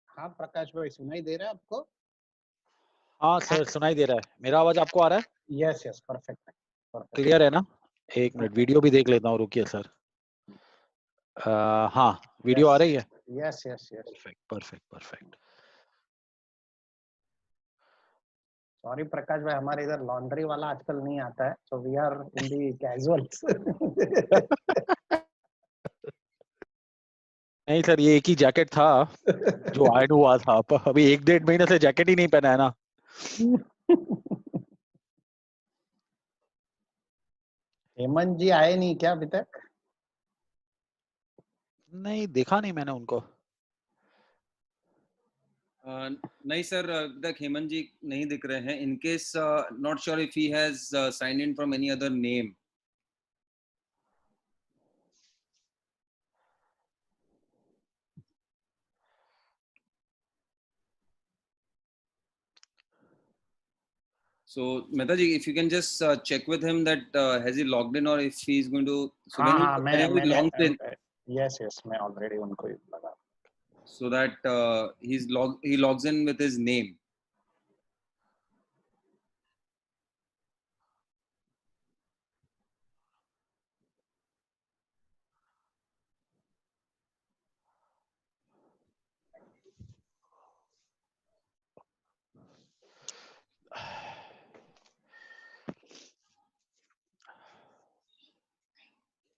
हाँ प्रकाश भाई, सुनाई दे रहा है आपको? हाँ सर, सुनाई दे रहा है। मेरा आवाज आपको आ रहा है? Yes yes, perfect perfect. Clear है ना? एक मिनट, वीडियो भी देख लेता हूँ, रुकिए सर। हाँ, वीडियो आ रही है? Yes yes yes. Perfect perfect perfect. Sorry Prakash भाई, हमारे इधर लॉन्ड्री वाला आजकल नहीं आता है, so we are in the casuals. नहीं सर, ये एक ही जैकेट था जो आयरन हुआ था। अभी 1-1.5 महीने से जैकेट ही नहीं पहना है ना। हेमंत जी आए नहीं क्या अभी तक? नहीं, देखा नहीं मैंने उनको। नहीं सर, अभी तक हेमंत जी नहीं दिख रहे हैं। In case not sure if he has sign in from any other name. So Mehta ji, if you can just check with him that has he logged in or if he is going to. So हाँ हाँ, whenever he logs in, yes yes, मैं already उनको ही लगा। so that he logs in with his name.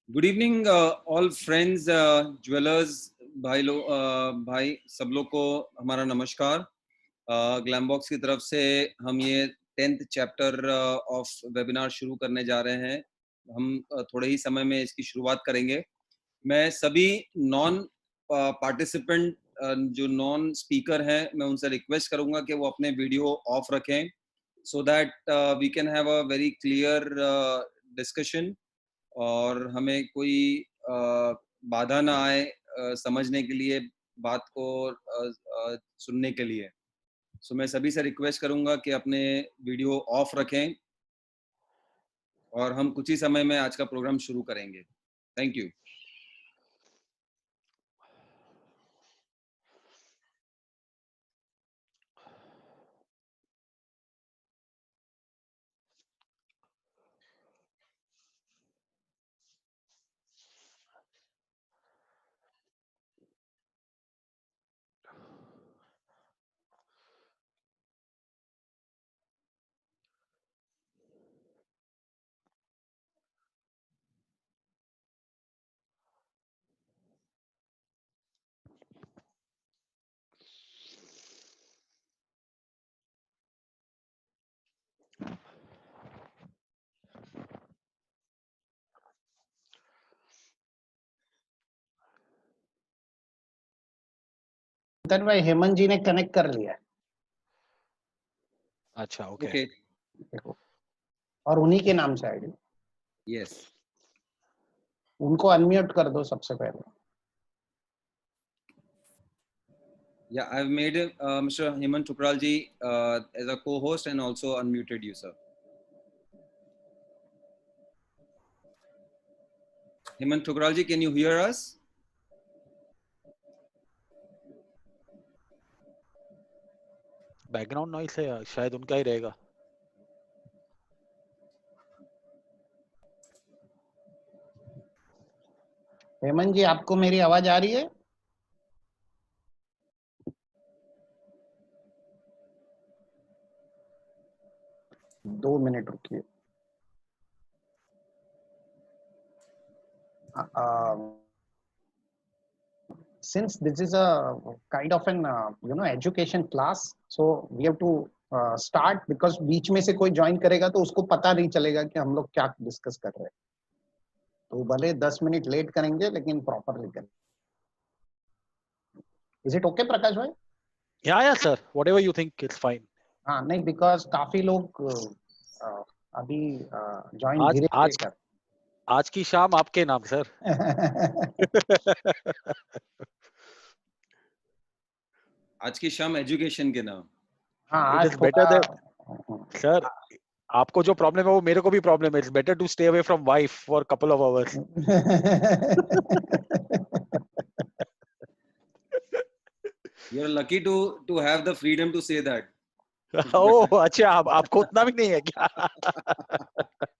Good evening all friends, jewellers भाई सब लोग को हमारा नमस्कार। ग्लैमबॉक्स की तरफ से हम ये 10th चैप्टर ऑफ वेबिनार शुरू करने जा रहे हैं। हम थोड़े ही समय में इसकी शुरुआत करेंगे। मैं सभी नॉन पार्टिसिपेंट जो नॉन स्पीकर हैं, मैं उनसे रिक्वेस्ट करूंगा कि वो अपने वीडियो ऑफ रखें, so that we can have a very clear discussion और हमें कोई बाधा ना आए समझने के लिए, बात को सुनने के लिए। सो मैं सभी से रिक्वेस्ट करूंगा कि अपने वीडियो ऑफ रखें और हम कुछ ही समय में आज का प्रोग्राम शुरू करेंगे। Thank you. चिंतन भाई हेमंत जी ने कनेक्ट कर लिया है, अच्छा ओके ओके देखो, और उन्हीं के नाम से आईडी। यस उनको अनम्यूट कर दो सबसे पहले। Yeah, I've made Mr. Hemant Thukralji as a co-host and also unmuted you, sir. Hemant Thukralji, can you hear us? Background noise है, शायद उनका ही रहेगा। हेमंत जी, आपको मेरी आवाज आ रही है? दो मिनट रुकिए। Since this is a kind of an education class, so we have to start, because बीच में से कोई ज्वाइन करेगा तो उसको पता नहीं चलेगा कि हम लोग क्या डिस्कस कर रहे हैं। तो भले 10 मिनट लेट करेंगे लेकिन प्रॉपरली करेंगे। इज इट ओके प्रकाश भाई? या sir, whatever you think it's fine. हाँ नहीं, बिकॉज काफी लोग अभी ज्वाइन आज धीरे आज धीरे आज की शाम आपके नाम सर। आज की शाम एजुकेशन के नाम। हाँ इट आज इज बेटर थोड़ा दैट सर, आपको जो प्रॉब्लम है वो मेरे को भी प्रॉब्लम है। It's better to stay away from wife for couple of hours. You are lucky to have the freedom to say that. ओह अच्छा, आपको उतना भी नहीं है क्या?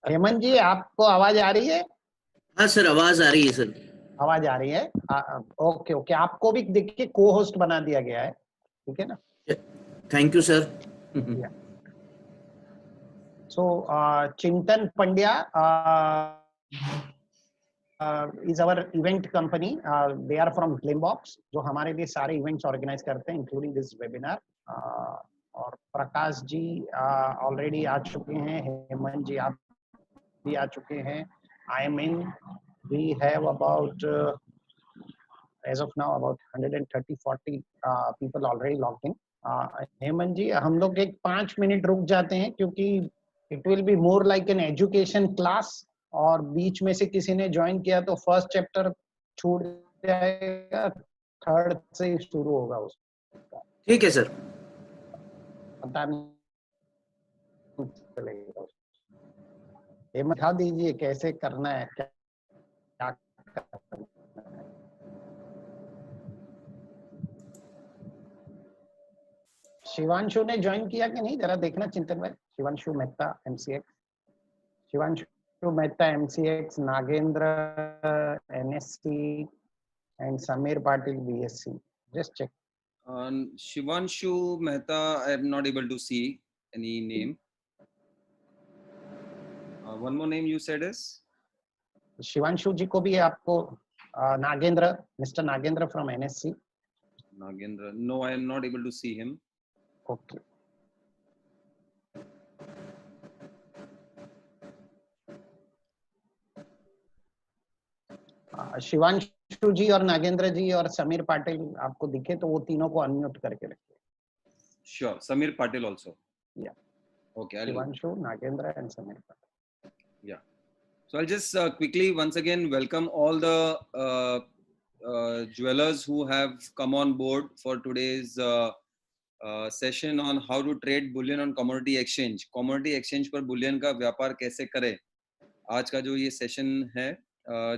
हेमंत जी, आपको आवाज आ रही है? हाँ सर, आवाज आ रही है सर। आवाज आ रही है? ओके ओके, आपको भी देखिए को होस्ट बना दिया गया है, ठीक है ना? Thank you sir. सो चिंतन Pandya is our event company. They are from Glambox, जो हमारे लिए सारे इवेंट्स ऑर्गेनाइज करते हैं, इंक्लूडिंग दिस वेबिनार। और प्रकाश जी ऑलरेडी आ चुके हैं, हेमंत जी आप भी आ चुके हैं। I am in. We have about as of now about 130-40 people already logged in. Hemant जी, हम लोग एक 5 मिनट रुक जाते हैं क्योंकि it will be more like an education class, और बीच में से किसी ने ज्वाइन किया तो फर्स्ट चैप्टर छूट जाएगा, थर्ड से ही शुरू होगा उसका। ठीक है सर। पता नहीं चलेगा। ये बता दीजिए कैसे करना है, क्या करना है। शिवांशु ने ज्वाइन किया कि नहीं, जरा देखना चिंतन भाई। Shivanshu Mehta MCX, Shivanshu Mehta MCX, Nagendra NSC and Samir Patil BSc. Just check. Shivanshu Mehta, I am not able to see any name. One more name you said is? Shivanshu जी को भी आपको Nagendra, mister Nagendra from NSC. Nagendra. No, I am not able to see him. Okay. Shivanshu ji और नागेंद्र जी और समीर पाटिल आपको दिखे तो वो तीनों को अनम्यूट करके रखिए। Sure. Samir Patil also. Yeah. Okay. Shivanshu, Nagendra and Sameer Patil. Yeah. So I'll just quickly once again welcome all the jewelers who have come on board for today's session on how to trade bullion on commodity exchange. Commodity exchange पर bullion का व्यापार कैसे करें, आज का जो ये session है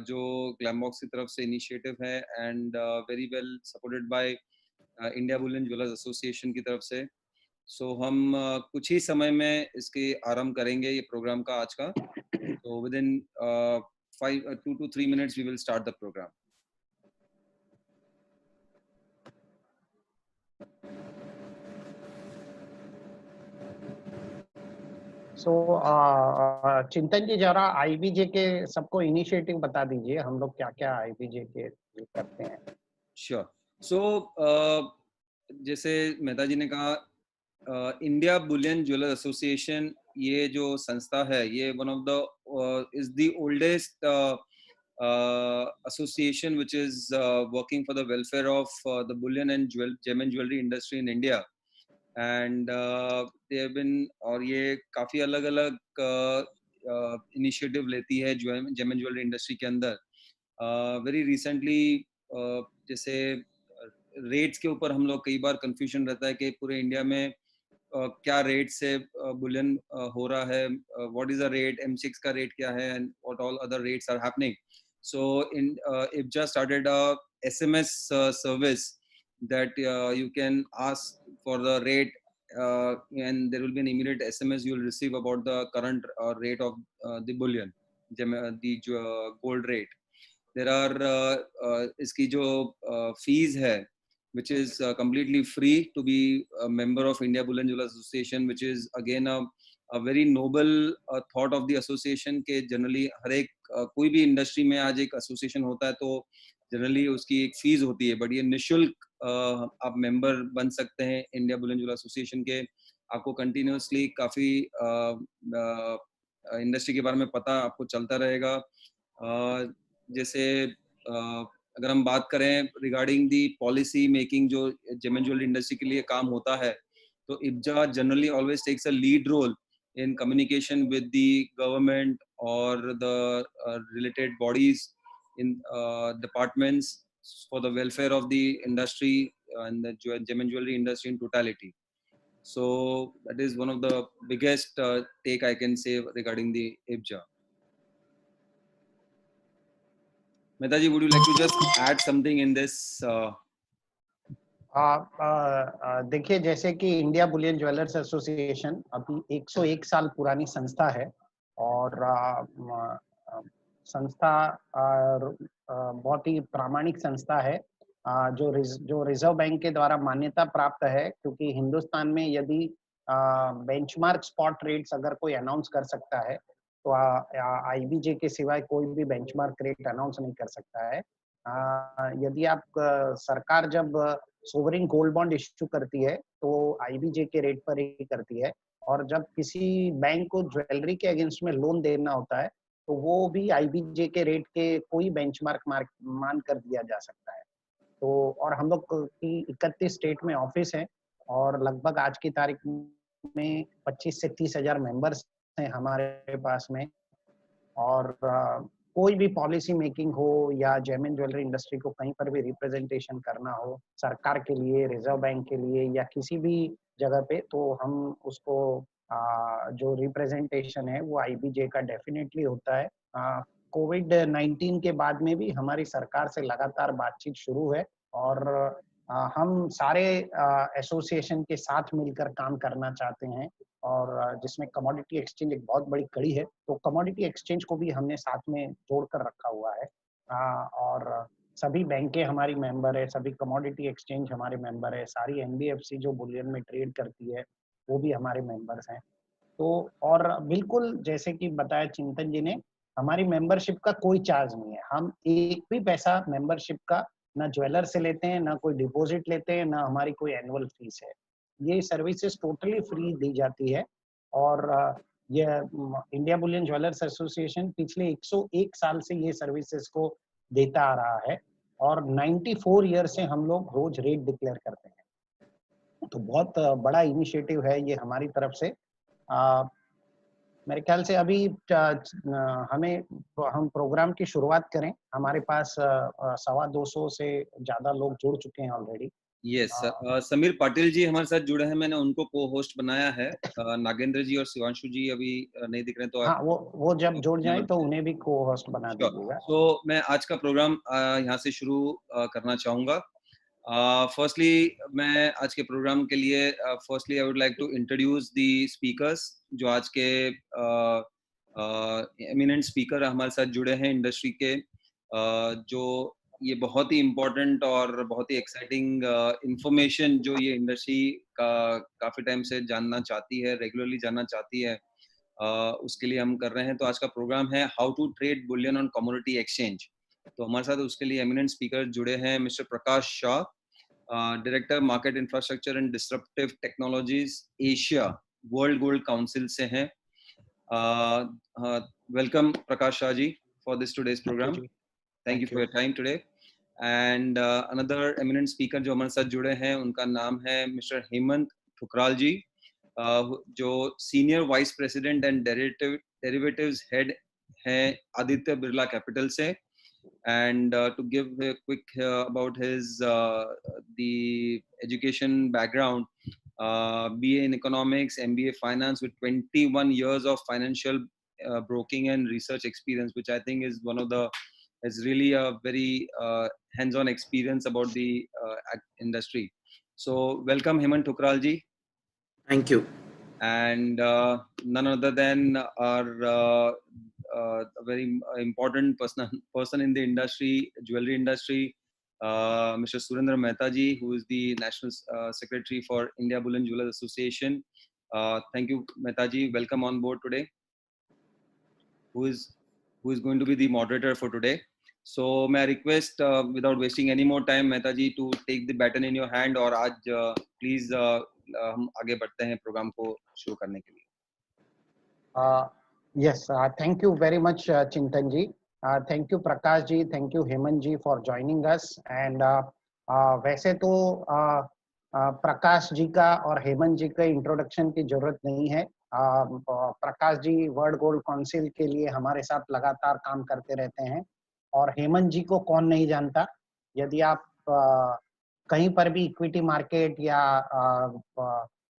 जो ग्लैमबॉक्स की तरफ से इनिशिएटिव है and very well supported by India Boolean jewellers association की तरफ से। सो हम कुछ ही समय में इसके आरंभ करेंगे ये प्रोग्राम का आज का। So within 2 to 3 minutes we will start the program. So चिंतन जी, जरा IBJ के सबको इनिशिएटिव बता दीजिए, हम लोग क्या क्या IBJ के करते हैं। Sure. So जैसे मेहता जी ने कहा, इंडिया बुलियन ज्वेलर एसोसिएशन ये जो संस्था है ये one of the is the oldest association which is working for the welfare of the bullion and gem and jewelry industry in India. And they have been, और ये काफी अलग अलग इनिशिएटिव लेती है जेम एंड ज्वेलरी इंडस्ट्री के अंदर. Very recently जैसे रेट्स के ऊपर हम लोग कई बार कंफ्यूजन रहता है कि पूरे इंडिया में क्या रेट से बुलियन हो रहा है, what is the rate, M6 का रेट क्या है, and what all other rates are happening. So in IBJA started a SMS service that you can ask for the rate, and there will be an immediate SMS you will receive about the current rate of the bullion, the gold rate. There are iski jo fees hai, which is completely free to be a member of India Bullion Jewellers Association, which is again a very noble thought of the association के generally हर एक कोई भी industry में आज एक association होता है तो generally उसकी एक fees होती है, but ये निशुल्क आप member बन सकते हैं India Bullion Jewellers Association के. आपको continuously काफी industry के बारे में पता आपको चलता रहेगा. जैसे अगर हम बात करें रिगार्डिंग दी पॉलिसी मेकिंग जो जेम एंड ज्वेलरी इंडस्ट्री के लिए काम होता है, तो IBJA generally always takes a lead role in communication with the government or the related bodies in departments for the welfare of the industry and the gem and jewelry industry in totality. So that is one of the biggest take I can say regarding the IBJA. Mehta ji, would you like to just add something in this? देखिए, जैसे कि India Boolean jewellers association अभी 101 साल पुरानी संस्था है और संस्था बहुत ही प्रामाणिक संस्था है जो रिजर्व बैंक के द्वारा मान्यता प्राप्त है, क्योंकि हिंदुस्तान में यदि बेंचमार्क स्पॉट रेट्स अगर कोई अनाउंस कर सकता है तो IBJ के सिवाय कोई भी बेंचमार्क रेट अनाउंस नहीं कर सकता है. यदि आप सरकार जब सोवरिन गोल्ड बॉन्ड इश्यू करती है तो IBJ के रेट पर ही करती है, और जब किसी बैंक को ज्वेलरी के अगेंस्ट में लोन देना होता है तो वो भी IBJ के रेट के कोई बेंचमार्क मान कर दिया जा सकता है. तो और हम लोग की 31 स्टेट में ऑफिस है और लगभग आज की तारीख में 25 से 30 हजार मेंबर्स हैं हमारे पास में. और कोई भी पॉलिसी मेकिंग हो या जेम एंड ज्वेलरी इंडस्ट्री को कहीं पर भी रिप्रेजेंटेशन करना हो सरकार के लिए, रिजर्व बैंक के लिए या किसी भी जगह पे, तो हम उसको जो रिप्रेजेंटेशन है वो IBJ का डेफिनेटली होता है. कोविड-19 के बाद में भी हमारी सरकार से लगातार बातचीत शुरू है और हम सारे एसोसिएशन के साथ मिलकर काम करना चाहते हैं, और जिसमें कमोडिटी एक्सचेंज एक बहुत बड़ी कड़ी है, तो कमोडिटी एक्सचेंज को भी हमने साथ में जोड़कर रखा हुआ है. और सभी बैंकें हमारी मेंबर है, सभी कमोडिटी एक्सचेंज हमारे मेंबर है, सारी NBFC जो बुलियन में ट्रेड करती है वो भी हमारे मेंबर्स हैं. तो और बिल्कुल जैसे कि बताया चिंतन जी ने, हमारी मेंबरशिप का कोई चार्ज नहीं है. हम एक भी पैसा मेंबरशिप का ना ज्वेलर से लेते हैं, ना कोई डिपॉजिट लेते हैं, ना हमारी कोई एनुअल फीस है. ये सर्विसेज टोटली फ्री दी जाती है. और ये इंडिया बुलियन ज्वेलर्स एसोसिएशन पिछले 101 साल से ये सर्विसेज को देता आ रहा है और 94 ईयर से हम लोग रोज रेट डिक्लेयर करते हैं. तो बहुत बड़ा इनिशिएटिव है ये हमारी तरफ से. मेरे ख्याल से अभी हम प्रोग्राम की शुरुआत करें. हमारे पास 250 से ज्यादा लोग जुड़ चुके हैं ऑलरेडी. यस, समीर पाटिल जी हमारे साथ जुड़े हैं, मैंने उनको को होस्ट बनाया है. नागेंद्र जी और शिवांशु जी अभी नहीं दिख रहे, तो हाँ, वो जब जुड़ जाए तो उन्हें भी को होस्ट बना दीजिएगा. तो मैं आज का प्रोग्राम यहाँ से शुरू करना चाहूंगा. फर्स्टली मैं आज के प्रोग्राम के लिए firstly I would like to introduce the speakers जो आज के एमिनेंट स्पीकर हमारे साथ जुड़े हैं इंडस्ट्री के, जो ये बहुत ही इम्पोर्टेंट और बहुत ही एक्साइटिंग इंफॉर्मेशन जो ये इंडस्ट्री का काफी टाइम से जानना चाहती है, रेगुलरली जानना चाहती है, उसके लिए हम कर रहे हैं. तो आज का प्रोग्राम है how to trade bullion on commodity exchange. तो हमारे साथ उसके लिए एमिनेंट स्पीकर जुड़े हैं mister Prakash Shah, director market infrastructure and disruptive technologies Asia, World Gold Council से हैं. Welcome Prakash Shah ji for this today's programme. Thank you for your time today. And another eminent speaker जो हमारे साथ जुड़े हैं, उनका नाम है Mr. हेमंत ठुकराल जी, जो Senior Vice President and Derivatives Head हैं आदित्य बिरला कैपिटल से. And to give a quick about his the education background, BA in economics, MBA finance with 21 years of financial broking and research experience, which I think is is really a very hands-on experience about the industry. So welcome Hemant Thukral ji. Thank you. And none other than our a very important person in the industry, jewelry industry, Mr. Surendra Mehta ji, who is the National Secretary for India Bullion Jewelers Association. Thank you, Mehta ji. Welcome on board today. Who is going to be the moderator for today? So may I request, without wasting any more time, Mehta ji, to take the baton in your hand, और आज please हम आगे बढ़ते हैं programme को शुरू करने के लिए. Yes, thank you very much, Chintan ji. Thank you, Prakash ji. Thank you, Hemant ji, for joining us. And वैसे तो प्रकाश जी का और हेमंत जी का इंट्रोडक्शन की जरूरत नहीं है. Prakash ji world Gold council के लिए हमारे साथ लगातार काम करते रहते हैं, और हेमंत जी को कौन नहीं जानता. यदि आप कहीं पर भी इक्विटी मार्केट या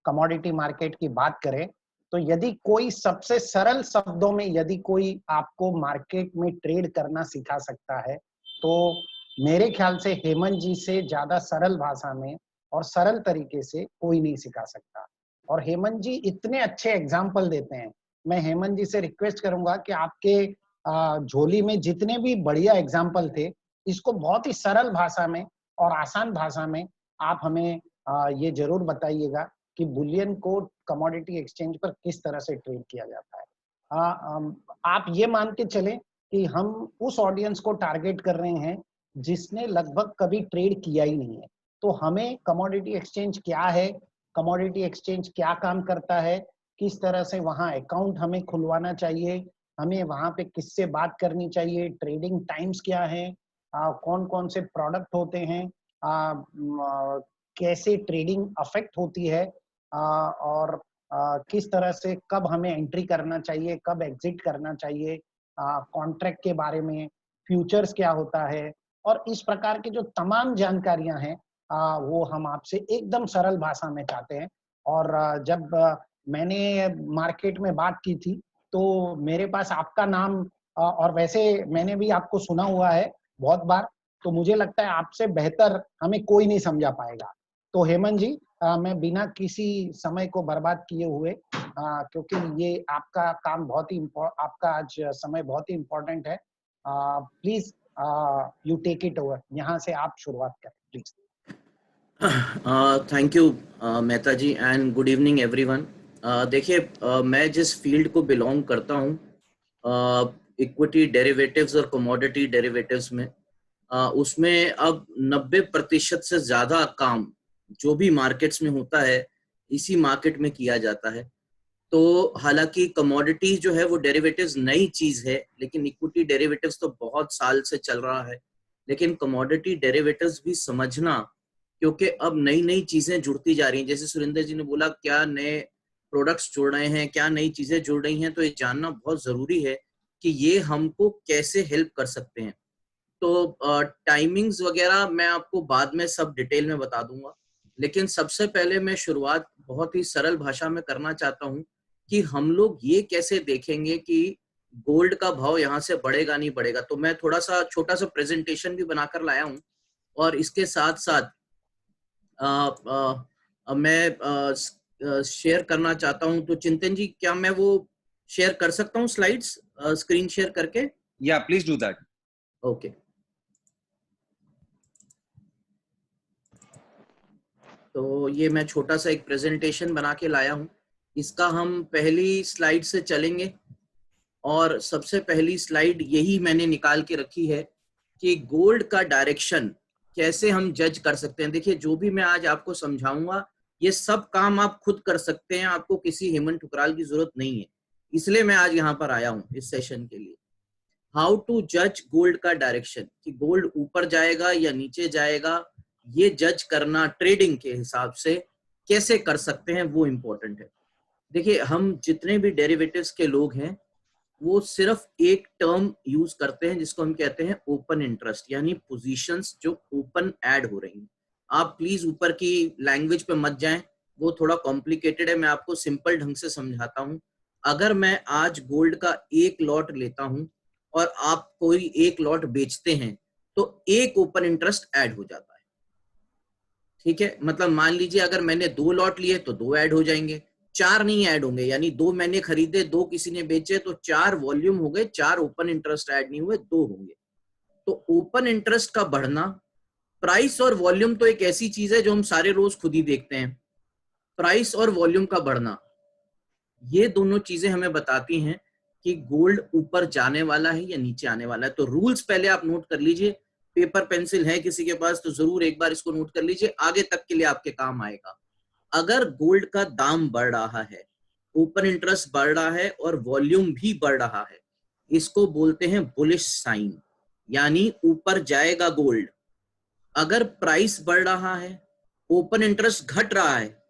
कमोडिटी मार्केट की बात करें, तो यदि कोई सबसे सरल शब्दों में यदि कोई आपको मार्केट में ट्रेड करना सिखा सकता है, तो मेरे ख्याल से हेमंत जी से ज्यादा सरल भाषा में और सरल तरीके से कोई नहीं सिखा सकता. और हेमंत जी इतने अच्छे एग्जाम्पल देते हैं. मैं हेमंत जी से रिक्वेस्ट करूंगा कि आपके झोली में जितने भी बढ़िया एग्जाम्पल थे, इसको बहुत ही सरल भाषा में और आसान भाषा में आप हमें ये जरूर बताइएगा कि बुलियन को कमोडिटी एक्सचेंज पर किस तरह से ट्रेड किया जाता है. आप ये मान के चलें कि हम उस ऑडियंस को टारगेट कर रहे हैं जिसने लगभग कभी ट्रेड किया ही नहीं है. तो हमें कमोडिटी एक्सचेंज क्या है, कमोडिटी एक्सचेंज क्या काम करता है, किस तरह से वहां अकाउंट हमें खुलवाना चाहिए, हमें वहां पे किससे बात करनी चाहिए, ट्रेडिंग टाइम्स क्या है, कौन कौन से प्रोडक्ट होते हैं, कैसे ट्रेडिंग अफेक्ट होती है, और किस तरह से कब हमें एंट्री करना चाहिए, कब एग्जिट करना चाहिए, कॉन्ट्रैक्ट के बारे में, फ्यूचर्स क्या होता है, और इस प्रकार की जो तमाम जानकारियां हैं वो हम आपसे एकदम सरल भाषा में चाहते हैं. और जब मैंने मार्केट में बात की थी तो मेरे पास आपका नाम, और वैसे मैंने भी आपको सुना हुआ है बहुत बार, तो मुझे लगता है आपसे बेहतर हमें कोई नहीं समझा पाएगा. तो हेमंत जी, मैं बिना किसी समय को बर्बाद किए हुए, क्योंकि ये आपका काम बहुत ही आपका आज समय बहुत ही इम्पोर्टेंट है, please you take it over. यहाँ से आप शुरुआत करें please. Thank you Mehta ji, and good evening everyone. देखिए, मैं जिस फील्ड को बिलोंग करता हूँ, इक्विटी डेरिवेटिव्स और कमोडिटी डेरिवेटिव्स में, उसमें अब 90% से ज्यादा काम जो भी मार्केट्स में होता है इसी मार्केट में किया जाता है. तो हालांकि कमोडिटी जो है वो डेरिवेटिव्स नई चीज है, लेकिन इक्विटी डेरिवेटिव्स तो बहुत साल से चल रहा है. लेकिन कमोडिटी डेरिवेटिव्स भी समझना, क्योंकि अब नई नई चीजें जुड़ती जा रही हैं. जैसे सुरेंद्र जी ने बोला, क्या नए प्रोडक्ट्स जुड़ रहे हैं, क्या नई चीजें जुड़ रही हैं, तो ये जानना बहुत जरूरी है कि ये हमको कैसे हेल्प कर सकते हैं. तो टाइमिंग्स वगैरह मैं आपको बाद में सब डिटेल में बता दूंगा, लेकिन सबसे पहले मैं शुरुआत बहुत ही सरल भाषा में करना चाहता हूं कि हम लोग ये कैसे देखेंगे कि गोल्ड का भाव यहाँ से बढ़ेगा नहीं बढ़ेगा. तो मैं थोड़ा सा छोटा सा प्रेजेंटेशन भी बनाकर लाया हूं, और इसके साथ साथ मैं शेयर करना चाहता हूं. तो चिंतन जी, क्या मैं वो शेयर कर सकता हूं स्लाइड्स, स्क्रीन शेयर करके? या प्लीज डू दैट. ओके. तो ये मैं छोटा सा एक प्रेजेंटेशन बना के लाया हूं. इसका हम पहली स्लाइड से चलेंगे, और सबसे पहली स्लाइड यही मैंने निकाल के रखी है कि गोल्ड का डायरेक्शन कैसे हम जज कर सकते हैं. देखिए, जो भी मैं आज आपको समझाऊंगा ये सब काम आप खुद कर सकते हैं, आपको किसी हेमंत ठुकराल की जरूरत नहीं है. इसलिए मैं आज यहाँ पर आया हूँ इस सेशन के लिए. हाउ टू जज गोल्ड का डायरेक्शन, कि गोल्ड ऊपर जाएगा या नीचे जाएगा, ये जज करना ट्रेडिंग के हिसाब से कैसे कर सकते हैं वो इम्पोर्टेंट है। देखिए, हम जितने भी डेरिवेटिव्स के लोग हैं वो सिर्फ एक टर्म यूज करते हैं जिसको हम कहते हैं ओपन इंटरेस्ट, यानी पोजीशंस जो ओपन ऐड हो रही हैं। आप प्लीज ऊपर की लैंग्वेज पे मत जाएं, वो थोड़ा कॉम्प्लिकेटेड है, मैं आपको सिंपल ढंग से समझाता हूं। अगर मैं आज गोल्ड का एक लॉट लेता हूं और आप कोई एक लॉट बेचते हैं तो एक ओपन इंटरेस्ट ऐड हो जाता है, ठीक है। मतलब मान लीजिए अगर मैंने 2 लॉट लिए तो 2 ऐड हो जाएंगे, 4 नहीं ऐड होंगे, यानी 2 मैंने खरीदे, 2 किसी ने बेचे, तो 4 वॉल्यूम हो गए, 4 ओपन इंटरेस्ट ऐड नहीं हुए, 2 होंगे। तो ओपन इंटरेस्ट का बढ़ना, प्राइस और वॉल्यूम तो एक ऐसी चीज है जो हम सारे रोज खुद ही देखते हैं, प्राइस और वॉल्यूम का बढ़ना, ये दोनों चीजें हमें बताती हैं कि गोल्ड ऊपर जाने वाला है या नीचे आने वाला है। तो रूल्स पहले आप नोट कर लीजिए, पेपर पेंसिल है किसी के पास तो जरूर एक बार इसको नोट कर लीजिए, आगे तक के लिए आपके काम आएगा। अगर गोल्ड का दाम बढ़ रहा है, ओपन इंटरेस्ट बढ़ रहा है और वॉल्यूम भी बढ़ रहा है, इसको बोलते हैं बुलिश साइन, यानी ऊपर जाएगा गोल्ड। अगर प्राइस बढ़ रहा है, ओपन इंटरेस्ट घट रहा है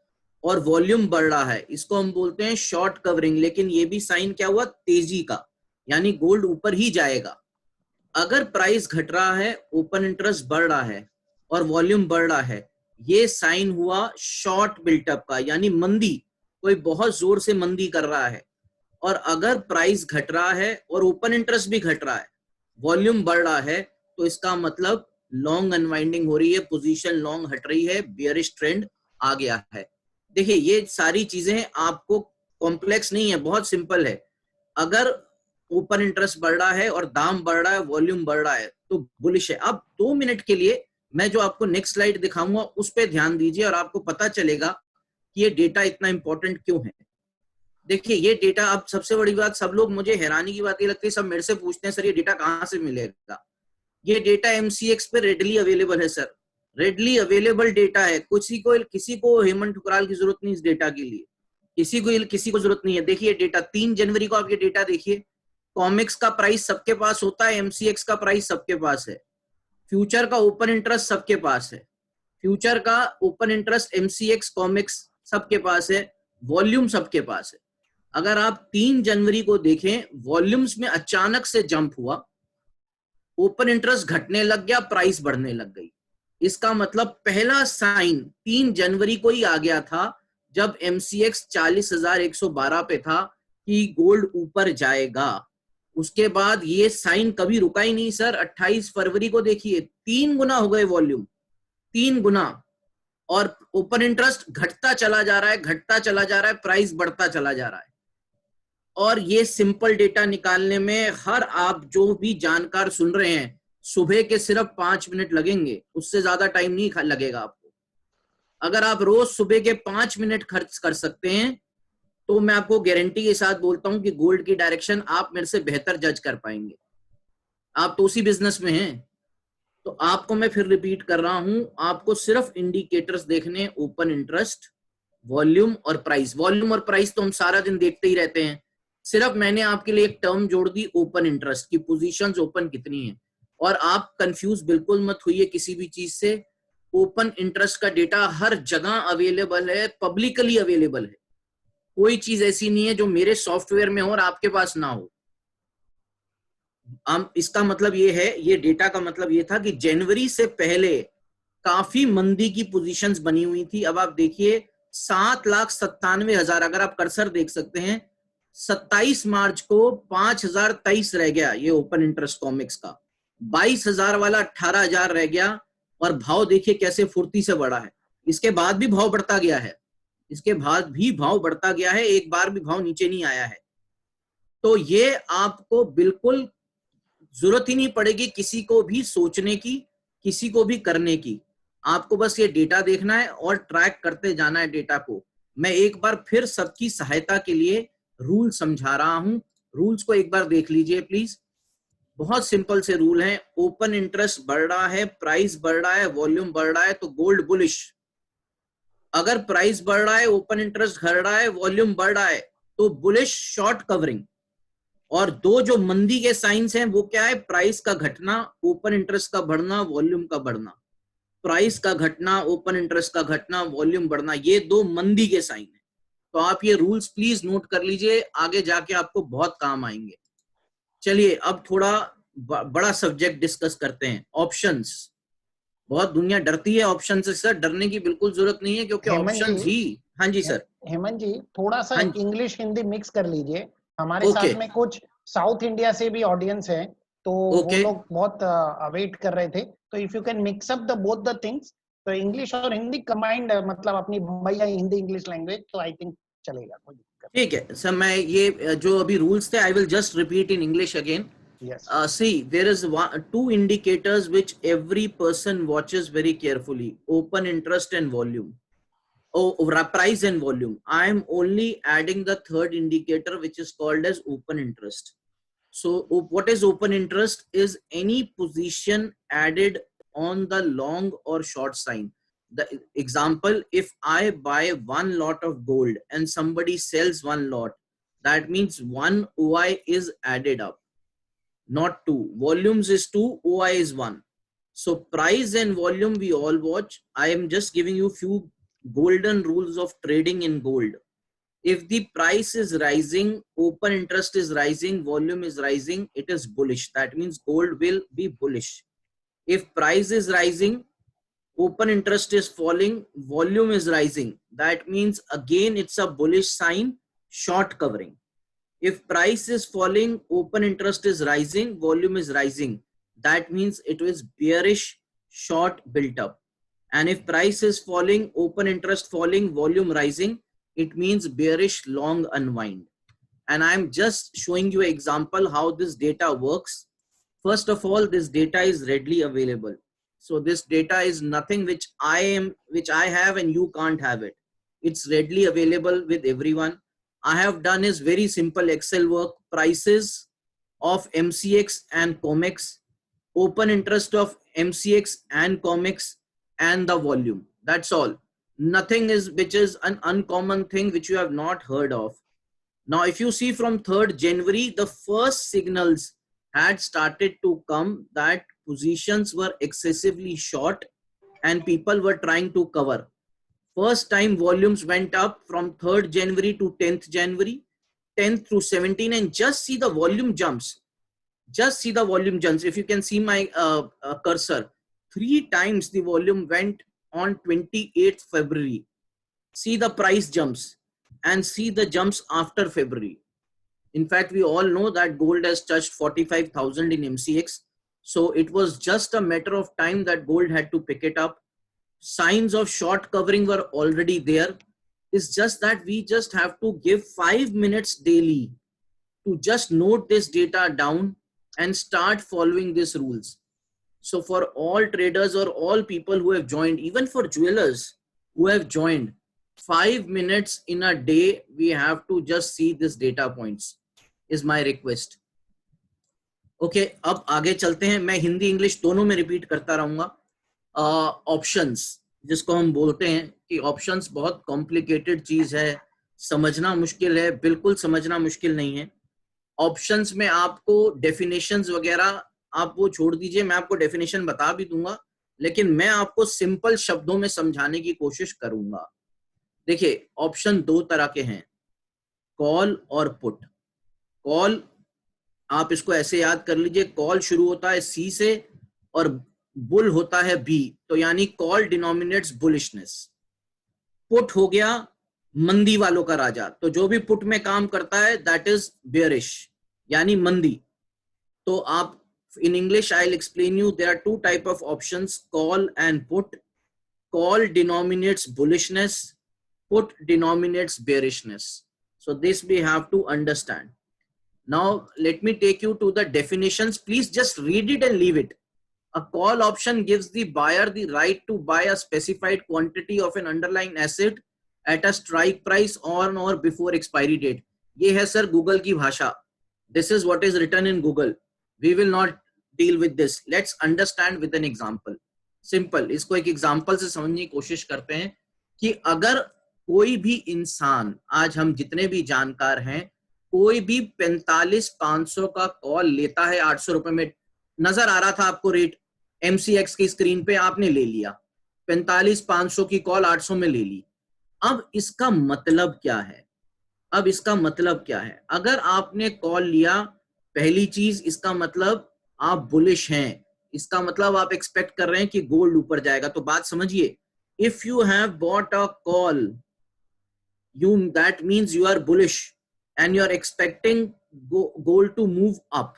और वॉल्यूम बढ़ रहा है, इसको हम बोलते हैं शॉर्ट कवरिंग, लेकिन ये भी साइन क्या हुआ, तेजी का, यानी गोल्ड ऊपर ही जाएगा। अगर प्राइस घट रहा है, ओपन इंटरेस्ट बढ़ रहा है और वॉल्यूम बढ़ रहा है, ये साइन हुआ शॉर्ट बिल्टअप का, यानी मंदी, कोई बहुत जोर से मंदी कर रहा है। और अगर प्राइस घट रहा है और ओपन इंटरेस्ट भी घट रहा है, वॉल्यूम बढ़ रहा है, तो इसका मतलब लॉन्ग अनवाइंडिंग हो रही है, पोजीशन लॉन्ग हट रही है, बियरिश ट्रेंड आ गया है। देखिए, ये सारी चीजें आपको कॉम्प्लेक्स नहीं है, बहुत सिंपल है। अगर ओपन इंटरेस्ट बढ़ रहा है और दाम बढ़ रहा है, वॉल्यूम बढ़ रहा है, तो बुलिश है। अब 2 मिनट के लिए मैं जो आपको नेक्स्ट स्लाइड दिखाऊंगा उस पर ध्यान दीजिए और आपको पता चलेगा कि ये डेटा इतना इंपॉर्टेंट क्यों है। देखिए, ये डेटा, अब सबसे बड़ी बात, सब लोग, मुझे हैरानी की बात ये लगती है, सब मेरे से पूछते हैं सर ये डेटा कहाँ से मिलेगा। ये डेटा एमसीएक्स पे रेडली अवेलेबल है सर, रेडली अवेलेबल डेटा है। किसी को हेमंत ठुकराल की जरूरत नहीं इस डेटा के लिए, किसी को जरूरत नहीं है। देखिए डेटा 3 जनवरी को, आप ये डेटा देखिए, कॉमिक्स का प्राइस सबके पास होता है, एमसीएक्स का प्राइस सबके पास है, फ्यूचर का ओपन इंटरेस्ट सबके पास है, फ्यूचर का ओपन इंटरेस्ट एमसीएक्स कॉमिक्स सबके पास है, वॉल्यूम सबके पास है। अगर आप 3 जनवरी को देखें, वॉल्यूम्स में अचानक से जंप हुआ, ओपन इंटरेस्ट घटने लग गया, प्राइस बढ़ने लग गई। इसका मतलब पहला साइन 3 जनवरी को ही आ गया था, जब एमसीएक्स 40,112 पे था, कि गोल्ड ऊपर जाएगा। उसके बाद ये साइन कभी रुका ही नहीं सर। 28 फरवरी को देखिए, 3 गुना हो गए वॉल्यूम, 3 गुना, और ओपन इंटरेस्ट घटता चला जा रहा है, घटता चला जा रहा है, प्राइस बढ़ता चला जा रहा है। और ये सिंपल डेटा निकालने में हर, आप जो भी जानकार सुन रहे हैं, सुबह के सिर्फ 5 मिनट लगेंगे, उससे ज्यादा टाइम नहीं लगेगा आपको। अगर आप रोज सुबह के 5 मिनट खर्च कर सकते हैं, तो मैं आपको गारंटी के साथ बोलता हूं कि गोल्ड की डायरेक्शन आप मेरे से बेहतर जज कर पाएंगे। आप तो उसी बिजनेस में हैं। तो आपको मैं फिर रिपीट कर रहा हूं, आपको सिर्फ इंडिकेटर्स देखने, ओपन इंटरेस्ट, वॉल्यूम और प्राइस। वॉल्यूम और प्राइस तो हम सारा दिन देखते ही रहते हैं, सिर्फ मैंने आपके लिए एक टर्म जोड़ दी, ओपन इंटरेस्ट की, पोजीशंस ओपन कितनी है। और आप कंफ्यूज बिल्कुल मत होइए किसी भी चीज से, ओपन इंटरेस्ट का डेटा हर जगह अवेलेबल है, पब्लिकली अवेलेबल है। कोई चीज ऐसी नहीं है जो मेरे सॉफ्टवेयर में हो और आपके पास ना हो। इसका मतलब ये है, ये डेटा का मतलब ये था कि जनवरी से पहले काफी मंदी की पोजीशंस बनी हुई थी। अब आप देखिए 7,97,000, अगर आप कर्सर देख सकते हैं, 27 मार्च को 5,023 रह गया ये ओपन इंटरेस्ट कॉमिक्स का, 22,000 वाला 18,000 रह गया, और भाव देखिए कैसे फुर्ती से बढ़ा है। इसके बाद भी भाव बढ़ता गया है, इसके बाद भी भाव बढ़ता गया है, एक बार भी भाव नीचे नहीं आया है। तो ये आपको बिल्कुल जरूरत ही नहीं पड़ेगी किसी को भी सोचने की, किसी को भी करने की। आपको बस ये डेटा देखना है और ट्रैक करते जाना है डेटा को। मैं एक बार फिर सबकी सहायता के लिए रूल समझा रहा हूं, रूल्स को एक बार देख लीजिए प्लीज। बहुत सिंपल से रूल हैं। ओपन इंटरेस्ट बढ़ रहा है, प्राइस बढ़ रहा है, वॉल्यूम बढ़ रहा है, तो गोल्ड बुलिश। अगर प्राइस बढ़ रहा है, ओपन इंटरेस्ट घट रहा है, वॉल्यूम बढ़ रहा है, तो बुलिश शॉर्ट कवरिंग। और दो जो मंदी के साइंस हैं वो क्या है, प्राइस का घटना, ओपन इंटरेस्ट का बढ़ना, वॉल्यूम का बढ़ना। प्राइस का घटना, ओपन इंटरेस्ट का घटना, वॉल्यूम बढ़ना, ये दो मंदी के साइन है। तो आप ये रूल्स प्लीज नोट कर लीजिए, आगे जाके आपको बहुत काम आएंगे। चलिए अब थोड़ा बड़ा सब्जेक्ट डिस्कस करते हैं, ऑप्शंस। बहुत दुनिया डरती है ऑप्शन से सर, डरने की बिल्कुल जरूरत नहीं है, क्योंकि ऑप्शंस ही। हाँ जी सर। हेमंत जी थोड़ा सा हाँ इंग्लिश हिंदी मिक्स कर लीजिए, हमारे ओके साथ में कुछ साउथ इंडिया से भी ऑडियंस है, तो वो ओके लोग बहुत वेट कर रहे थे, तो if you can mix up the both the things, तो इंग्लिश और हिंदी कंबाइंड, मतलब अपनी मुंबई या हिंदी इंग्लिश लैंग्वेज, तो आई थिंक चलेगा, कोई दिक्कत ठीक है सर। मैं ये जो अभी रूल्स थे, I will just repeat in English again. नहीं। Yes See, there is two indicators which every person watches very carefully: open interest and volume. Price and volume. I am only adding the third indicator, which is called as open interest. So what is open interest? Is any position added on the long or short sign. The example, if I buy one lot of gold and somebody sells one lot, that means one OI is added up, not two. Volumes is 2, OI is 1. So price and volume we all watch. I am just giving you few golden rules of trading in gold. If the price is rising, open interest is rising, volume is rising, it is bullish. That means gold will be bullish. If price is rising, open interest is falling, volume is rising, that means again it's a bullish sign, short covering. If price is falling, open interest is rising, volume is rising, that means it was bearish, short built up. And if price is falling, open interest falling, volume rising, it means bearish long unwind. And I'm just showing you an example how this data works. First of all, this data is readily available. So this data is nothing which I have and you can't have it. It's readily available with everyone. I have done is very simple Excel work: prices of MCX and COMEX, open interest of MCX and COMEX, and the volume. That's all. Nothing is which is an uncommon thing which you have not heard of. Now, if you see from 3rd January, the first signals had started to come that positions were excessively short and people were trying to cover. First time volumes went up from 3rd January to 10th January, 10th through 17, and just see the volume jumps. Just see the volume jumps. If you can see my cursor, 3 times the volume went on 28th February. See the price jumps and see the jumps after February. In fact, we all know that gold has touched 45,000 in MCX. So it was just a matter of time that gold had to pick it up. Signs of short covering were already there. It's just that we just have to give 5 minutes daily to just note this data down and start following these rules. So for all traders or all people who have joined, even for jewelers who have joined, 5 minutes in a day, we have to just see this data points is my request. Okay, अब आगे चलते हैं. मैं Hindi English दोनों में repeat करता रहूंगा. Options, जिसको हम बोलते हैं कि ऑप्शंस बहुत कॉम्प्लिकेटेड चीज है, समझना मुश्किल है. बिल्कुल समझना मुश्किल नहीं है. ऑप्शंस में आपको डेफिनेशंस वगैरह आप वो छोड़ दीजिए, मैं आपको डेफिनेशन बता भी दूंगा, लेकिन मैं आपको सिंपल शब्दों में समझाने की कोशिश करूंगा. देखिए, ऑप्शन 2 तरह के हैं, कॉल और पुट. कॉल, आप इसको ऐसे याद कर लीजिए, कॉल शुरू होता है सी से और बुल होता है बी, तो यानी कॉल डिनोमिनेट्स बुलिशनेस. पुट हो गया मंदी वालों का राजा, तो जो भी पुट में काम करता है दैट इज बेयरिश, यानी मंदी. तो आप in English I'll explain you, there are 2 type of options, call and put. Call denominates bullishness, put denominates bearishness. So this we have to understand. Now let me take you to the definitions. Please just read it and leave it. A call option gives the buyer the right to buy a specified quantity of an underlying asset at a strike price on or before expiry date. ये है sir Google की भाषा. This is what is written in Google. We will not deal with this. Let's understand with an example. Simple. इसको एक example से समझने की कोशिश करते हैं कि अगर कोई भी इंसान, आज हम जितने भी जानकार हैं, कोई भी 45,500 का कॉल लेता है 800 रुपए में, नजर आ रहा था आपको रेट MCX की स्क्रीन पे, आपने ले लिया 45,500 की कॉल 800 में ले ली। अब इसका मतलब क्या है? अब इसका मतलब क्या है? अगर आपने कॉल लिया, पहली चीज इसका मतलब आप बुलिश हैं, इसका मतलब आप एक्सपेक्ट कर रहे हैं कि गोल्ड ऊपर जाएगा। तो बात समझिए, if you have bought a call, you that means you are bullish and you are expecting gold to move up।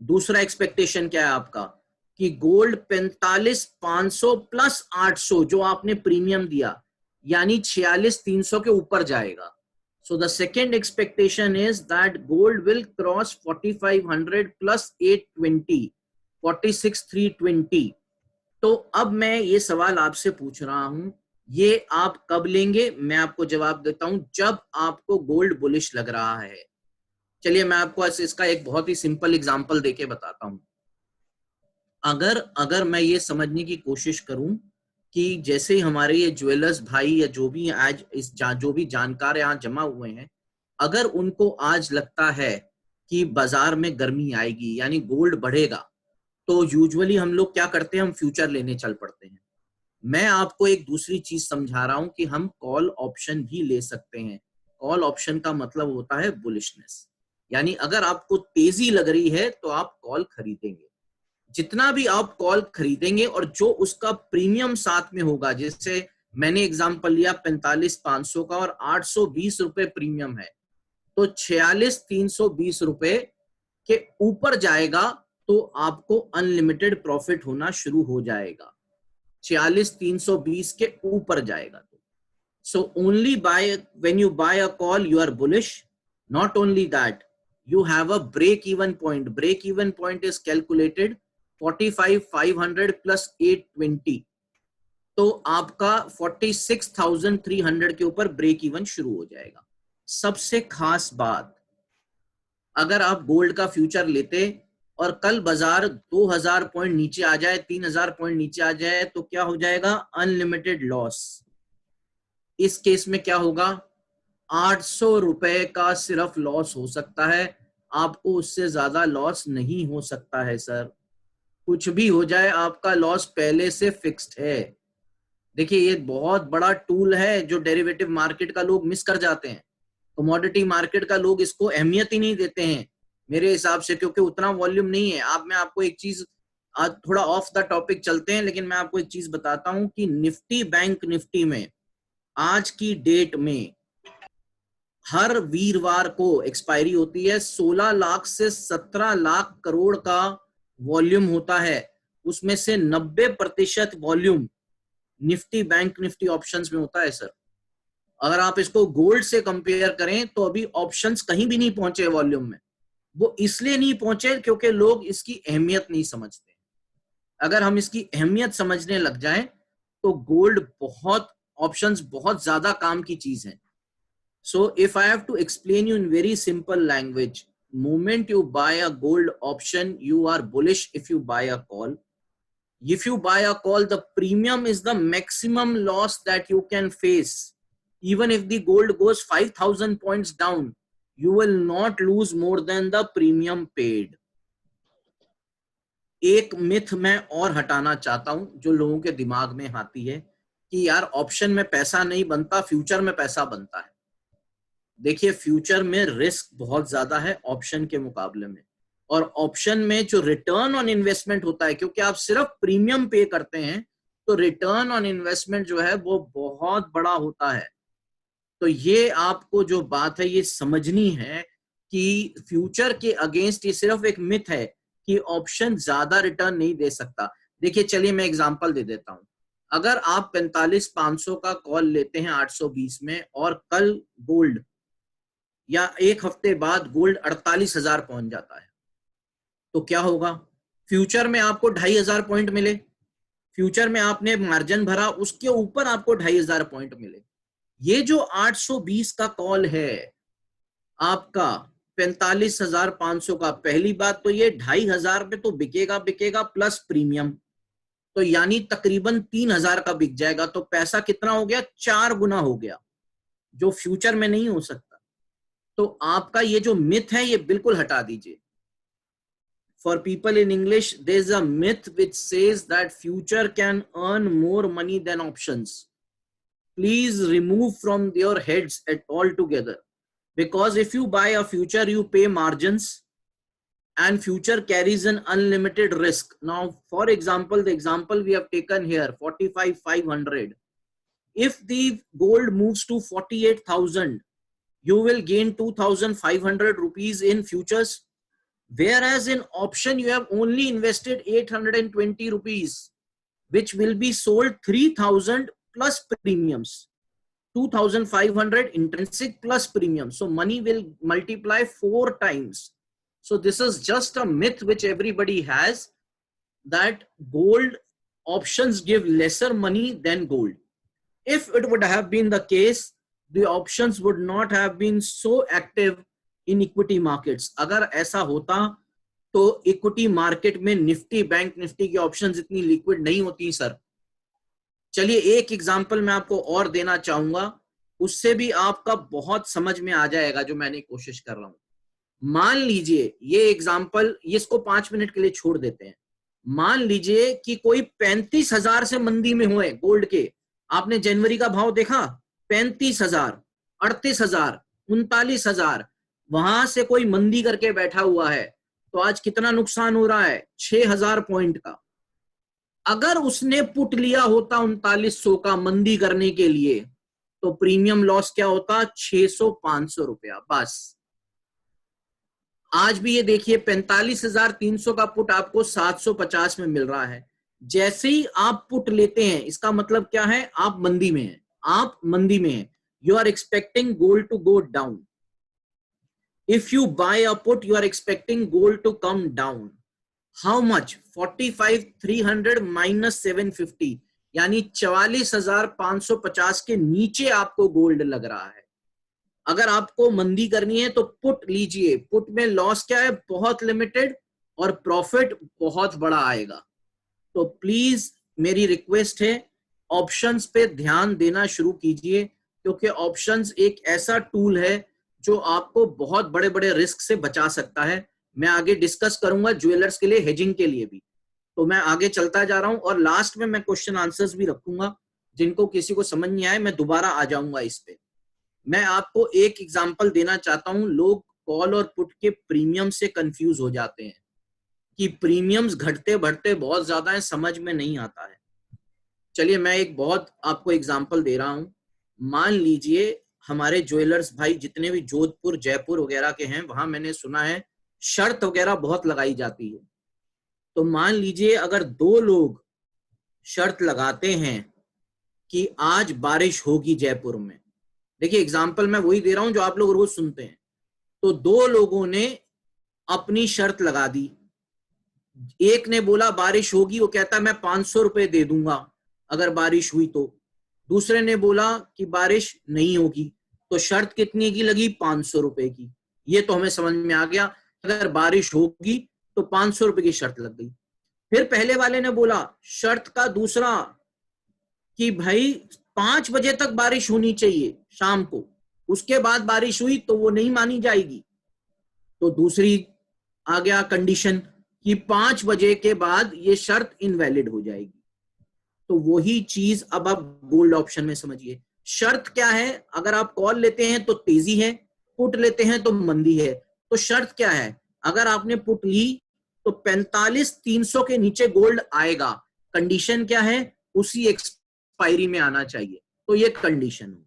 दूसरा एक्सपेक्टेशन क्या है आपका कि गोल्ड 45,500 प्लस 800 जो आपने प्रीमियम दिया, यानी 46,300 के ऊपर जाएगा। So the second expectation is that gold will cross 4,500 plus 820, 46,320। तो अब मैं ये सवाल आपसे पूछ रहा हूं, ये आप कब लेंगे? मैं आपको जवाब देता हूं, जब आपको गोल्ड बुलिश लग रहा है। चलिए मैं आपको इसका एक बहुत ही सिंपल एग्जांपल देके बताता हूं। अगर मैं ये समझने की कोशिश करूं कि जैसे हमारे ये ज्वेलर्स भाई या जो भी आज जो भी जानकार यहाँ जमा हुए हैं, अगर उनको आज लगता है कि बाजार में गर्मी आएगी यानी गोल्ड बढ़ेगा, तो यूजुअली हम लोग क्या करते हैं, हम फ्यूचर लेने चल पड़ते हैं। मैं आपको एक दूसरी चीज समझा रहा हूं कि हम कॉल ऑप्शन भी ले सकते हैं। कॉल ऑप्शन का मतलब होता है बुलिशनेस, यानी अगर आपको तेजी लग रही है तो आप कॉल खरीदेंगे। जितना भी आप कॉल खरीदेंगे और जो उसका प्रीमियम साथ में होगा, जैसे मैंने एग्जांपल लिया 45,500 का और 820 रुपए प्रीमियम है, तो 46,320 रुपए के ऊपर जाएगा तो आपको अनलिमिटेड प्रॉफिट होना शुरू हो जाएगा। 46,320 के ऊपर जाएगा तो so only when you buy a call you are bullish। not only that, you have a break even point। break even point is calculated 45,500 plus 820, तो आपका 46,300 के ऊपर ब्रेक इवन शुरू हो जाएगा। सबसे खास बात, अगर आप गोल्ड का फ्यूचर लेते और कल बाजार 2,000 पॉइंट नीचे आ जाए, 3,000 पॉइंट नीचे आ जाए, तो क्या हो जाएगा? Unlimited loss. इस केस में क्या होगा? 800 रुपए का सिर्फ लॉस हो सकता है, आपको उससे ज्यादा लॉस नहीं हो सकता है सर। कुछ भी हो जाए आपका लॉस पहले से फिक्स्ड है। देखिए ये बहुत बड़ा टूल है जो डेरिवेटिव मार्केट का लोग मिस कर जाते हैं। कमोडिटी मार्केट का लोग इसको अहमियत ही नहीं देते हैं मेरे हिसाब से, क्योंकि उतना वॉल्यूम नहीं है। मैं आपको एक चीज, आज थोड़ा ऑफ द टॉपिक चलते हैं, लेकिन मैं आपको एक चीज बताता हूं कि निफ्टी बैंक निफ्टी में आज की डेट में हर वीरवार को एक्सपायरी होती है, 16 लाख से 17 लाख करोड़ का वॉल्यूम होता है। उसमें से 90% volume Nifty bank Nifty options में होता है सर। अगर आप इसको गोल्ड से कंपेयर करें तो अभी ऑप्शंस कहीं भी नहीं पहुंचे वॉल्यूम में। वो इसलिए नहीं पहुंचे क्योंकि लोग इसकी अहमियत नहीं समझते। अगर हम इसकी अहमियत समझने लग जाएं तो गोल्ड ऑप्शंस बहुत ज्यादा काम की चीज है। So if I have to explain you in very simple language, moment you buy a gold option you are bullish if you buy a call। if you buy a call, the premium is the maximum loss that you can face। even if the gold goes 5,000 points down, you will not lose more than the premium paid। एक myth मैं और हटाना चाहता हूं जो लोगों के दिमाग में आती है कि यार ऑप्शन में पैसा नहीं बनता, फ्यूचर में पैसा बनता है। देखिए फ्यूचर में रिस्क बहुत ज्यादा है ऑप्शन के मुकाबले में, और ऑप्शन में जो रिटर्न ऑन इन्वेस्टमेंट होता है, क्योंकि आप सिर्फ प्रीमियम पे करते हैं, तो रिटर्न ऑन इन्वेस्टमेंट जो है वो बहुत बड़ा होता है। तो ये आपको जो बात है ये समझनी है कि फ्यूचर के अगेंस्ट ये सिर्फ एक मिथ है कि ऑप्शन ज्यादा रिटर्न नहीं दे सकता। देखिए चलिए मैं एग्जांपल दे देता हूं। अगर आप 45,500 का कॉल लेते हैं 820 में और कल गोल्ड या एक हफ्ते बाद गोल्ड 48,000 पहुंच जाता है, तो क्या होगा? फ्यूचर में आपको 2,500 पॉइंट मिले, फ्यूचर में आपने मार्जिन भरा, उसके ऊपर आपको 2,500 पॉइंट मिले। ये जो 820 का कॉल है आपका 45,500 का, पहली बात तो ये 2,500 पे तो बिकेगा प्लस प्रीमियम, तो यानी तकरीबन 3,000 का बिक जाएगा। तो पैसा कितना हो गया? 4 गुना हो गया, जो फ्यूचर में नहीं हो सकता। तो आपका ये जो मिथ है ये बिल्कुल हटा दीजिए. For people in English, there's a myth which says that future can earn more money than options. Please remove from your heads at all together, because if you buy a future, you pay margins, and future carries an unlimited risk. Now, for example, the example we have taken here, 45,500. If the gold moves to 48,000, you will gain 2,500 rupees in futures. Whereas in option, you have only invested 820 rupees, which will be sold 3,000 plus premiums, 2,500 intrinsic plus premium. So money will multiply 4 times. So this is just a myth which everybody has, that gold options give lesser money than gold. If it would have been the case, the options would not have been so active in equity markets. अगर ऐसा होता तो equity market में Nifty, bank Nifty की options इतनी liquid नहीं होती sir. चलिए एक एग्जांपल मैं आपको और देना चाहूंगा, उससे भी आपका बहुत समझ में आ जाएगा जो मैंने कोशिश कर रहा हूं. मान लीजिए ये एग्जांपल, ये इसको 5 मिनट के लिए छोड़ देते हैं. मान लीजिए कि कोई 35,000 से मंदी में हुए गोल्ड के. आपने जनवरी का भाव देखा, 35,000, 38,000, 39,000, वहां से कोई मंदी करके बैठा हुआ है, तो आज कितना नुकसान हो रहा है? 6,000 पॉइंट का. अगर उसने पुट लिया होता 3900 का मंदी करने के लिए, तो प्रीमियम लॉस क्या होता? 600-500 रुपया बस. आज भी ये देखिए 45,300 का पुट आपको 750 में मिल रहा है. जैसे ही आप पुट लेते हैं, इसका मतलब क्या है? आप मंदी में हैं. आप मंदी में हैं. You are expecting gold to go down. If you buy a put, you are expecting gold to come down. How much? 45,300 minus 750, यानी 44,550 के नीचे आपको गोल्ड लग रहा है. अगर आपको मंदी करनी है तो पुट लीजिए. पुट में लॉस क्या है? बहुत लिमिटेड, और प्रॉफिट बहुत बड़ा आएगा. तो प्लीज मेरी रिक्वेस्ट है, ऑप्शंस पे ध्यान देना शुरू कीजिए, क्योंकि ऑप्शंस एक ऐसा टूल है जो आपको बहुत बड़े बड़े रिस्क से बचा सकता है. मैं आगे डिस्कस करूंगा ज्वेलर्स के लिए, हेजिंग के लिए भी. तो मैं आगे चलता जा रहा हूं, और लास्ट में मैं क्वेश्चन आंसर्स भी रखूंगा. जिनको किसी को समझ नहीं आए, मैं दोबारा आ जाऊंगा इस पे. मैं आपको एक एग्जांपल देना चाहता हूं. लोग कॉल और पुट के प्रीमियम से कंफ्यूज हो जाते हैं कि प्रीमियम्स घटते बढ़ते बहुत ज्यादा है, समझ में नहीं आता है. चलिए मैं एक बहुत आपको एग्जांपल दे रहा हूं. मान लीजिए हमारे ज्वेलर्स भाई जितने भी जोधपुर, जयपुर वगैरह के हैं, वहां मैंने सुना है शर्त वगैरह बहुत लगाई जाती है. तो मान लीजिए अगर 2 लोग शर्त लगाते हैं कि आज बारिश होगी जयपुर में. देखिए एग्जाम्पल मैं वही दे रहा हूं जो आप लोग रोज सुनते हैं. तो 2 लोगों ने अपनी शर्त लगा दी. एक ने बोला बारिश होगी, वो कहता मैं 500 रुपए दे दूंगा अगर बारिश हुई तो. दूसरे ने बोला कि बारिश नहीं होगी, तो शर्त कितने की लगी? 500 रुपए की. ये तो हमें समझ में आ गया, अगर बारिश होगी तो 500 रुपए की शर्त लग गई. फिर पहले वाले ने बोला शर्त का दूसरा कि भाई 5 बजे तक बारिश होनी चाहिए शाम को, उसके बाद बारिश हुई तो वो नहीं मानी जाएगी. तो दूसरी आ गया कंडीशन कि 5 बजे के बाद ये शर्त इनवैलिड हो जाएगी. तो वही चीज अब आप गोल्ड ऑप्शन में समझिए. शर्त क्या है? अगर आप कॉल लेते हैं तो तेजी है, पुट लेते हैं तो मंदी है. तो शर्त क्या है? अगर आपने पुट ली तो 45,300 के नीचे गोल्ड आएगा. कंडीशन क्या है? उसी एक्सपायरी में आना चाहिए. तो ये कंडीशन हो.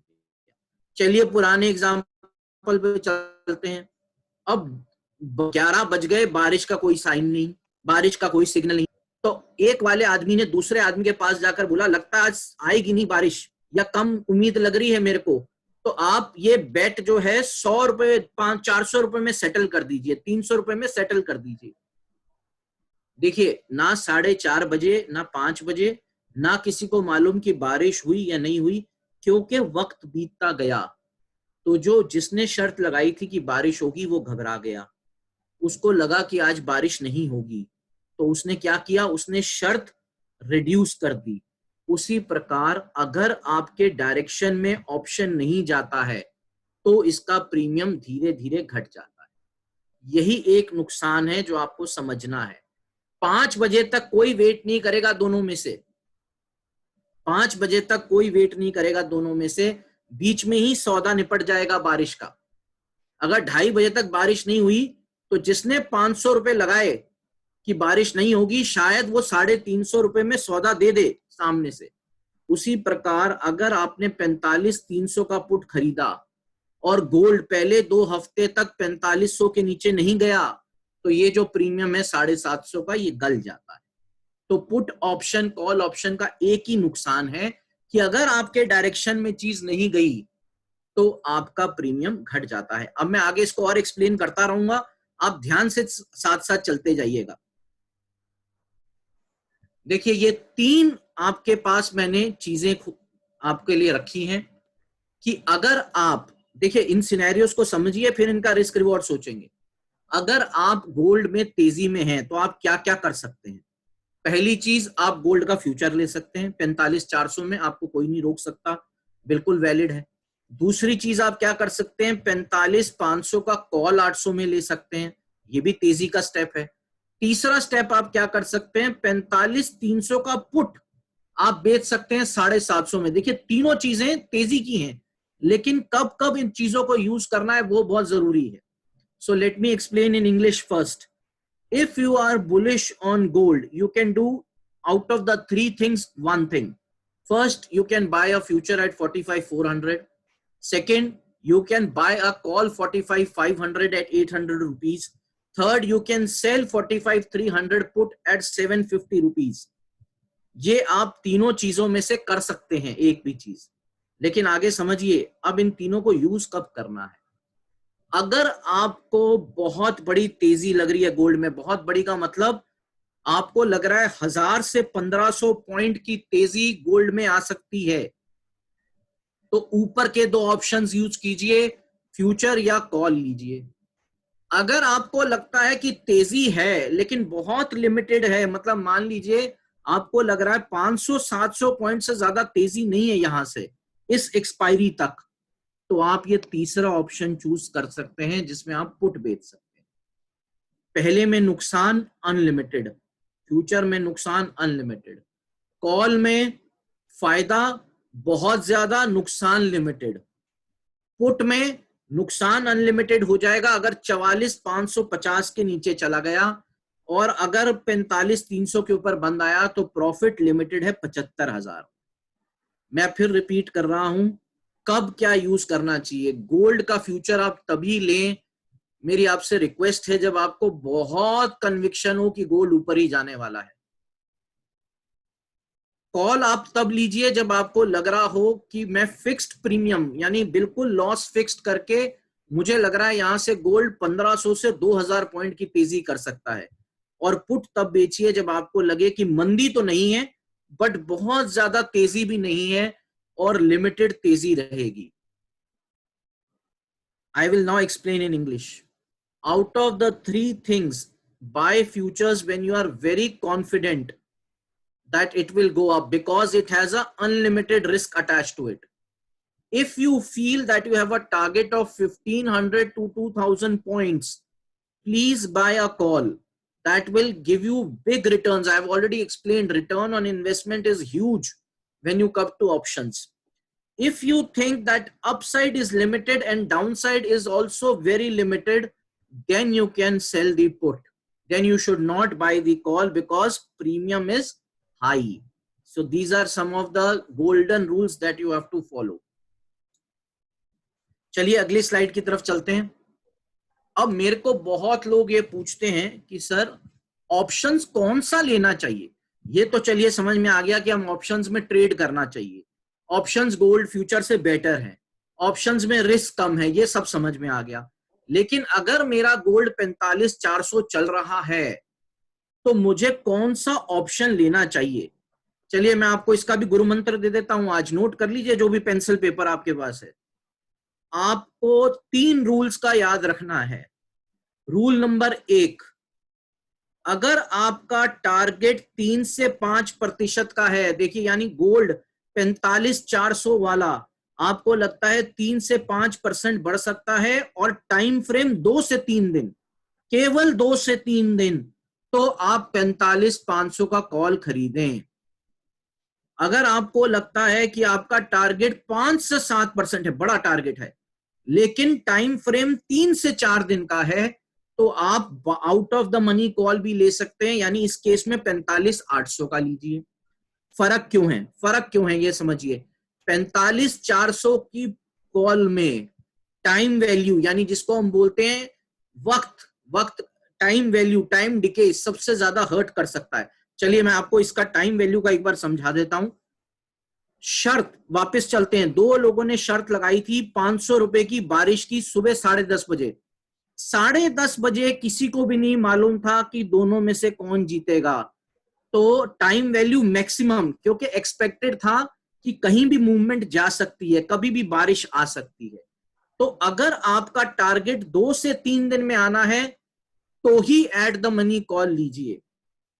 चलिए पुराने एग्जाम्पल पे चलते हैं. अब 11 बज गए, बारिश का कोई साइन नहीं, बारिश का कोई सिग्नल नहीं. तो एक वाले आदमी ने दूसरे आदमी के पास जाकर बोला लगता है आज आएगी नहीं बारिश, या कम उम्मीद लग रही है मेरे को, तो आप ये बेट जो है 100 रुपए 400 रुपए में सेटल कर दीजिए, 300 रुपए में सेटल कर दीजिए. देखिए ना 4:30 बजे ना 5 बजे ना किसी को मालूम कि बारिश हुई या नहीं हुई, क्योंकि वक्त बीतता गया. तो जिसने शर्त लगाई थी कि बारिश होगी वो घबरा गया. उसको लगा कि आज बारिश नहीं होगी, तो उसने क्या किया? उसने शर्त रिड्यूस कर दी. उसी प्रकार अगर आपके डायरेक्शन में ऑप्शन नहीं जाता है तो इसका प्रीमियम धीरे धीरे घट जाता है। यही एक नुकसान है जो आपको समझना है। 5 बजे तक कोई वेट नहीं करेगा दोनों में से, 5 बजे तक कोई वेट नहीं करेगा दोनों में से, बीच में ही सौदा निपट जाएगा बारिश का। अगर 2:30 बजे तक बारिश नहीं हुई तो जिसने 500 रुपए लगाए कि बारिश नहीं होगी, शायद वो 350 रुपए में सौदा दे दे सामने से। उसी प्रकार अगर आपने 45,300 का पुट खरीदा और गोल्ड पहले 2 हफ्ते तक 4500 के नीचे नहीं गया, तो ये जो प्रीमियम है 750 का, ये गल जाता है। तो पुट ऑप्शन, कॉल ऑप्शन का एक ही नुकसान है कि अगर आपके डायरेक्शन में चीज नहीं गई तो आपका प्रीमियम घट जाता है। अब मैं आगे इसको और एक्सप्लेन करता रहूंगा, आप ध्यान से साथ साथ चलते जाइएगा। देखिए ये 3 आपके पास मैंने चीजें आपके लिए रखी हैं कि अगर आप, देखिए इन सिनेरियोस को समझिए फिर इनका रिस्क रिवॉर्ड सोचेंगे। अगर आप गोल्ड में तेजी में हैं तो आप क्या क्या कर सकते हैं। पहली चीज, आप गोल्ड का फ्यूचर ले सकते हैं 45,400 में, आपको कोई नहीं रोक सकता, बिल्कुल वैलिड है। दूसरी चीज आप क्या कर सकते हैं, 45,500 का कॉल 800 में ले सकते हैं, ये भी तेजी का स्टेप है। तीसरा स्टेप आप क्या कर सकते हैं, 45,300 का पुट आप बेच सकते हैं 750 में। देखिए तीनों चीजें तेजी की हैं, लेकिन कब कब इन चीजों को यूज करना है वो बहुत जरूरी है। So let me explain in English first. If you are bullish on gold, you can do out of the 3 things 1 thing. First, you can buy a future at 45,400. Second, you can buy a call 45,500 at 800 rupees. Third, you can sell 45,300 put at 750 rupees. ये आप तीनों चीजों में से कर सकते हैं एक भी चीज, लेकिन आगे समझिए अब इन तीनों को यूज कब करना है। अगर आपको बहुत बड़ी तेजी लग रही है गोल्ड में, बहुत बड़ी का मतलब आपको लग रहा है 1000 से 1500 पॉइंट की तेजी गोल्ड में आ सकती है, तो ऊपर के 2 ऑप्शंस यूज कीजिए, फ्यूचर या कॉल लीजिए। अगर आपको लगता है कि तेजी है लेकिन बहुत लिमिटेड है, मतलब मान लीजिए आपको लग रहा है 500-700 पॉइंट से ज्यादा तेजी नहीं है यहां से इस एक्सपायरी तक, तो आप ये तीसरा ऑप्शन चूज कर सकते हैं जिसमें आप पुट बेच सकते हैं। पहले में नुकसान अनलिमिटेड, फ्यूचर में नुकसान अनलिमिटेड, कॉल में फायदा बहुत ज्यादा, नुकसान लिमिटेड। पुट में नुकसान अनलिमिटेड हो जाएगा अगर 44,550 के नीचे चला गया, और अगर 45,300 के ऊपर बंद आया तो प्रॉफिट लिमिटेड है 75,000। मैं फिर रिपीट कर रहा हूं, कब क्या यूज करना चाहिए। गोल्ड का फ्यूचर आप तभी लें, मेरी आपसे रिक्वेस्ट है, जब आपको बहुत कन्विक्शन हो कि गोल्ड ऊपर ही जाने वाला है। कॉल आप तब लीजिए जब आपको लग रहा हो कि मैं फिक्स्ड प्रीमियम यानी बिल्कुल लॉस फिक्स्ड करके मुझे लग रहा है यहां से गोल्ड 1500 से 2000 पॉइंट की तेजी कर सकता है। और पुट तब बेचिए जब आपको लगे कि मंदी तो नहीं है बट बहुत ज्यादा तेजी भी नहीं है और लिमिटेड तेजी रहेगी। I will now explain in English. Out of the 3 things, buy futures when you are very confident that it will go up because it has a unlimited risk attached to it. If you feel that you have a target of 1,500 to 2,000 points, please buy a call. That will give you big returns. I have already explained return on investment is huge when you come to options. If you think that upside is limited and downside is also very limited, then you can sell the put. Then you should not buy the call because premium is high. So these are some of the golden rules that you have to follow. चलिए अगली slide की तरफ चलते हैं। अब मेरे को बहुत लोग ये पूछते हैं कि सर ऑप्शंस कौन सा लेना चाहिए। ये तो चलिए समझ में आ गया कि हम ऑप्शंस में ट्रेड करना चाहिए, ऑप्शंस गोल्ड फ्यूचर से बेटर है, ऑप्शंस में रिस्क कम है, ये सब समझ में आ गया। लेकिन अगर मेरा गोल्ड 45,400 चल रहा है तो मुझे कौन सा ऑप्शन लेना चाहिए। चलिए मैं आपको इसका भी गुरु मंत्र दे देता हूं, आज नोट कर लीजिए जो भी पेंसिल पेपर आपके पास है। आपको 3 रूल्स का याद रखना है। रूल नंबर 1, अगर आपका टारगेट 3 से 5% का है, देखिए यानी गोल्ड 45,400 वाला आपको लगता है 3 से 5% बढ़ सकता है और टाइम फ्रेम 2 से 3 दिन, केवल 2 से 3 दिन, तो आप 45,500 का कॉल खरीदें। अगर आपको लगता है कि आपका टारगेट 5 से 7% है, बड़ा टारगेट है, लेकिन टाइम फ्रेम 3 से 4 दिन का है, तो आप out of the money call भी ले सकते हैं, यानी इस केस में 45,800 का लीजिए। फर्क क्यों है? फर्क क्यों है ये समझिए। 45,400 की कॉल में टाइम वैल्यू, यानी जिसको हम बोलते हैं वक्त टाइम वैल्यू, टाइम डिके सबसे ज्यादा हर्ट कर सकता है। चलिए मैं आपको इसका टाइम वैल्यू का एक बार समझा देता हूं। शर्त, वापस चलते हैं, 2 लोगों ने शर्त लगाई थी 500 रुपए की बारिश की सुबह 10:30 बजे। 10:30 बजे किसी को भी नहीं मालूम था कि दोनों में से कौन जीतेगा, तो टाइम वैल्यू मैक्सिमम, क्योंकि एक्सपेक्टेड था कि कहीं भी मूवमेंट जा सकती है, कभी भी बारिश आ सकती है। तो अगर आपका टारगेट 2 से 3 दिन में आना है तो ही एट द मनी कॉल लीजिए।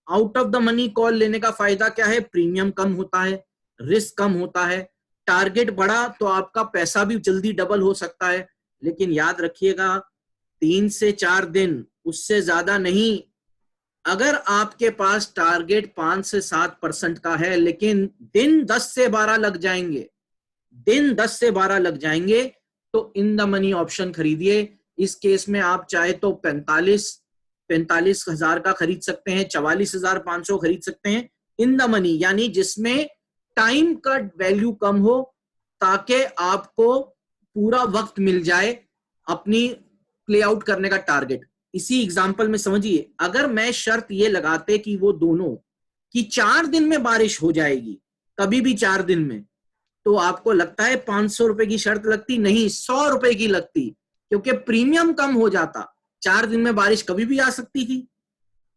Out of the money call लेने का फायदा क्या है? प्रीमियम कम होता है, रिस्क कम होता है, टारगेट बढ़ा तो आपका पैसा भी जल्दी डबल हो सकता है। लेकिन याद रखिएगा 3 से 4 दिन, उससे ज्यादा नहीं। अगर आपके पास टारगेट 5 से 7% का है, लेकिन दिन 10 से 12 लग जाएंगे, दिन 10 से 12 लग जाएंगे, तो इन द मनी ऑप्शन खरीदिए। इस केस में आप चाहे तो 45,000 का खरीद सकते हैं, 44,500 खरीद सकते हैं इन द मनी, यानी जिसमें टाइम का वैल्यू कम हो, ताकि आपको पूरा वक्त मिल जाए अपनी प्ले आउट करने का टारगेट। इसी एग्जांपल में समझिए, अगर मैं शर्त ये लगाते कि वो दोनों कि 4 दिन में बारिश हो जाएगी, कभी भी 4 दिन में, तो आपको लगता है 500 रुपए की शर्त लगती? नहीं, 100 रुपए की लगती, क्योंकि प्रीमियम कम हो जाता। 4 दिन में बारिश कभी भी आ सकती थी,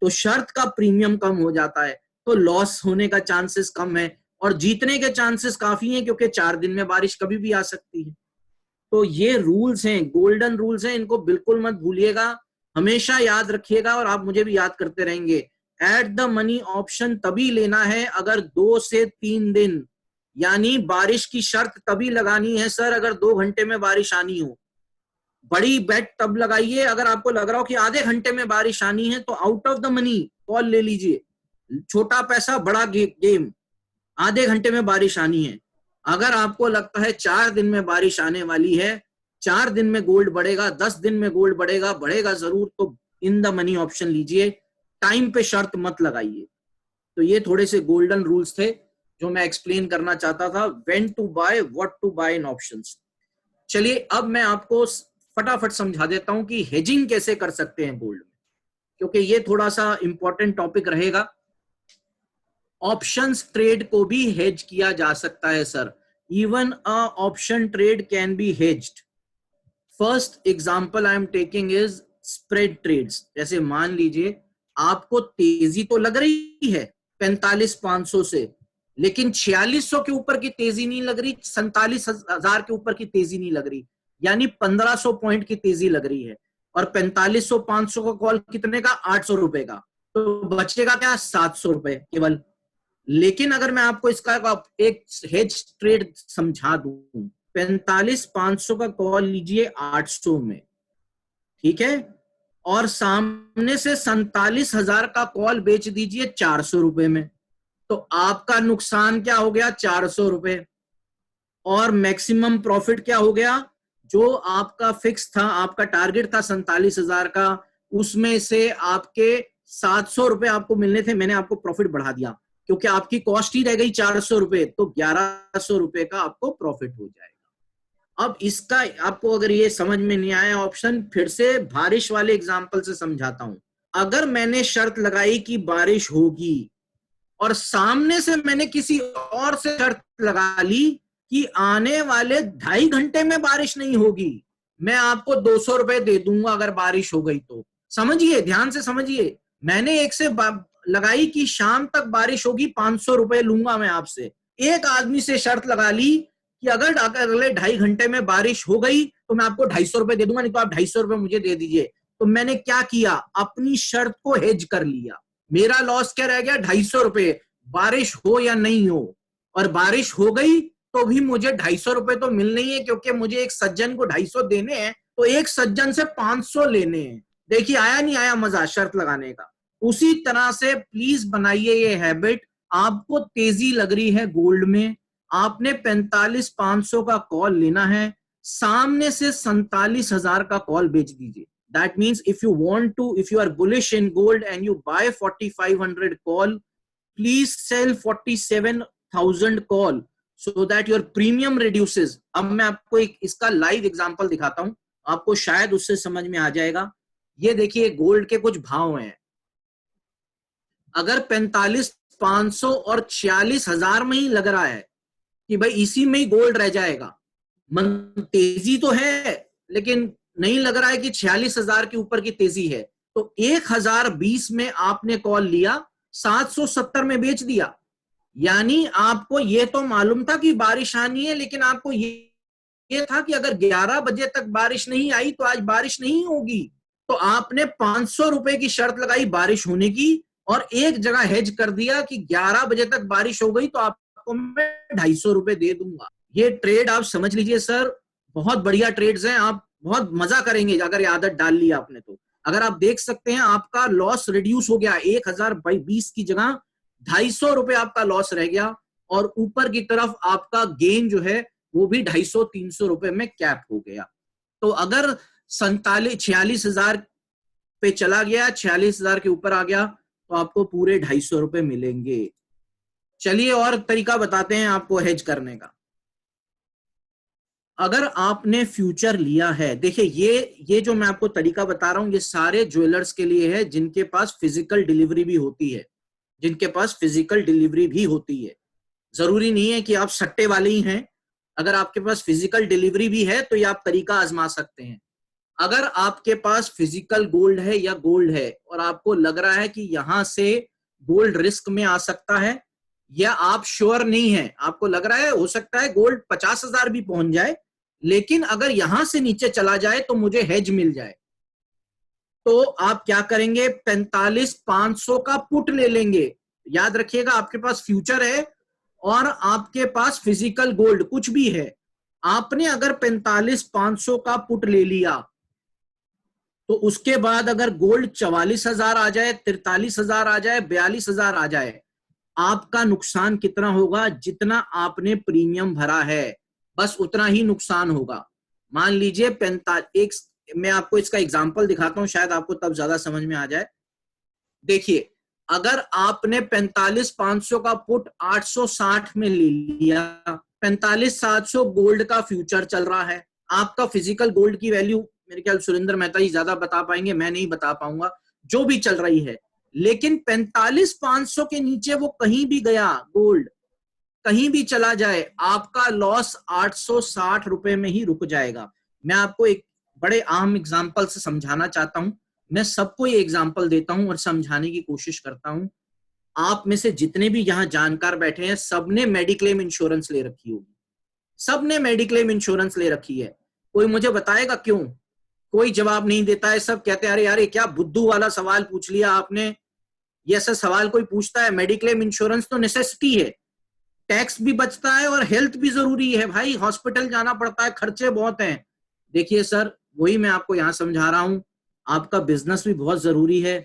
तो शर्त का प्रीमियम कम हो जाता है, तो लॉस होने का चांसेस कम है और जीतने के चांसेस काफी हैं, क्योंकि 4 दिन में बारिश कभी भी आ सकती है। तो ये रूल्स हैं, गोल्डन रूल्स हैं, इनको बिल्कुल मत भूलिएगा, हमेशा याद रखिएगा और आप मुझे भी याद करते रहेंगे। एट द मनी ऑप्शन तभी लेना है अगर 2 से 3 दिन, यानी बारिश की शर्त तभी लगानी है सर अगर 2 घंटे में बारिश आनी हो। बड़ी बेट तब लगाइए अगर आपको लग रहा हो कि आधे घंटे में बारिश आनी है, तो out of the money call ले लीजिए। छोटा पैसा बड़ा गेम, आधे घंटे में बारिश आनी है। अगर आपको लगता है 4 दिन में बारिश आने वाली है, 4 दिन में गोल्ड बढ़ेगा, 10 दिन में गोल्ड बढ़ेगा, बढ़ेगा जरूर, तो इन द मनी ऑप्शन लीजिए, टाइम पे शर्त मत लगाइए। तो ये थोड़े से गोल्डन रूल्स थे जो मैं एक्सप्लेन करना चाहता था, when to buy, what to buy in options. चलिए अब मैं आपको फटाफट समझा देता हूं कि हेजिंग कैसे कर सकते हैं गोल्ड में, क्योंकि ये थोड़ा सा इंपॉर्टेंट टॉपिक रहेगा। ऑप्शंस ट्रेड को भी हेज किया जा सकता है sir, even a option trade can be hedged. First example I am taking is spread trades. जैसे मान लीजिए आपको तेजी तो लग रही है 45,500 से, लेकिन 4600 के ऊपर की तेजी नहीं लग रही, 47,000 के ऊपर की तेजी नहीं लग रही, यानी 1500 पॉइंट की तेजी लग रही है, और 4500-500 का कॉल कितने का? 800 रुपए का, तो बचेगा क्या? 700 रुपए केवल। लेकिन अगर मैं आपको इसका एक हेज ट्रेड समझा दूं, 45,500 का कॉल लीजिए 800 में, ठीक है, और सामने से 47,000 का कॉल बेच दीजिए 400 रुपए में, तो आपका नुकसान क्या हो गया? 400 रुपए। और मैक्सिमम प्रॉफिट क्या हो गया? जो आपका फिक्स था, आपका टारगेट था 47,000 का, उसमें से आपके 700 रुपए आपको मिलने थे, मैंने आपको प्रॉफिट बढ़ा दिया, क्योंकि आपकी कॉस्ट ही रह गई 400 रुपए, तो 1100 रुपए का आपको प्रॉफिट हो जाएगा। अब इसका आपको अगर ये समझ में नहीं आया ऑप्शन, फिर से बारिश वाले एग्जांपल से समझाता हूं। अगर मैंने शर्त लगाई कि बारिश होगी और सामने से मैंने किसी और से शर्त लगा ली कि आने वाले 2.5 घंटे में बारिश नहीं होगी, मैं आपको 200 रुपए दे दूंगा अगर बारिश हो गई तो। समझिए, ध्यान से समझिए, मैंने एक से लगाई कि शाम तक बारिश होगी, 500 रुपए लूंगा मैं आपसे। एक आदमी से शर्त लगा ली कि अगर अगले 2.5 घंटे में बारिश हो गई तो मैं आपको 250 रुपए दे दूंगा, नहीं तो आप 250 रुपए मुझे दे दीजिए। तो मैंने क्या किया? अपनी शर्त को हेज कर लिया। मेरा लॉस क्या रह गया? 250 रुपए, बारिश हो या नहीं हो। और बारिश हो गई तो भी मुझे 250 रुपए तो मिलने ही है, क्योंकि मुझे एक सज्जन को 250 देने हैं, तो एक सज्जन से 500 लेने हैं। देखिए आया नहीं आया मजा शर्त लगाने का। उसी तरह से प्लीज बनाइए ये हैबिट। आपको तेजी लग रही है गोल्ड में, आपने 45,500 का कॉल लेना है, सामने से 47,000 का कॉल बेच दीजिए। That means if you are bullish in gold and you buy 4,500 call, please sell 47,000 call so that your premium reduces. अब मैं आपको एक इसका लाइव एग्जांपल दिखाता हूं, आपको शायद उससे समझ में आ जाएगा। ये देखिए गोल्ड के कुछ भाव हैं। अगर 45,500 और 46,000 में ही लग रहा है कि भाई इसी में ही गोल्ड रह जाएगा, तेजी तो है लेकिन नहीं लग रहा है कि 46,000 के ऊपर की तेजी है, तो 1020 में आपने कॉल लिया, 770 में बेच दिया। यानी आपको ये तो मालूम था कि बारिश आनी है, लेकिन आपको ये था कि अगर 11 बजे तक बारिश नहीं आई तो आज बारिश नहीं होगी, तो आपने 500 रुपए की शर्त लगाई बारिश होने की और एक जगह हेज कर दिया कि 11 बजे तक बारिश हो गई तो आपको मैं 250 रुपए दे दूंगा। ये ट्रेड आप समझ लीजिए सर, बहुत बढ़िया ट्रेड्स हैं, आप बहुत मजा करेंगे अगर ये आदत डाल ली आपने तो। अगर आप देख सकते हैं आपका लॉस रिड्यूस हो गया, 1020 की जगह 250 रुपए आपका लॉस रह गया और ऊपर की तरफ आपका गेन जो है वो भी 250-300 रुपए में कैप हो गया। तो अगर 46,000 पे चला गया, 46,000 के ऊपर आ गया तो आपको पूरे 250 रुपए मिलेंगे। चलिए और तरीका बताते हैं आपको हेज करने का। अगर आपने फ्यूचर लिया है, देखिए ये जो मैं आपको तरीका बता रहा हूं ये सारे ज्वेलर्स के लिए है जिनके पास फिजिकल डिलीवरी भी होती है, जिनके पास फिजिकल डिलीवरी भी होती है। जरूरी नहीं है कि आप सट्टे वाले ही हैं, अगर आपके पास फिजिकल डिलीवरी भी है तो ये आप तरीका आजमा सकते हैं। अगर आपके पास फिजिकल गोल्ड है या गोल्ड है और आपको लग रहा है कि यहां से गोल्ड रिस्क में आ सकता है, या आप श्योर नहीं है, आपको लग रहा है हो सकता है गोल्ड 50,000 भी पहुंच जाए, लेकिन अगर यहां से नीचे चला जाए तो मुझे हेज मिल जाए, तो आप क्या करेंगे, 45,500 का पुट ले लेंगे। याद रखिएगा आपके पास फ्यूचर है और आपके पास फिजिकल गोल्ड कुछ भी है। आपने अगर 45,500 का पुट ले लिया तो उसके बाद अगर गोल्ड 44,000 आ जाए, 43,000 आ जाए, 42,000 आ जाए, आपका नुकसान कितना होगा, जितना आपने प्रीमियम भरा है बस उतना ही नुकसान होगा। मान लीजिए मैं आपको इसका एग्जांपल दिखाता हूं, शायद आपको तब ज्यादा समझ में आ जाए। देखिए अगर आपने 45,500 का पुट 860 में ले लिया, 45,700 गोल्ड का फ्यूचर चल रहा है, आपका फिजिकल गोल्ड की वैल्यू मेरे ख्याल सुरेंद्र मेहता ही ज्यादा बता पाएंगे, मैं नहीं बता पाऊंगा, जो भी चल रही है, लेकिन 45,500 के नीचे वो कहीं भी गया, गोल्ड कहीं भी चला जाए, आपका लॉस 860 रुपए में ही रुक जाएगा। मैं आपको एक बड़े आम एग्जांपल से समझाना चाहता हूं, मैं सबको ये एग्जांपल देता हूं और समझाने की कोशिश करता हूं। आप में से जितने भी यहां जानकार बैठे हैं सबने मेडिक्लेम इंश्योरेंस ले रखी होगी, सबने मेडिक्लेम इंश्योरेंस ले रखी है। कोई मुझे बताएगा क्यों? कोई जवाब नहीं देता है, सब कहते हैं अरे यार ये क्या बुद्धू वाला सवाल पूछ लिया आपने, ये ऐसा सवाल कोई पूछता है? मेडिक्लेम इंश्योरेंस तो नेसेसिटी है, टैक्स भी बचता है और हेल्थ भी जरूरी है भाई, हॉस्पिटल जाना पड़ता है, खर्चे बहुत हैं। देखिए सर वही मैं आपको यहां समझा रहा हूं, आपका बिजनेस भी बहुत जरूरी है।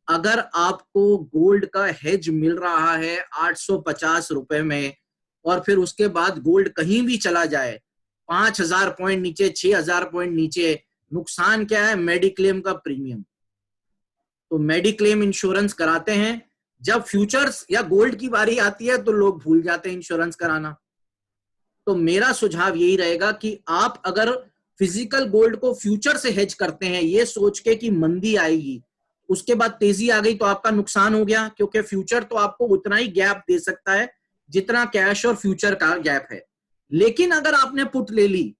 अगर आपको गोल्ड का हेज मिल रहा है 850 रुपए में और फिर उसके बाद गोल्ड कहीं भी चला जाए 5,000 पॉइंट नीचे, 6,000 पॉइंट नीचे, नुकसान क्या है? मेडिक्लेम का प्रीमियम। तो मेडिक्लेम इंश्योरेंस कराते हैं, जब फ्यूचर्स या गोल्ड की बारी आती है तो लोग भूल जाते हैं इंश्योरेंस कराना। तो मेरा सुझाव यही रहेगा कि आप अगर फिजिकल गोल्ड को फ्यूचर से हेज करते हैं ये सोच के कि मंदी आएगी, उसके बाद तेजी आ गई तो आपका नुकसान हो गया, क्योंकि फ्यूचर तो आपको उतना ही गैप दे सकता है जितना कैश और फ्यूचर का गैप है। लेकिन अगर आपने पुट ले ली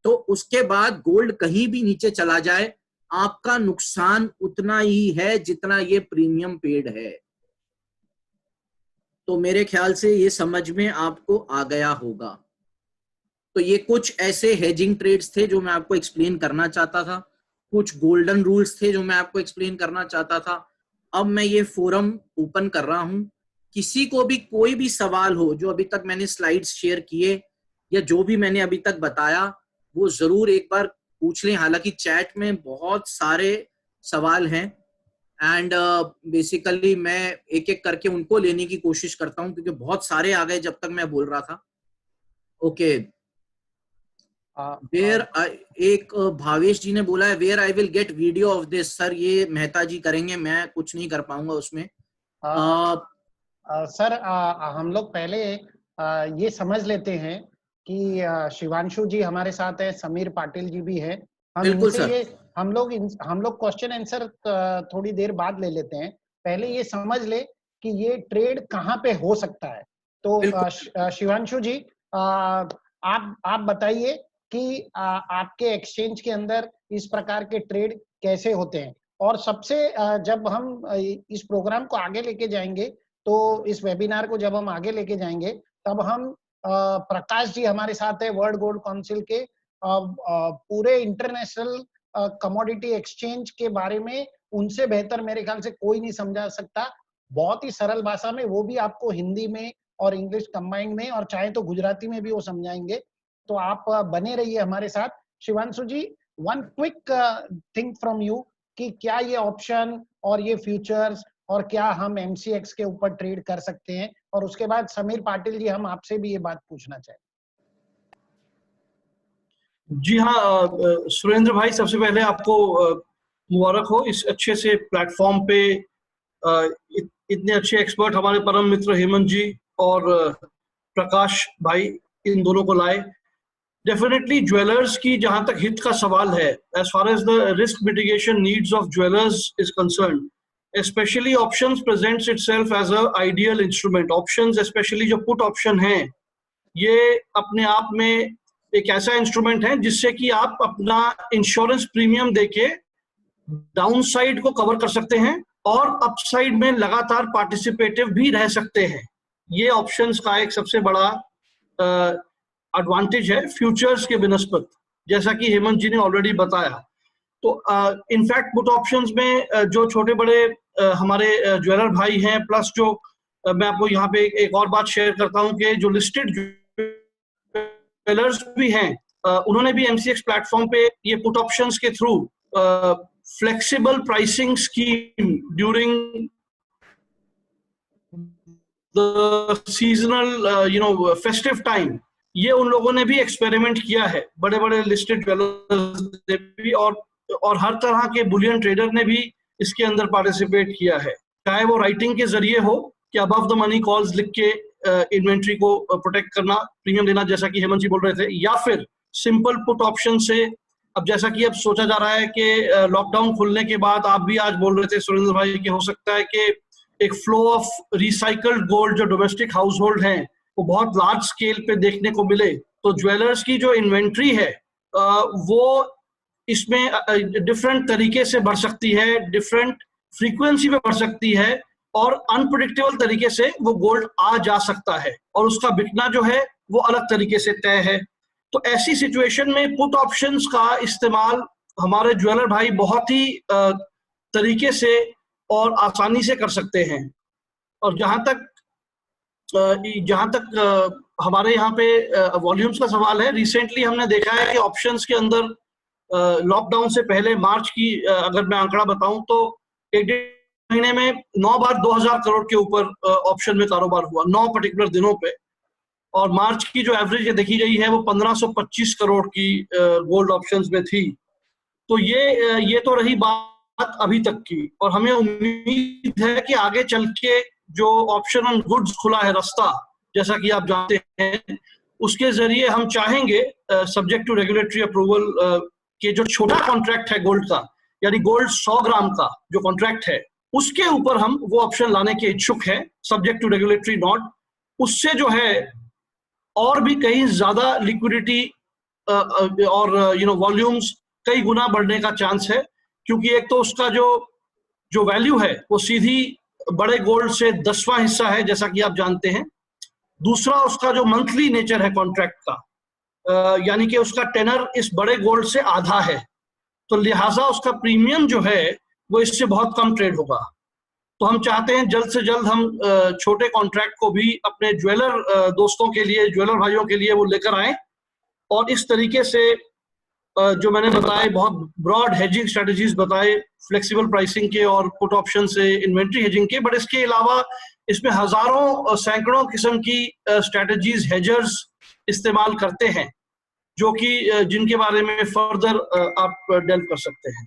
तो उसके बाद गोल्ड कहीं भी नीचे चला जाए, आपका नुकसान उतना ही है जितना ये प्रीमियम पेड है। तो मेरे ख्याल से ये समझ में आपको आ गया होगा। तो ये कुछ ऐसे हेजिंग ट्रेड्स थे जो मैं आपको एक्सप्लेन करना चाहता था, कुछ गोल्डन रूल्स थे जो मैं आपको एक्सप्लेन करना चाहता था। अब मैं ये फोरम ओपन कर रहा हूं, किसी को भी कोई भी सवाल हो, जो अभी तक मैंने स्लाइड्स शेयर किए या जो भी मैंने अभी तक बताया वो जरूर एक बार पूछ लें। हालांकि चैट में बहुत सारे सवाल हैं एंड बेसिकली मैं एक एक करके उनको लेने की कोशिश करता हूं क्योंकि बहुत सारे आ गए जब तक मैं बोल रहा था। ओके, वेयर एक भावेश जी ने बोला है where I will get video of this. Sir ये मेहता जी करेंगे, मैं कुछ नहीं कर पाऊंगा उसमें। सर हम लोग पहले ये समझ लेते हैं कि शिवांशु जी हमारे साथ है, समीर पाटिल जी भी है। हम बिल्कुल इनसे सर। ये हम लोग क्वेश्चन आंसर थोड़ी देर बाद ले लेते हैं। पहले ये समझ ले कि ये ट्रेड कहाँ पे हो सकता है। तो शिवांशु जी आप बताइए कि आपके एक्सचेंज के अंदर इस प्रकार के ट्रेड कैसे होते हैं। और सबसे जब हम इस प्रोग्राम को आगे लेके जाएंगे, तो इस वेबिनार को जब हम आगे लेके जाएंगे तब हम प्रकाश जी हमारे साथ है वर्ल्ड गोल्ड काउंसिल के, पूरे इंटरनेशनल कमोडिटी एक्सचेंज के बारे में उनसे बेहतर मेरे ख्याल से कोई नहीं समझा सकता। बहुत ही सरल भाषा में, वो भी आपको हिंदी में और इंग्लिश कंबाइंड में, और चाहे तो गुजराती में भी वो समझाएंगे। तो आप बने रहिए हमारे साथ। Shivanshu ji, one quick thing from you कि क्या ये ऑप्शन और ये फ्यूचर्स और क्या हम एमसीएक्स के ऊपर ट्रेड कर सकते हैं। और उसके बाद समीर पाटिल जी, हम आपसे भी ये बात पूछना चाहें। जी हाँ, सुरेंद्र भाई, सबसे पहले आपको मुबारक हो इस अच्छे से प्लेटफॉर्म पे इतने अच्छे एक्सपर्ट हमारे परम मित्र हेमंत जी और प्रकाश भाई, इन दोनों को लाए। डेफिनेटली ज्वेलर्स की जहां तक हित का सवाल है, as far as the risk mitigation needs of jewellers is concern, especially options presents itself as a ideal instrument. Options, especially जो put option है, ये अपने आप में एक ऐसा इंस्ट्रूमेंट है जिससे कि आप अपना इंश्योरेंस प्रीमियम देके डाउन साइड को कवर कर सकते हैं और अपसाइड में लगातार पार्टिसिपेटिव भी रह सकते हैं। ये ऑप्शंस का एक सबसे बड़ा एडवांटेज है फ्यूचर्स के बिनस्बत, जैसा कि हेमंत जी ने ऑलरेडी बताया। तो इनफैक्ट पुट ऑप्शंस में जो छोटे बड़े हमारे ज्वेलर भाई हैं, प्लस जो मैं आपको यहाँ पे एक और बात शेयर करता हूँ कि जो लिस्टेड ज्वेलर्स भी हैं, उन्होंने भी एमसीएक्स प्लेटफॉर्म पे ये पुट ऑप्शंस के through flexible pricing scheme during the seasonal festive time, ये उन लोगों ने भी एक्सपेरिमेंट किया है, बड़े बड़े लिस्टेड ज्वेलर्स ने भी, और हर तरह के बुलियन ट्रेडर ने भी इसके अंदर पार्टिसिपेट किया है। चाहे वो राइटिंग के जरिए हो कि अबव द मनी कॉल्स लिख के इन्वेंट्री को प्रोटेक्ट करना, प्रीमियम देना, जैसा कि हेमंत जी बोल रहे थे, या फिर सिंपल पुट ऑप्शन से। अब जैसा कि अब सोचा जा रहा है कि लॉकडाउन खुलने के बाद, आप भी आज बोल रहे थे सुरेंद्र भाई, कि हो सकता है कि एक फ्लो ऑफ रिसाइकल्ड गोल्ड जो डोमेस्टिक हाउस होल्ड है वो बहुत लार्ज स्केल पे देखने को मिले, तो ज्वेलर्स की जो इन्वेंट्री है वो इसमें डिफरेंट तरीके से बढ़ सकती है, डिफरेंट फ्रीक्वेंसी पे बढ़ सकती है, और अनप्रेडिक्टेबल तरीके से वो गोल्ड आ जा सकता है, और उसका बिकना जो है वो अलग तरीके से तय है। तो ऐसी सिचुएशन में पुट ऑप्शंस का इस्तेमाल हमारे ज्वेलर भाई बहुत ही तरीके से और आसानी से कर सकते हैं। और जहां तक हमारे यहाँ पे वॉल्यूम्स का सवाल है, रिसेंटली हमने देखा है कि ऑप्शंस के अंदर लॉकडाउन से पहले मार्च की अगर मैं आंकड़ा बताऊं तो एक महीने में 9 बार 2000 करोड़ के ऊपर ऑप्शन में कारोबार हुआ 9 पर्टिकुलर दिनों पे, और मार्च की जो एवरेज देखी गई है वो 1525 करोड़ की गोल्ड ऑप्शंस में थी। तो ये तो रही बात अभी तक की, और हमें उम्मीद है कि आगे चल के जो ऑप्शन ऑन गुड्स खुला है रास्ता, जैसा कि आप जानते हैं, उसके जरिए हम चाहेंगे सब्जेक्ट टू रेगुलेटरी अप्रूवल के जो छोटा कॉन्ट्रैक्ट है गोल्ड का, यानी गोल्ड 100 ग्राम का जो कॉन्ट्रैक्ट है, उसके ऊपर हम वो ऑप्शन लाने के इच्छुक हैं, सब्जेक्ट टू रेगुलेटरी नॉट। उससे जो है और भी कहीं ज्यादा लिक्विडिटी और वॉल्यूम्स कई गुना बढ़ने का चांस है, क्योंकि एक तो उसका जो वैल्यू है वो सीधी बड़े गोल्ड से 10वां हिस्सा है, जैसा कि आप जानते हैं। दूसरा, उसका जो मंथली नेचर है कॉन्ट्रैक्ट का, यानी कि उसका टेनर इस बड़े गोल्ड से आधा है, तो लिहाजा उसका प्रीमियम जो है वो इससे बहुत कम ट्रेड होगा। तो हम चाहते हैं जल्द से जल्द हम छोटे कॉन्ट्रैक्ट को भी अपने ज्वेलर दोस्तों के लिए, ज्वेलर भाइयों के लिए वो लेकर आए, और इस तरीके से जो मैंने बताए बहुत ब्रॉड हेजिंग स्ट्रेटजीज बताए, फ्लेक्सिबल प्राइसिंग के और पुट ऑप्शन से इन्वेंट्री हेजिंग के, बट इसके अलावा इसमें हजारों सैकड़ों किस्म की स्ट्रेटजीज हेजर्स इस्तेमाल करते हैं, जो कि जिनके बारे में फर्दर आप डेल्व कर सकते हैं।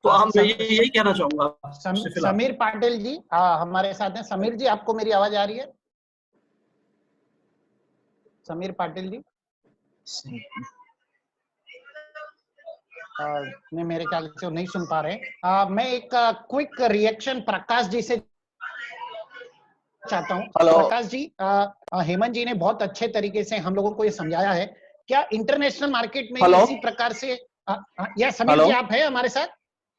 तो हम यही कहना चाहूंगा। समीर पाटिल जी हमारे साथ हैं। समीर जी, आपको मेरी आवाज आ रही है? समीर पाटिल जी ने मेरे ख्याल से वो नहीं सुन पा रहे। मैं एक क्विक रिएक्शन प्रकाश जी से चाहता हूं। प्रकाश जी, हेमंत जी ने बहुत अच्छे तरीके से हम लोगों को ये समझाया है। क्या इंटरनेशनल मार्केट में इसी प्रकार से या समीर जी आप है हमारे साथ?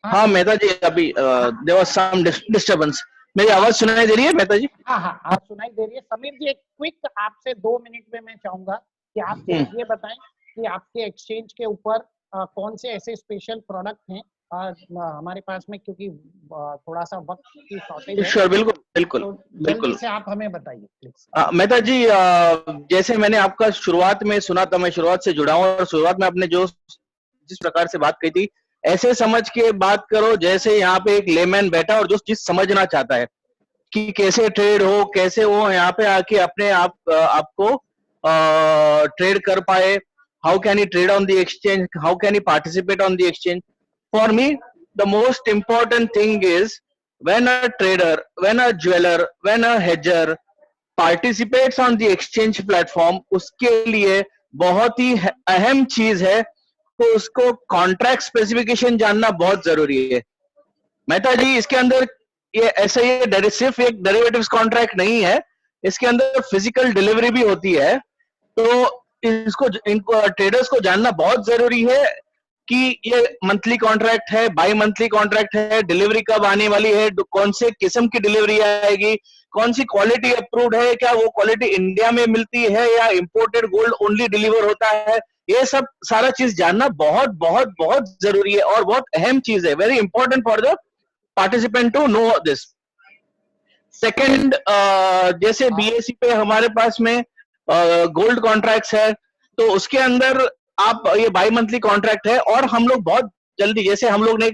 हाँ मेहता जी, अभी देयर वाज सम डिस्टरबेंस। मेरी आवाज सुनाई दे रही है मेहता जी? हाँ आप सुनाई दे रही है। समीर जी, एक क्विक आपसे 2 मिनट में मैं चाहूंगा कि आप ये बताएं कि आपके एक्सचेंज के ऊपर कौन से ऐसे स्पेशल प्रोडक्ट हैं हमारे पास में, क्योंकि थोड़ा सा वक्त की शॉर्टेज है। श्योर, बिल्कुल बिल्कुल तो बिल्कुल। जल्दी से आप हमें बताइए प्लीज। मेहता जी, जैसे मैंने आपका शुरुआत में सुना था, मैं शुरुआत से जुड़ा हूँ, और शुरुआत में आपने जो जिस प्रकार से बात कही थी, ऐसे समझ के बात करो जैसे यहाँ पे एक लेमैन बैठा और जो चीज समझना चाहता है कि कैसे ट्रेड हो, कैसे वो यहाँ पे आके अपने आपको ट्रेड कर पाए। How can he trade on the exchange, how can he participate on the exchange. For me the most important thing is when a trader, when a jeweler, when a hedger participates on the exchange platform, उसके लिए बहुत ही अहम चीज है तो उसको contract specification जानना बहुत जरूरी है। मेहता जी, इसके अंदर ये ऐसे ये सिर्फ एक डेरिवेटिव्स कॉन्ट्रैक्ट नहीं है, इसके अंदर फिजिकल डिलीवरी भी होती है। तो इनको ट्रेडर्स को जानना बहुत जरूरी है कि ये मंथली कॉन्ट्रैक्ट है, बाई मंथली कॉन्ट्रैक्ट है, डिलीवरी कब आने वाली है, कौन से किस्म की डिलीवरी आएगी, कौन सी क्वालिटी अप्रूव्ड है, क्या वो क्वालिटी इंडिया में मिलती है या इंपोर्टेड गोल्ड ओनली डिलीवर होता है। ये सब सारा चीज जानना बहुत बहुत बहुत जरूरी है और बहुत अहम चीज है। Very important for the participant to know this. Second, जैसे बीएसई पे हमारे पास में गोल्ड कॉन्ट्रैक्ट्स है, तो उसके अंदर आप ये बाई मंथली कॉन्ट्रैक्ट है, और हम लोग बहुत जल्दी, जैसे हम लोग ने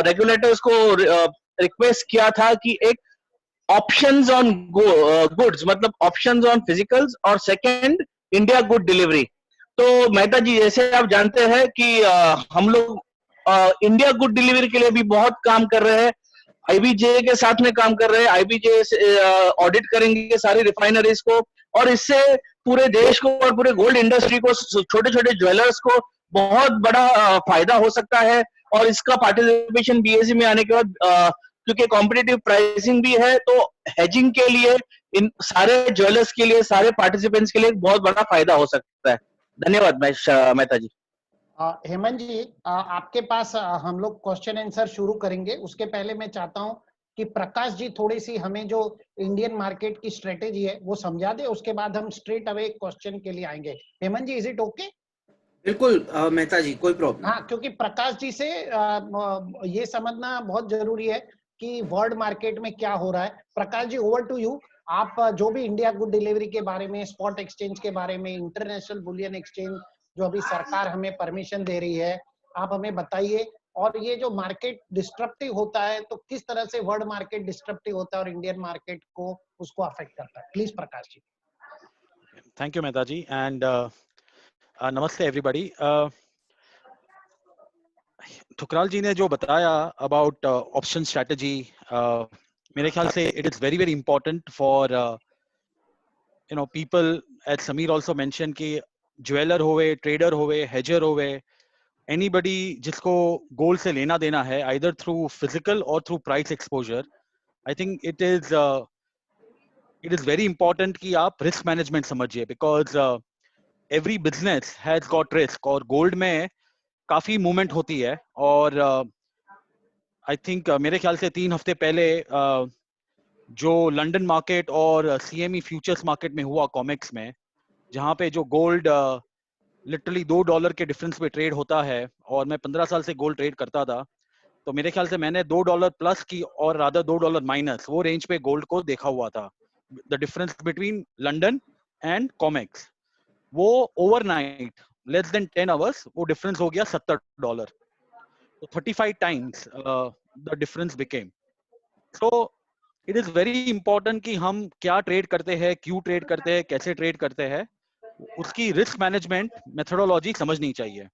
रेगुलेटर्स को रिक्वेस्ट किया था कि एक ऑप्शंस ऑन गुड्स, मतलब ऑप्शंस ऑन फिजिकल्स, और सेकंड इंडिया गुड डिलीवरी। तो मेहता जी, जैसे आप जानते हैं कि हम लोग इंडिया गुड डिलीवरी के लिए भी बहुत काम कर रहे हैं, आईबीजे के साथ में काम कर रहे हैं। आईबीजे ऑडिट करेंगे सारी रिफाइनरीज को, और इससे पूरे देश को और पूरे गोल्ड इंडस्ट्री को, छोटे छोटे ज्वेलर्स को बहुत बड़ा फायदा हो सकता है। और इसका पार्टिसिपेशन बीएसई में आने के बाद, क्योंकि कॉम्पिटिटिव प्राइसिंग भी है, तो हेजिंग के लिए इन सारे ज्वेलर्स के लिए, सारे पार्टिसिपेंट्स के लिए बहुत बड़ा फायदा हो सकता है। धन्यवाद मेहता जी। हेमंत जी, आपके पास हम लोग क्वेश्चन आंसर शुरू करेंगे। उसके पहले मैं चाहता हूं कि प्रकाश जी थोड़ी सी हमें जो इंडियन मार्केट की स्ट्रेटेजी है वो समझा दे, उसके बाद हम स्ट्रेट अवे क्वेश्चन के लिए आएंगे। हेमंत जी, इज इट ओके? बिल्कुल मेहता जी, कोई प्रॉब्लम। हाँ, क्योंकि प्रकाश जी से ये समझना बहुत जरूरी है कि वर्ल्ड मार्केट में क्या हो रहा है। Prakash ji, over to you. आप जो भी इंडिया गुड डिलीवरी के बारे में, स्पॉट एक्सचेंज के बारे में, इंटरनेशनल बुलियन एक्सचेंज जो अभी सरकार हमें परमिशन दे रही है, आप हमें बताइए। और ये जो मार्केट डिस्ट्रप्टिव होता है, तो किस तरह से वर्ल्ड मार्केट डिस्ट्रप्टिव होता है और इंडियन मार्केट को उसको अफेक्ट करता है। Please Prakash ji. Thank you Mehta ji, and नमस्ते एवरीबॉडी। ठुकराल जी ने जो बताया अबाउट ऑप्शन स्ट्रेटजी, मेरे ख्याल से it is very very important for people, as Sameer also mention, कि ज्वेलर होवे, ट्रेडर होवे, हेजर होवे, एनीबडी जिसको गोल्ड से लेना देना है, आइदर थ्रू फिजिकल और through price exposure, I think it is very important कि आप रिस्क मैनेजमेंट समझिए, because every business has got risk, और गोल्ड में काफी मूवमेंट होती है। और आई थिंक मेरे ख्याल से 3 हफ्ते पहले जो लंदन मार्केट और सीएमई फ्यूचर्स मार्केट में हुआ कॉमेक्स में, जहाँ पे जो गोल्ड लिटरली $2 के डिफरेंस पे ट्रेड होता है, और मैं 15 साल से गोल्ड ट्रेड करता था, तो मेरे ख्याल से मैंने $2 प्लस की और रादर $2 माइनस वो रेंज पे गोल्ड को देखा हुआ था. The difference between London and COMEX, वो ओवरनाइट लेस देन 10 आवर्स वो डिफरेंस हो गया $70. तो 35 times the difference became. So it is very important कि हम क्या ट्रेड करते हैं, क्यों ट्रेड करते हैं, कैसे ट्रेड करते हैं, उसकी रिस्क मैनेजमेंट मेथोडोलॉजी समझनी चाहिए.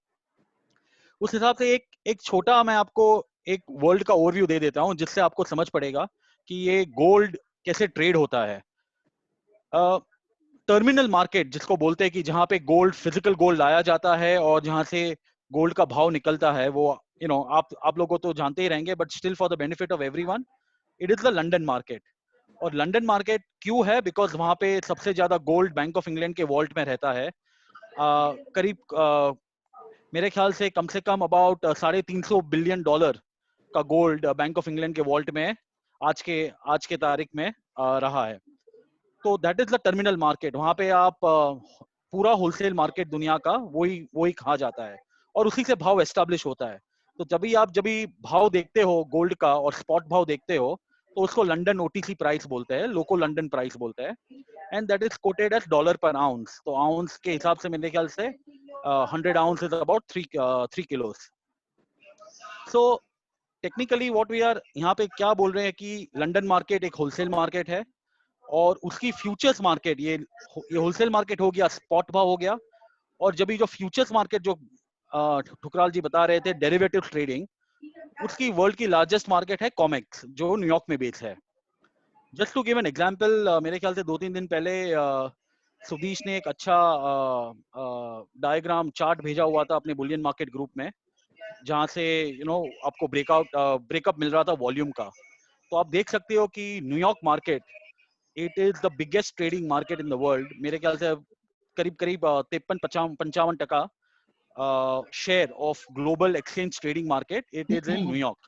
उस हिसाब से एक छोटा मैं आपको एक वर्ल्ड का ओवरव्यू दे देता हूं जिससे आपको समझ पड़ेगा कि ये गोल्ड कैसे ट्रेड होता है. टर्मिनल मार्केट जिसको बोलते हैं कि जहां पे गोल्ड, फिजिकल गोल्ड लाया जाता है और जहां से गोल्ड का भाव निकलता है, वो आप लोगों तो जानते ही रहेंगे, but still for the benefit of everyone, it is the London market. और लंदन मार्केट क्यों है? बिकॉज वहां पे सबसे ज्यादा गोल्ड बैंक ऑफ इंग्लैंड के वॉल्ट में रहता है. करीब मेरे ख्याल से कम अबाउट $350 बिलियन का गोल्ड बैंक ऑफ इंग्लैंड के वॉल्ट में आज के तारीख में रहा है. तो that is the terminal market. वहां पे आप पूरा होलसेल मार्केट दुनिया का वही कहा जाता है और उसी से भाव एस्टेब्लिश होता है. तो जब भी भाव देखते हो गोल्ड का और स्पॉट भाव देखते हो तो उसको लंदन OTC प्राइस बोलते हैं, लोको लंदन प्राइस बोलते हैं, and that is quoted as $1 per ounce. तो आउंस के हिसाब से मेरे ख्याल से 100 ounce is about 3 kilos. So technically what we are यहाँ पे क्या बोल रहे हैं कि लंदन मार्केट एक होलसेल मार्केट है और उसकी फ्यूचर्स मार्केट, ये होलसेल मार्केट हो गया, स्पॉट भाव हो गया. और जब जो फ्यूचर्स मार्केट जो ठुकराल जी बता रहे थे, डेरिवेटिव ट्रेडिंग, उसकी वर्ल्ड की लार्जेस्ट मार्केट है कॉमेक्स जो न्यूयॉर्क में बेस है. Just to give an example, मेरे ख्याल से 2-3 दिन पहले सुदीश ने एक अच्छा डायग्राम चार्ट भेजा हुआ था अपने बुलियन मार्केट ग्रुप में, जहां से आपको ब्रेकअप मिल रहा था वॉल्यूम का. तो आप देख सकते हो कि New York market, it is the biggest trading market in the world. मेरे ख्याल से करीब 53-55% share of global exchange trading market it is in New York.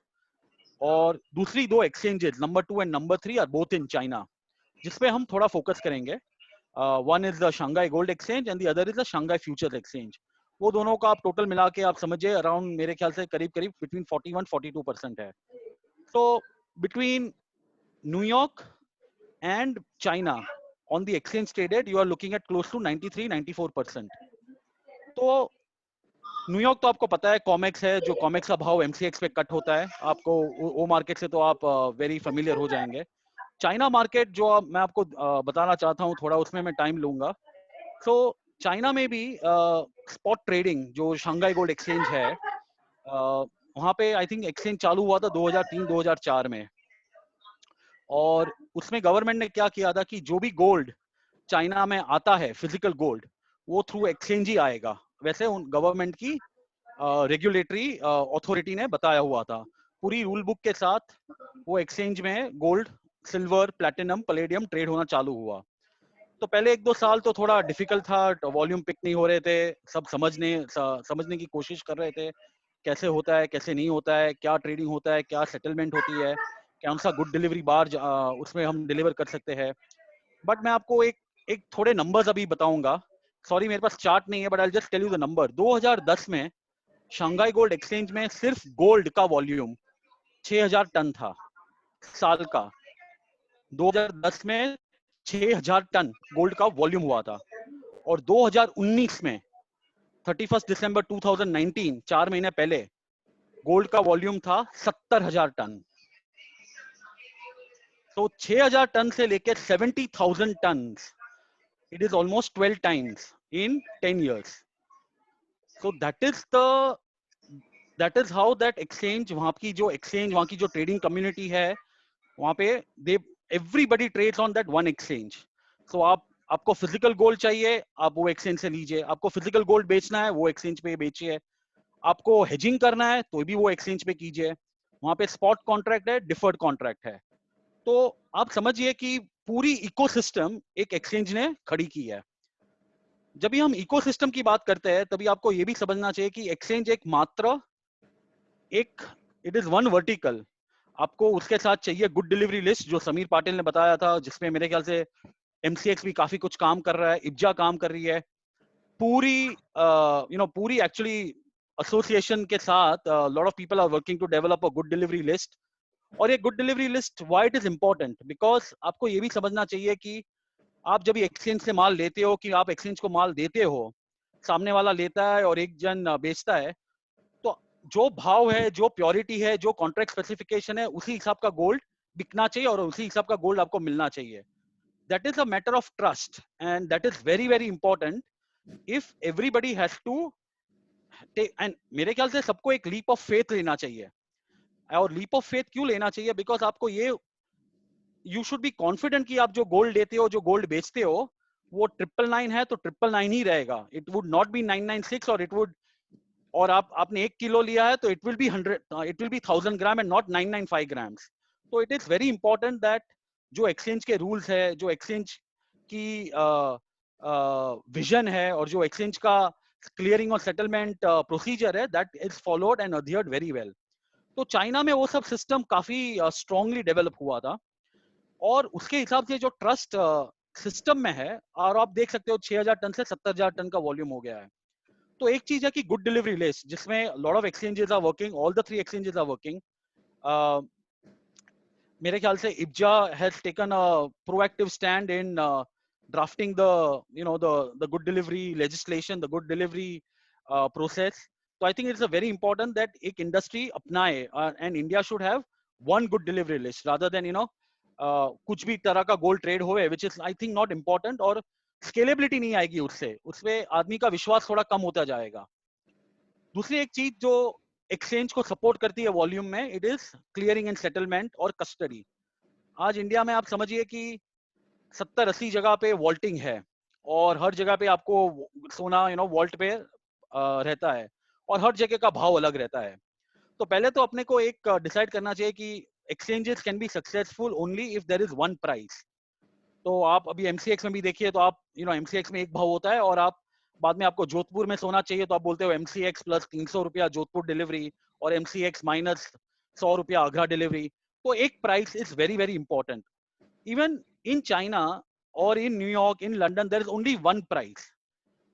और दूसरी 2 exchanges number 2 and number 3 are both in China, जिसपे हम थोड़ा फोकस करेंगे. One is the Shanghai gold exchange and the other is the Shanghai futures exchange. वो दोनों का आप टोटल मिला के आप समझिए अराउंड मेरे ख्याल से करीब बिटवीन 41-42% है. तो between New York and China on the exchange traded you are looking at close to 93-94%. तो न्यूयॉर्क तो आपको पता है कॉमेक्स है, जो कॉमेक्स का भाव MCX पे कट होता है. आपको वो मार्केट से तो आप वेरी फेमिलियर हो जाएंगे. चाइना मार्केट जो मैं आपको बताना चाहता हूँ थोड़ा, उसमें मैं टाइम लूंगा. तो चाइना में भी स्पॉट ट्रेडिंग जो शंघाई गोल्ड एक्सचेंज है, वहाँ पे आई थिंक एक्सचेंज चालू हुआ था 2003-2004 में. और उसमें गवर्नमेंट ने क्या किया था कि जो भी गोल्ड चाइना में आता है फिजिकल गोल्ड, वो थ्रू एक्सचेंज ही आएगा. वैसे उन गवर्नमेंट की रेगुलेटरी अथॉरिटी ने बताया हुआ था पूरी रूल बुक के साथ. वो एक्सचेंज में gold, silver, platinum, palladium trade होना चालू हुआ. तो पहले 1-2 साल तो थोड़ा डिफिकल्ट था, वॉल्यूम पिक नहीं हो रहे थे, सब समझने की कोशिश कर रहे थे कैसे होता है, कैसे नहीं होता है, क्या ट्रेडिंग होता है, क्या सेटलमेंट होती है, कौन सा गुड डिलीवरी बार उसमें हम डिलीवर कर सकते हैं. बट मैं आपको एक थोड़े नंबर्स अभी बताऊंगा. सॉरी मेरे पास चार्ट नहीं है, but I just tell you the number. 2010 में शंघाई गोल्ड एक्सचेंज में सिर्फ गोल्ड का वॉल्यूम 6000 टन था साल का. 2010 में 6000 टन गोल्ड का वॉल्यूम हुआ था. और 2019 में 31 दिसंबर 2019, 4 महीने पहले, गोल्ड का वॉल्यूम था 70,000 टन. तो 6000 टन से लेकर 70,000 ton, it is almost 12 times in 10 years. So that is how that exchange, वहाँ की जो ट्रेडिंग कम्युनिटी है, वहाँ पे everybody trades on that one exchange. So आपको फिजिकल गोल्ड चाहिए, आप वो एक्सचेंज से लीजिए. आपको फिजिकल गोल्ड बेचना है, वो एक्सचेंज पे बेचिए. आपको हेजिंग करना है तो भी वो एक्सचेंज पे कीजिए. वहाँ पे स्पॉट कॉन्ट्रैक्ट है, डिफर्ड कॉन्ट्रैक्ट है. तो आप समझिए कि पूरी इकोसिस्टम एक एक्सचेंज ने खड़ी की है. जब भी हम इकोसिस्टम की बात करते हैं तभी आपको ये भी समझना चाहिए कि exchange it is one vertical. आपको उसके साथ चाहिए गुड डिलीवरी लिस्ट, जो समीर पाटिल ने बताया था, जिसमें मेरे ख्याल से MCX भी काफी कुछ काम कर रहा है, IBJA काम कर रही है. पूरी एक्चुअली एसोसिएशन के साथ lot of people are working to develop a good delivery list. और ये good delivery list why it is important, because आपको ये भी समझना चाहिए कि आप जब एक्सचेंज से माल लेते हो, कि आप एक्सचेंज को माल देते हो, सामने वाला लेता है और एक जन बेचता है, तो जो भाव है, जो प्योरिटी है, जो कॉन्ट्रैक्ट स्पेसिफिकेशन है, उसी हिसाब का गोल्ड बिकना चाहिए और उसी हिसाब का गोल्ड आपको मिलना चाहिए. That is a matter of trust and that is very very important. If everybody has to and मेरे ख्याल से सबको एक लीप ऑफ फेथ लेना चाहिए. और लीप ऑफ फेथ क्यों लेना चाहिए? बिकॉज आपको ये यू शुड बी कॉन्फिडेंट कि आप जो गोल्ड लेते हो, जो गोल्ड बेचते हो, वो 999 है तो 999 ही रहेगा. इट वुड नॉट बी 996 और इट वुड, और आपने 1 किलो लिया है तो it will be 1000 gram and not 995 grams. तो it is very important that जो एक्सचेंज के रूल्स है, जो एक्सचेंज की विजन है और जो एक्सचेंज का क्लियरिंग और सेटलमेंट प्रोसीजर है, that is followed and adhered very well. तो चाइना में वो सब सिस्टम काफी स्ट्रांगली डेवलप हुआ था और उसके हिसाब से जो ट्रस्ट सिस्टम में है, और आप देख सकते हो 6000 टन से 70000 टन का वॉल्यूम हो गया है. तो एक चीज है कि गुड डिलीवरी लिस्ट, जिसमें lot of exchanges are working, all the 3 exchanges are working. मेरे ख्याल से IBJA has taken a proactive stand in drafting the good delivery legislation, the good delivery process. So I think it's a very important that एक industry अपनाए, and India should have one good delivery list rather than कुछ भी तरह का gold trade होवे, which is I think not important, और scalability नहीं आएगी उससे आदमी का विश्वास थोड़ा कम होता जाएगा. दूसरी एक चीज जो एक्सचेंज को सपोर्ट करती है वॉल्यूम में, it is clearing and settlement और कस्टडी. आज इंडिया में आप समझिए कि 70-80 जगह पे वॉल्टिंग है और हर जगह पे आपको सोना वॉल्ट पे रहता है और हर जगह का भाव अलग रहता है. तो पहले तो अपने को एक डिसाइड करना चाहिए कि exchanges can be successful only if there is one price. तो आप अभी MCX में भी देखिए, तो आप MCX में एक भाव होता है और आप बाद में आपको जोधपुर में सोना चाहिए तो आप बोलते हो MCX प्लस 300 रुपया जोधपुर डिलीवरी और MCX माइनस 100 रुपया आगरा डिलीवरी. तो एक price is very very important. Even in China और in New York, in London, there is only one price.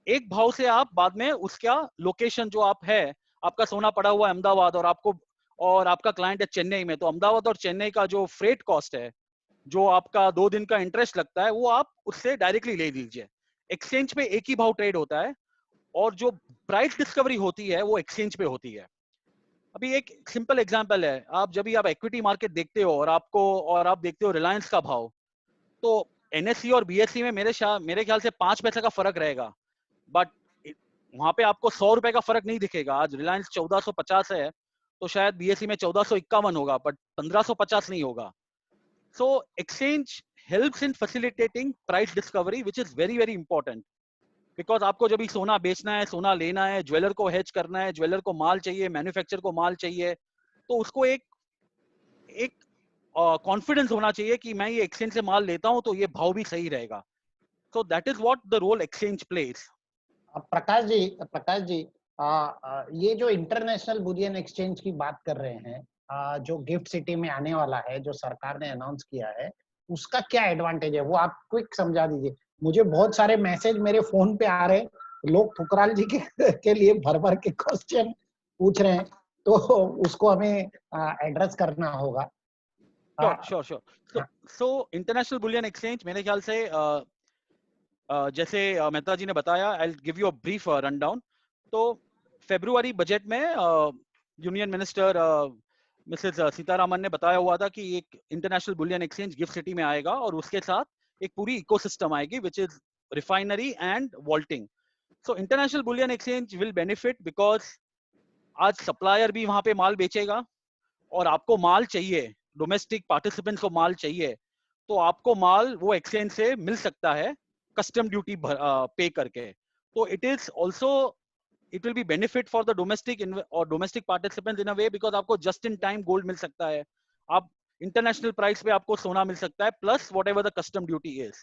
एक भाव से आप बाद में उसका लोकेशन जो आप है, आपका सोना पड़ा हुआ है अहमदाबाद और आपका क्लाइंट है चेन्नई में, तो अहमदाबाद और चेन्नई का जो फ्रेट कॉस्ट है, जो आपका 2 दिन का इंटरेस्ट लगता है, वो आप उससे डायरेक्टली ले लीजिए. एक्सचेंज पे एक ही भाव ट्रेड होता है और जो प्राइस डिस्कवरी होती है वो एक्सचेंज पे होती है. अभी एक सिंपल एग्जांपल है, आप इक्विटी मार्केट देखते हो और आप देखते हो रिलायंस का भाव, तो NSE और BSE में मेरे ख्याल से 5 पैसे का फर्क रहेगा, बट वहां पे आपको 100 रुपए का फर्क नहीं दिखेगा. आज रिलायंस 1450 है तो शायद BSE में 1451 होगा, बट 1550 नहीं होगा. So exchange helps in facilitating price discovery, which is very very important. Because आपको जब भी सोना बेचना है, सोना लेना है, ज्वेलर को हेज करना है, ज्वेलर को माल चाहिए, मैन्युफैक्चर को माल चाहिए, तो उसको एक कॉन्फिडेंस होना चाहिए कि मैं ये एक्सचेंज से माल लेता हूं तो ये भाव भी सही रहेगा. So that is what the role exchange plays. Prakash ji, ये जो इंटरनेशनल बुलियन एक्सचेंज की बात कर रहे हैं, जो गिफ्ट सिटी में आने वाला है, जो सरकार ने अनाउंस किया है, उसका क्या एडवांटेज है वो आप क्विक समझा दीजिए. मुझे बहुत सारे मैसेज मेरे फोन पे आ रहे हैं, लोग फुकराल जी के लिए भर के क्वेश्चन पूछ रहे हैं, तो उसको हमें एड्रेस करना होगा. Sure. So international bullion exchange मेरे ख्याल से जैसे मेहता जी ने बताया, I'll give you a brief rundown. तो फरवरी बजट में यूनियन मिनिस्टर मिसेस सीतारामन ने बताया हुआ था कि एक international bullion exchange gift city में आएगा और उसके साथ एक पूरी इकोसिस्टम आएगी, which is refinery and vaulting. So international bullion exchange will benefit because आज सप्लायर भी वहां पे माल बेचेगा और आपको माल चाहिए, डोमेस्टिक पार्टिसिपेंट्स को माल चाहिए, तो आपको माल वो एक्सचेंज से मिल सकता है कस्टम ड्यूटी पे करके. तो it will be benefit for the domestic participants in a way, because आपको just in time gold मिल सकता है, आप international price पे आपको सोना मिल सकता है, plus whatever the custom duty is.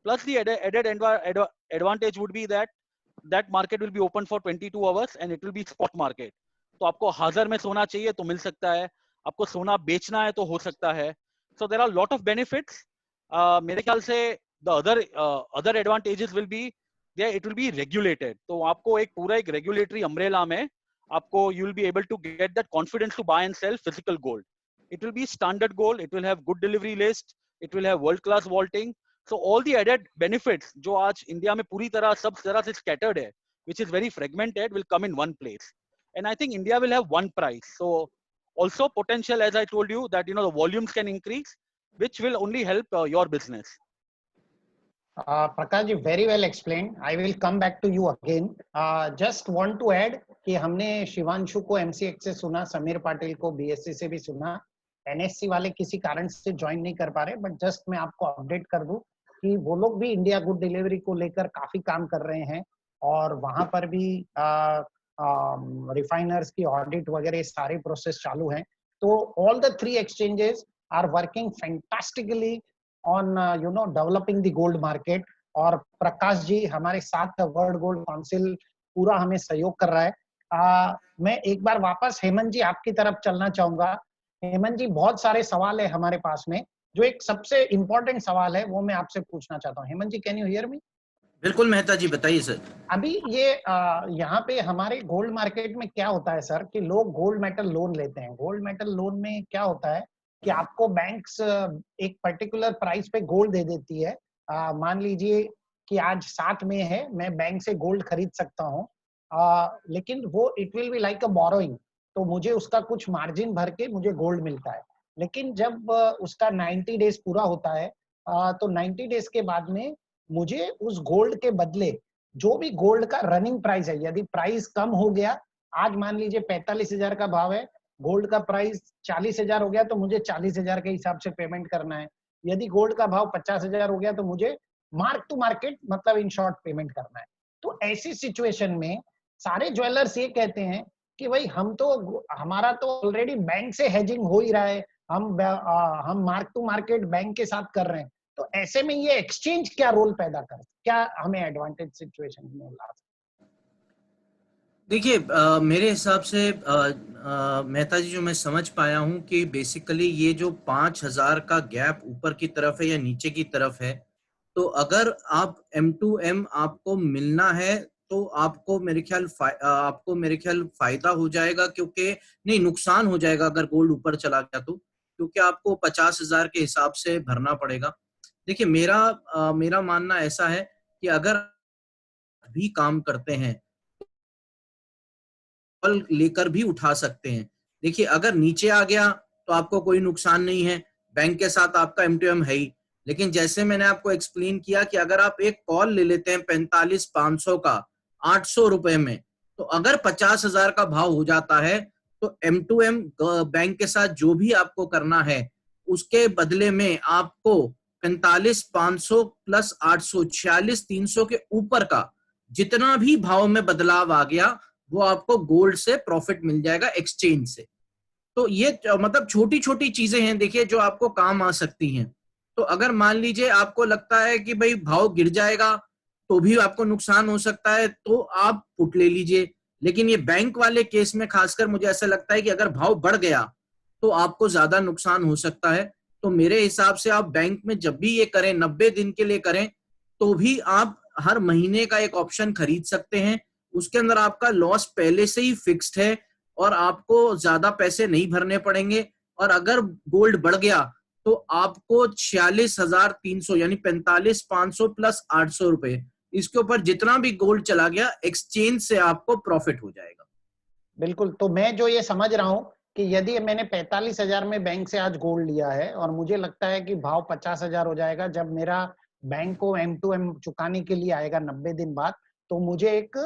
Plus the added advantage would be that market will be open for 22 hours and it will be spot market. तो आपको हाजिर में सोना चाहिए तो मिल सकता है, आपको सोना बेचना है तो हो सकता है. So there are lot of benefits. मेरे ख्याल से the other advantages will be it will be regulated. तो आपको एक पूरा एक रेगुलेटरी अम्ब्रेला में आपको you will be able to get that confidence to buy and sell physical gold. It will be standard gold, it will have good delivery list, it will have world class vaulting. So all the added benefits जो आज India में पूरी तरह सब तरह से scattered है, which is very fragmented, will come in one place. And I think India will have one price. So also potential, as I told you, that the volumes can increase, which will only help your business. Prakash ji, very well explained. I will come back to you again. Just want to add कि हमने शिवांशु को MCX से सुना, समीर पाटिल को BSC से भी सुना, NSC वाले किसी कारण से ज्वाइन नहीं कर पा रहे, बट जस्ट मैं आपको अपडेट कर दूं कि वो लोग भी इंडिया गुड डिलीवरी को लेकर काफी काम कर रहे हैं और वहां पर भी रिफाइनर्स की ऑडिट वगैरह सारे प्रोसेस चालू हैं. तो all the 3 exchanges are working fantastically on developing the gold market. और प्रकाश जी हमारे साथ वर्ल्ड गोल्ड काउंसिल पूरा हमें सहयोग कर रहा है. मैं एक बार वापस हेमंत जी आपकी तरफ चलना चाहूंगा. हेमंत जी, बहुत सारे सवाल है हमारे पास में, जो एक सबसे इंपॉर्टेंट सवाल है वो मैं आपसे पूछना चाहता हूँ. हेमंत जी, कैन यू हियर मी? बिल्कुल मेहता जी, बताइए सर. अभी ये यहाँ पे हमारे गोल्ड मार्केट में क्या होता है सर कि लोग गोल्ड मेटल लोन लेते हैं. गोल्ड मेटल लोन में क्या होता है कि आपको बैंक्स एक पर्टिकुलर प्राइस पे गोल्ड दे देती है. मान लीजिए कि आज 7 में है, मैं बैंक से गोल्ड खरीद सकता हूँ, लेकिन वो it will be like a borrowing, तो मुझे उसका कुछ मार्जिन भर के मुझे गोल्ड मिलता है. लेकिन जब उसका 90 डेज पूरा होता है तो 90 डेज के बाद में मुझे उस गोल्ड के बदले जो भी गोल्ड का रनिंग प्राइस है, यदि प्राइस कम हो गया, आज मान लीजिए 45,000 का भाव है, गोल्ड का प्राइस 40,000 हो गया तो मुझे 40,000 के हिसाब से पेमेंट करना है. यदि गोल्ड का भाव 50,000 हो गया तो मुझे मार्क टू मार्केट मतलब इन शॉर्ट पेमेंट करना है. तो ऐसी सिचुएशन में सारे ज्वेलर्स ये कहते हैं कि भाई हमारा तो ऑलरेडी बैंक से हेजिंग हो ही रहा है, हम मार्क टू मार्केट बैंक के साथ कर रहे हैं, तो ऐसे में ये एक्सचेंज क्या रोल पैदा कर, क्या हमें एडवांटेज सिचुएशन में ला सकते? देखिए मेरे हिसाब से मेहता जी, जो मैं समझ पाया हूं कि बेसिकली ये जो 5,000 का गैप ऊपर की तरफ है या नीचे की तरफ है, तो अगर आप M2M आपको मिलना है तो आपको मेरे ख्याल फायदा हो जाएगा, क्योंकि नहीं नुकसान हो जाएगा अगर गोल्ड ऊपर चला गया तो, क्योंकि आपको 50,000 के हिसाब से भरना पड़ेगा. देखिए मेरा मानना ऐसा है कि अगर भी काम करते हैं लेकर भी उठा सकते हैं. देखिए अगर नीचे आ गया तो आपको कोई नुकसान नहीं है, बैंक के साथ आपका M2M है ही. लेकिन जैसे मैंने आपको एक्सप्लेन किया कि अगर आप एक कॉल ले लेते हैं 45,500 का 800 रुपए में, तो अगर 50,000 का भाव हो जाता है तो M2M बैंक के साथ जो भी आपको करना है उसके बदले में आपको 45,500 प्लस 800 46,300 के ऊपर का जितना भी भाव में बदलाव आ गया वो आपको गोल्ड से प्रॉफिट मिल जाएगा एक्सचेंज से. तो ये मतलब छोटी छोटी चीजें हैं देखिए जो आपको काम आ सकती हैं. तो अगर मान लीजिए आपको लगता है कि भाई भाव गिर जाएगा तो भी आपको नुकसान हो सकता है, तो आप पुट ले लीजिए. लेकिन ये बैंक वाले केस में खासकर मुझे ऐसा लगता है कि अगर भाव बढ़ गया तो आपको ज्यादा नुकसान हो सकता है. तो मेरे हिसाब से आप बैंक में जब भी ये करें 90 दिन के लिए करें तो भी आप हर महीने का एक ऑप्शन खरीद सकते हैं. उसके अंदर आपका लॉस पहले से ही फिक्स्ड है और आपको ज्यादा पैसे नहीं भरने पड़ेंगे. और अगर गोल्ड बढ़ गया तो आपको 46,300 यानी 45,500 प्लस 800 रुपए, इसके ऊपर जितना भी गोल्ड चला गया एक्सचेंज से आपको प्रॉफिट हो जाएगा. बिल्कुल. तो मैं जो ये समझ रहा हूँ कि यदि मैंने 45,000 में बैंक से आज गोल्ड लिया है और मुझे लगता है कि भाव 50,000 हो जाएगा जब मेरा बैंक को M2M चुकाने के लिए आएगा 90 दिन बाद, तो मुझे एक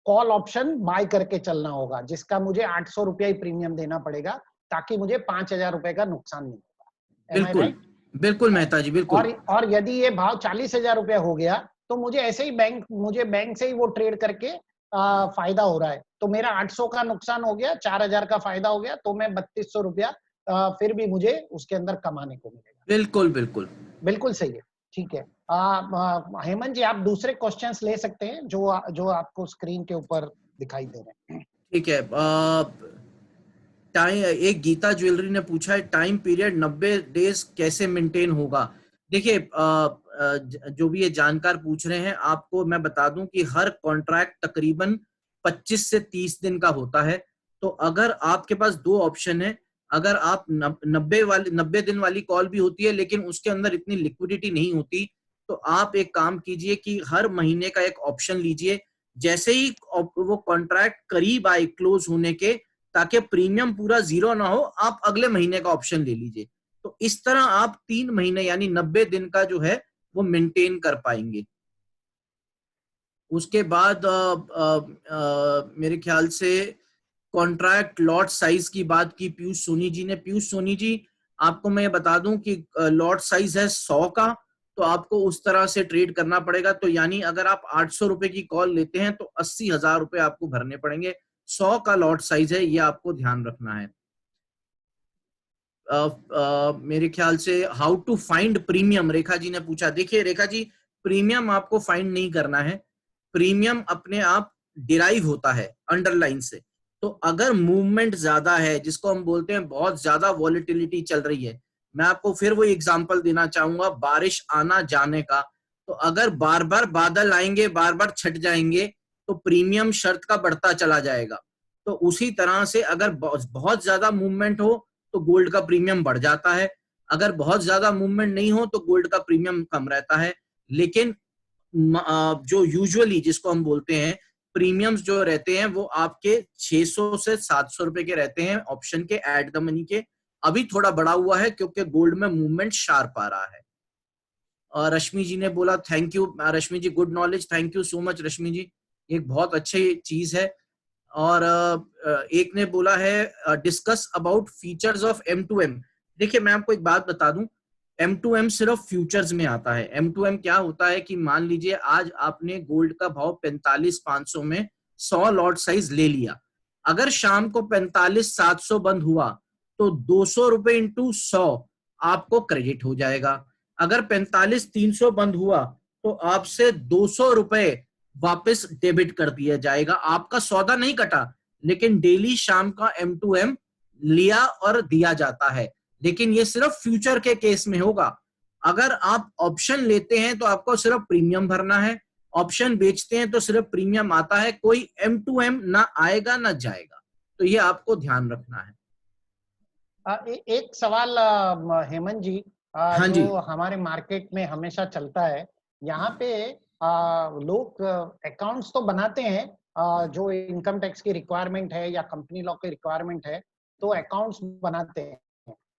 कॉल ऑप्शन बाय करके चलना होगा जिसका मुझे 800 रुपया ही प्रीमियम देना पड़ेगा ताकि मुझे 5,000 रुपए का नुकसान नहीं होगा. बिल्कुल बिल्कुल मेहता जी, बिल्कुल. और यदि ये भाव 40,000 रुपया हो गया तो मुझे ऐसे ही बैंक से ही वो ट्रेड करके फायदा हो रहा है, तो मेरा 800 का नुकसान हो गया, 4,000 का फायदा हो गया, तो मैं 3,200 रुपया फिर भी मुझे उसके अंदर कमाने को मिलेगा. बिल्कुल बिल्कुल बिल्कुल सही है. ठीक है. हेमंत जी, आप दूसरे क्वेश्चंस ले सकते हैं जो आपको स्क्रीन के ऊपर दिखाई दे रहे हैं. ठीक है. एक गीता ज्वेलरी ने पूछा है टाइम पीरियड 90 डेज कैसे मेंटेन होगा. देखिए जो भी ये जानकार पूछ रहे हैं, आपको मैं बता दूं कि हर कॉन्ट्रैक्ट तकरीबन 25 से 30 दिन का होता है। तो अगर आपके पास दो ऑप्शन है, अगर आप 90 दिन वाली कॉल भी होती है लेकिन उसके अंदर इतनी लिक्विडिटी नहीं होती, तो आप एक काम कीजिए कि हर महीने का एक ऑप्शन लीजिए, जैसे ही वो कॉन्ट्रैक्ट करीब आए क्लोज होने के, ताकि प्रीमियम पूरा जीरो ना हो, आप अगले महीने का ऑप्शन ले लीजिए। तो इस तरह आप 3 महीने यानी 90 दिन का जो है वो मेंटेन कर पाएंगे। उसके बाद मेरे ख्याल से कॉन्ट्रैक्ट लॉट साइज की बात की पीयूष सोनी जी ने। पीयूष सोनी जी, आपको मैं बता दूं कि लॉट साइज है 100 का, तो आपको उस तरह से ट्रेड करना पड़ेगा। तो यानी अगर आप 800 रुपए की कॉल लेते हैं तो 80,000 रुपए आपको भरने पड़ेंगे। 100 का लॉट साइज है, ये आपको ध्यान रखना है। मेरे ख्याल से how to find premium, Rekha ji ने पूछा। देखिए रेखा जी, प्रीमियम आपको फाइंड नहीं करना है, प्रीमियम अपने आप डिराइव होता है अंडरलाइन से। तो अगर मूवमेंट ज्यादा है, जिसको हम बोलते हैं बहुत ज्यादा वॉलेटिलिटी चल रही है, मैं आपको फिर वो एग्जांपल देना चाहूंगा बारिश आना जाने का। तो अगर बार बार बादल आएंगे, बार बार छट जाएंगे, तो प्रीमियम शर्त का बढ़ता चला जाएगा। तो उसी तरह से अगर बहुत ज्यादा मूवमेंट हो तो गोल्ड का प्रीमियम बढ़ जाता है, अगर बहुत ज्यादा मूवमेंट नहीं हो तो गोल्ड का प्रीमियम कम रहता है। लेकिन जो यूजुअली जिसको हम बोलते हैं प्रीमियम्स जो रहते हैं वो आपके 600 से 700 रुपए के रहते हैं ऑप्शन के एट द मनी के। अभी थोड़ा बढ़ा हुआ है क्योंकि गोल्ड में मूवमेंट शार्प आ रहा है। रश्मि जी ने बोला thank you Rashmi ji, good knowledge, thank you so much Rashmi ji, एक बहुत अच्छी चीज है। और एक ने बोला है discuss about features of M2M। देखिए मैं आपको एक बात बता दूं, M2M सिर्फ फ्यूचर्स में आता है। M2M क्या होता है कि मान लीजिए आज आपने गोल्ड का भाव 45,500 में 100 लॉट साइज ले लिया, अगर शाम को 45,700 बंद हुआ तो 200 रुपए इंटू 100 आपको क्रेडिट हो जाएगा। अगर 45,300 बंद हुआ तो आपसे 200 रुपए वापस डेबिट कर दिया जाएगा। आपका सौदा नहीं कटा, लेकिन डेली शाम का M2M लिया और दिया जाता है। लेकिन ये सिर्फ फ्यूचर के केस में होगा। अगर आप ऑप्शन लेते हैं तो आपको सिर्फ प्रीमियम भरना है, ऑप्शन बेचते हैं तो सिर्फ प्रीमियम आता है, कोई M2M ना आएगा ना जाएगा। तो ये आपको ध्यान रखना है। एक सवाल हेमंत जी, हाँ जो जी। हमारे मार्केट में हमेशा चलता है, यहाँ पे लोग अकाउंट्स तो बनाते हैं, जो इनकम टैक्स की रिक्वायरमेंट है या कंपनी लॉ की रिक्वायरमेंट है, तो अकाउंट्स बनाते हैं,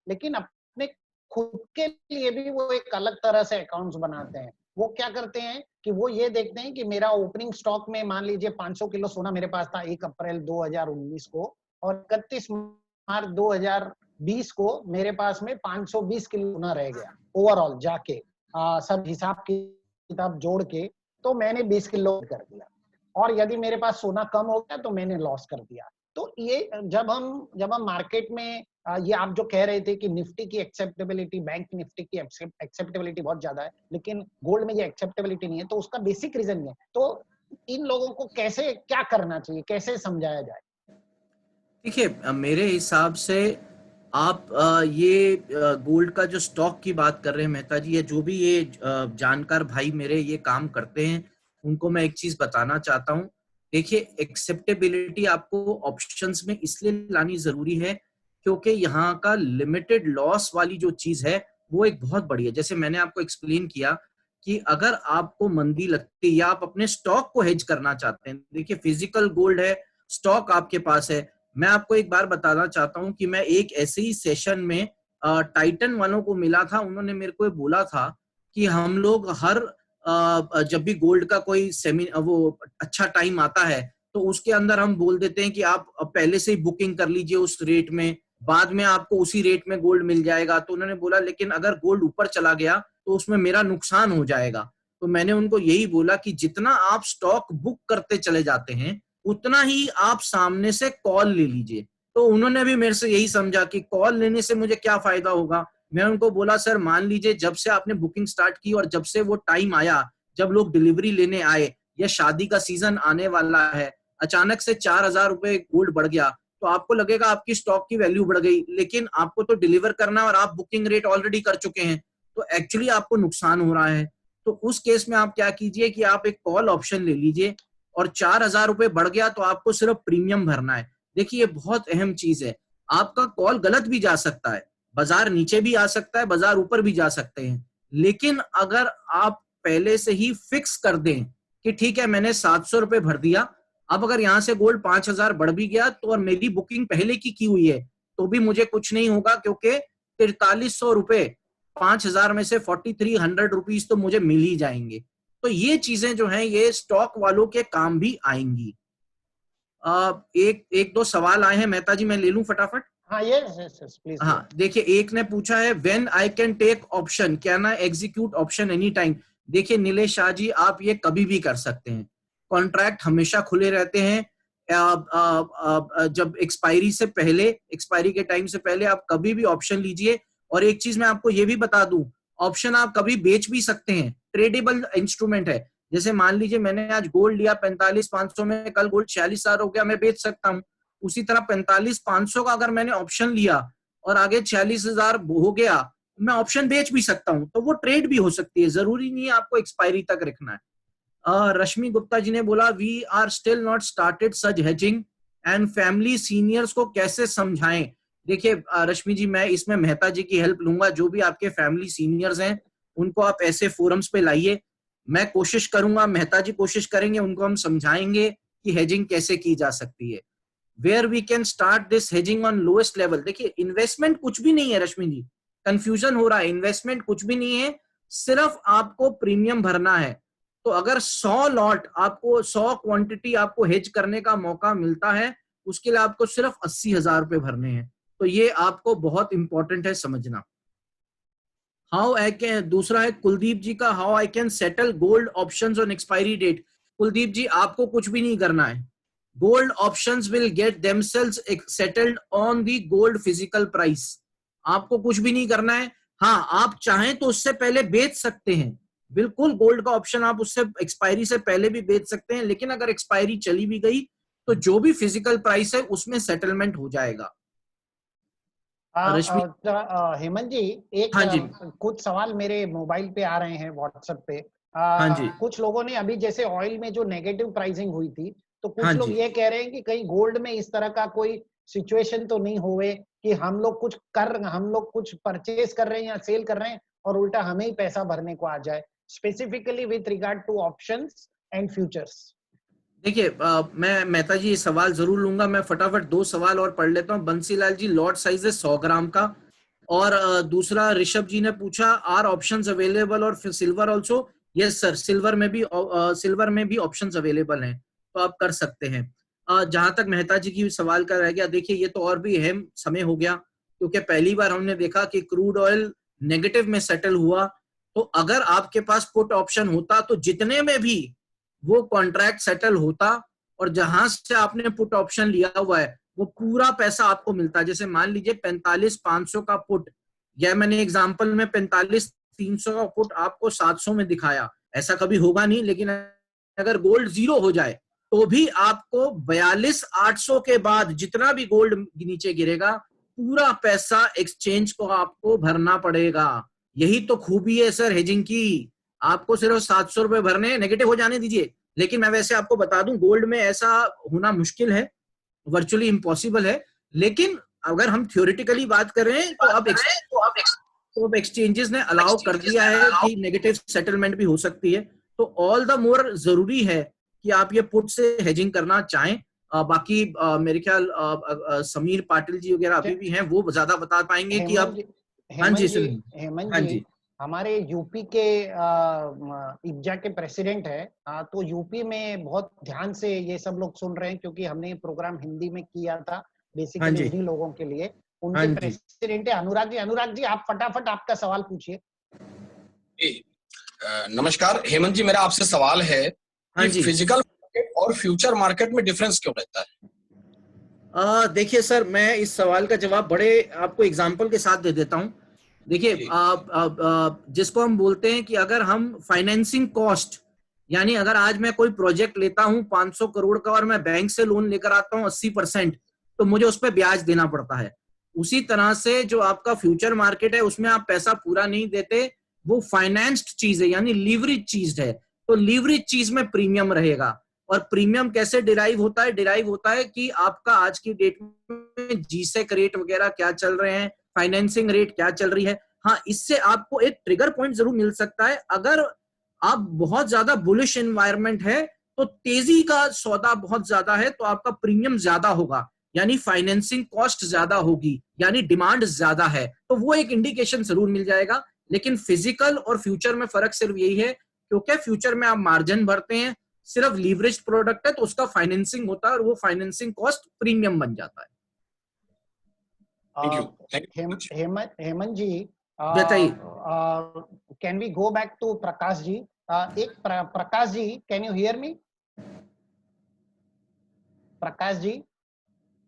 लेकिन अपने खुद के लिए भी वो एक अलग तरह से अकाउंट्स बनाते हैं। वो क्या करते हैं कि वो ये देखते हैं कि मेरा ओपनिंग स्टॉक में मान लीजिए 500 किलो सोना मेरे पास था 1 अप्रैल 2019 को, और 31 मार्च 2020 को मेरे पास में 520 किलो सोना रह गया ओवरऑल जाके, सब हिसाब किताब जोड़ के, तो मैंने 20 किलो कर दिया। और यदि मेरे पास सोना कम हो गया तो मैंने लॉस कर दिया। तो ये जब हम मार्केट में ये आप जो कह रहे थे कि निफ्टी की एक्सेप्टेबिलिटी, बैंक निफ्टी की एक्सेप्टेबिलिटी बहुत ज्यादा है, लेकिन गोल्ड में ये एक्सेप्टेबिलिटी नहीं है, तो उसका बेसिक रीजन ये है। तो इन लोगों को कैसे क्या करना चाहिए, कैसे समझाया जाए? देखिए मेरे हिसाब से आप ये गोल्ड का जो स्टॉक की बात कर रहे हैं मेहता जी, या जो भी ये जानकार भाई मेरे ये काम करते हैं, उनको मैं एक चीज बताना चाहता हूँ। देखिए एक्सेप्टेबिलिटी आपको ऑप्शंस में इसलिए लानी जरूरी है क्योंकि यहाँ का लिमिटेड लॉस वाली जो चीज है वो एक बहुत बड़ी है। जैसे मैंने आपको एक्सप्लेन किया कि अगर आपको मंदी लगती है या आप अपने स्टॉक को हेज करना चाहते हैं, देखिए फिजिकल गोल्ड है, स्टॉक आपके पास है। मैं आपको एक बार बताना चाहता हूं कि मैं एक ऐसे ही सेशन में टाइटन वालों को मिला था। उन्होंने मेरे को बोला था कि हम लोग हर जब भी गोल्ड का कोई वो अच्छा टाइम आता है तो उसके अंदर हम बोल देते हैं कि आप पहले से ही बुकिंग कर लीजिए उस रेट में, बाद में आपको उसी रेट में गोल्ड मिल जाएगा। तो उन्होंने बोला लेकिन अगर गोल्ड ऊपर चला गया तो उसमें मेरा नुकसान हो जाएगा। तो मैंने उनको यही बोला कि जितना आप स्टॉक बुक करते चले जाते हैं उतना ही आप सामने से कॉल ले लीजिए। तो उन्होंने भी मेरे से यही समझा कि कॉल लेने से मुझे क्या फायदा होगा। मैं उनको बोला सर मान लीजिए जब से आपने बुकिंग स्टार्ट की और जब से वो टाइम आया जब लोग डिलीवरी लेने आए, या शादी का सीजन आने वाला है, अचानक से 4,000 रुपए गोल्ड बढ़ गया, तो आपको लगेगा आपकी स्टॉक की वैल्यू बढ़ गई, लेकिन आपको तो डिलीवर करना है और आप बुकिंग रेट ऑलरेडी कर चुके हैं, तो एक्चुअली आपको नुकसान हो रहा है। तो उस केस में आप क्या कीजिए कि आप एक कॉल ऑप्शन ले लीजिए और 4,000 रुपए बढ़ गया तो आपको सिर्फ प्रीमियम भरना है। देखिए ये बहुत अहम चीज है, आपका कॉल गलत भी जा सकता है, बाजार नीचे भी आ सकता है, बाजार ऊपर भी जा सकते हैं, लेकिन अगर आप पहले से ही फिक्स कर दें कि ठीक है मैंने 700 रुपए भर दिया, अब अगर यहाँ से गोल्ड 5,000 बढ़ भी गया तो और मेरी बुकिंग पहले की हुई है तो भी मुझे कुछ नहीं होगा, क्योंकि 4300 रुपए 5,000 में से 4300 रुपीज तो मुझे मिल ही जाएंगे। तो ये चीजें जो हैं ये स्टॉक वालों के काम भी आएंगी। एक दो सवाल आए हैं मेहता जी, मैं ले लूं फटाफट। हाँ यस प्लीज। हाँ देखिए, एक ने पूछा है when I can take option, can I execute option any time. देखिए नीलेश शाह जी, आप ये कभी भी कर सकते हैं, कॉन्ट्रैक्ट हमेशा खुले रहते हैं। जब एक्सपायरी से पहले, एक्सपायरी के टाइम से पहले आप कभी भी ऑप्शन लीजिए। और एक चीज मैं आपको ये भी बता दूं, ऑप्शन आप कभी बेच भी सकते हैं, ट्रेडेबल इंस्ट्रूमेंट है। जैसे मान लीजिए मैंने आज गोल्ड लिया 45,500 में, कल गोल्ड 46,000 हो गया, मैं बेच सकता हूँ। उसी तरह 45,500 का अगर मैंने ऑप्शन लिया और आगे 46,000 हो गया, मैं ऑप्शन बेच भी सकता हूँ। तो वो ट्रेड भी हो सकती है, जरूरी नहीं है आपको एक्सपायरी तक रखना है। रश्मि गुप्ता जी ने बोला we are still not started such hedging and family seniors को कैसे समझाएं। देखिए रश्मि जी, मैं इसमें मेहता जी की हेल्प लूंगा। जो भी आपके फैमिली सीनियर्स हैं उनको आप ऐसे फोरम्स पे लाइए, मैं कोशिश करूंगा, मेहता जी कोशिश करेंगे, उनको हम समझाएंगे कि हेजिंग कैसे की जा सकती है। Where we can start this hedging on lowest level. देखिए इन्वेस्टमेंट कुछ भी नहीं है रश्मि जी, कंफ्यूजन हो रहा है, इन्वेस्टमेंट कुछ भी नहीं है, सिर्फ आपको प्रीमियम भरना है। तो अगर 100 लॉट आपको, 100 क्वांटिटी आपको हेज करने का मौका मिलता है, उसके लिए आपको सिर्फ 80,000 रुपए भरने हैं। तो ये आपको बहुत इंपॉर्टेंट है समझना। हाउ आई कैन, दूसरा है कुलदीप जी का, how I can settle gold options on expiry date. Kuldeep ji, आपको कुछ भी नहीं करना है, gold options will get themselves settled on the gold physical price. आपको कुछ भी नहीं करना है। हाँ, आप चाहें तो उससे पहले बेच सकते हैं, बिल्कुल गोल्ड का ऑप्शन आप उससे एक्सपायरी से पहले भी बेच सकते हैं, लेकिन अगर एक्सपायरी चली भी गई तो जो भी फिजिकल प्राइस है उसमें सेटलमेंट हो जाएगा। हेमंत जी, एक हाँ जी, कुछ सवाल मेरे मोबाइल पे आ रहे हैं व्हाट्सएप पे। हाँ जी, कुछ लोगों ने अभी, जैसे ऑयल में जो नेगेटिव प्राइसिंग हुई थी, तो कुछ हाँ लोग जी, ये कह रहे हैं कि कहीं गोल्ड में इस तरह का कोई सिचुएशन तो नहीं हुए कि हम लोग कुछ परचेज कर रहे हैं या सेल कर रहे हैं और उल्टा हमें ही पैसा भरने को आ जाए, specifically with regard two options and futures. देखिए मैं मेहता जी ये सवाल जरूर लूंगा। मैं फटाफट दो सवाल और पढ़ लेता हूँ। बंसीलाल जी, लॉट साइज है 100 ग्राम का। और दूसरा ऋषभ जी ने पूछा आर ऑप्शंस अवेलेबल और silver also. Yes sir, silver में भी ऑप्शंस अवेलेबल हैं, तो आप कर सकते हैं। जहां तक मेहता जी की सवाल का रह गया, देखिए ये तो और भी अहम समय हो गया, क्योंकि पहली बार हमने देखा कि क्रूड ऑयल नेगेटिव में सेटल हुआ। तो अगर आपके पास पुट ऑप्शन होता तो जितने में भी वो कॉन्ट्रैक्ट सेटल होता और जहां से आपने पुट ऑप्शन लिया हुआ है वो पूरा पैसा आपको मिलता। जैसे मान लीजिए 45,500 का पुट, या मैंने एग्जांपल में 45,300 का पुट आपको 700 में दिखाया, ऐसा कभी होगा नहीं, लेकिन अगर गोल्ड 0 हो जाए तो भी आपको 42,800 के बाद जितना भी गोल्ड नीचे गिरेगा पूरा पैसा एक्सचेंज को आपको भरना पड़ेगा। यही तो खूबी है सर हेजिंग की। आपको सिर्फ 700 रुपए भरने हैं, नेगेटिव हो जाने दीजिए। लेकिन मैं वैसे आपको बता दूं, गोल्ड में ऐसा होना मुश्किल है, वर्चुअली इम्पॉसिबल है। लेकिन अगर हम थ्योरेटिकली बात करें तो अब एक्सचेंजेस ने अलाउ कर दिया है कि नेगेटिव सेटलमेंट भी हो सकती है। तो ऑल द मोर जरूरी है कि आप ये पुट से हेजिंग करना चाहें। बाकी मेरे ख्याल समीर पाटिल जी वगैरह अभी भी हैं, वो ज्यादा बता पाएंगे कि आप। हाँ जी सुनिए। हेमंत हाँ जी, जी, हमारे यूपी के इब्जा के प्रेसिडेंट है, तो यूपी में बहुत ध्यान से ये सब लोग सुन रहे हैं, क्योंकि हमने ये प्रोग्राम हिंदी में किया था हाँ बेसिकली जी, उन्हीं लोगों के लिए। हाँ उनके जी, प्रेसिडेंट है अनुराग जी। अनुराग जी, आप फटाफट आपका सवाल पूछिए। नमस्कार हेमंत जी, मेरा आपसे सवाल है हाँ कि जी। फिजिकल मार्केट और फ्यूचर मार्केट में डिफरेंस क्यों रहता है? देखिए सर, मैं इस सवाल का जवाब बड़े आपको एग्जाम्पल के साथ दे देता हूं। देखिए जिसको हम बोलते हैं कि अगर हम फाइनेंसिंग कॉस्ट, यानी अगर आज मैं कोई प्रोजेक्ट लेता हूं 500 करोड़ का और मैं बैंक से लोन लेकर आता हूं 80%, तो मुझे उस पर ब्याज देना पड़ता है। उसी तरह से जो आपका फ्यूचर मार्केट है उसमें आप पैसा पूरा नहीं देते, वो फाइनेंस्ड चीज है, यानी लीवरेज चीज है। तो लीवरेज चीज में प्रीमियम रहेगा। और प्रीमियम कैसे डिराइव होता है? डिराइव होता है कि आपका आज की डेट में जीसेक रेट वगैरह क्या चल रहे हैं, फाइनेंसिंग रेट क्या चल रही है। हाँ, इससे आपको एक ट्रिगर पॉइंट जरूर मिल सकता है। अगर आप बहुत ज्यादा बुलिश एनवायरनमेंट है तो तेजी का सौदा बहुत ज्यादा है तो आपका प्रीमियम ज्यादा होगा, यानी फाइनेंसिंग कॉस्ट ज्यादा होगी, यानी डिमांड ज्यादा है, तो वो एक इंडिकेशन जरूर मिल जाएगा। लेकिन फिजिकल और फ्यूचर में फर्क सिर्फ यही है, क्योंकि फ्यूचर में आप मार्जिन भरते हैं, सिर्फ लीवरेज प्रोडक्ट है तो उसका फाइनेंसिंग होता है और वो फाइनेंसिंग कॉस्ट प्रीमियम बन जाता है। हेमंत जी, बताइए। Can we go back to Prakash ji? Prakash ji, can you hear me? Prakash ji?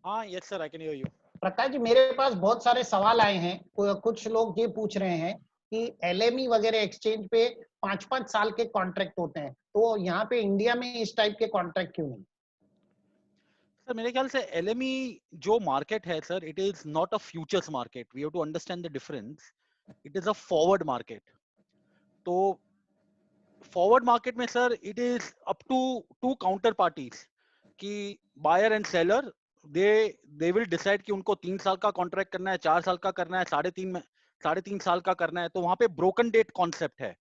हाँ, yes sir, I can hear you. Prakash ji, मेरे पास बहुत सारे सवाल आए हैं। कुछ लोग ये पूछ रहे हैं कि एलएमई वगैरह एक्सचेंज पे 5-5 साल के कॉन्ट्रैक्ट होते हैं, तो यहाँ पे इंडिया में इस टाइप के कॉन्ट्रैक्ट क्यों नहीं? सर मेरे ख्याल से एलएमई जो मार्केट है sir, it is not a futures market, we have to understand the difference. It is a forward market. तो फॉरवर्ड मार्केट में sir it is up to two counter parties कि buyer and seller, they will decide कि उनको 3 साल का contract करना है, 4 साल का करना है, 3.5 साल का करना है। तो वहां पे ब्रोकन डेट कॉन्सेप्ट है।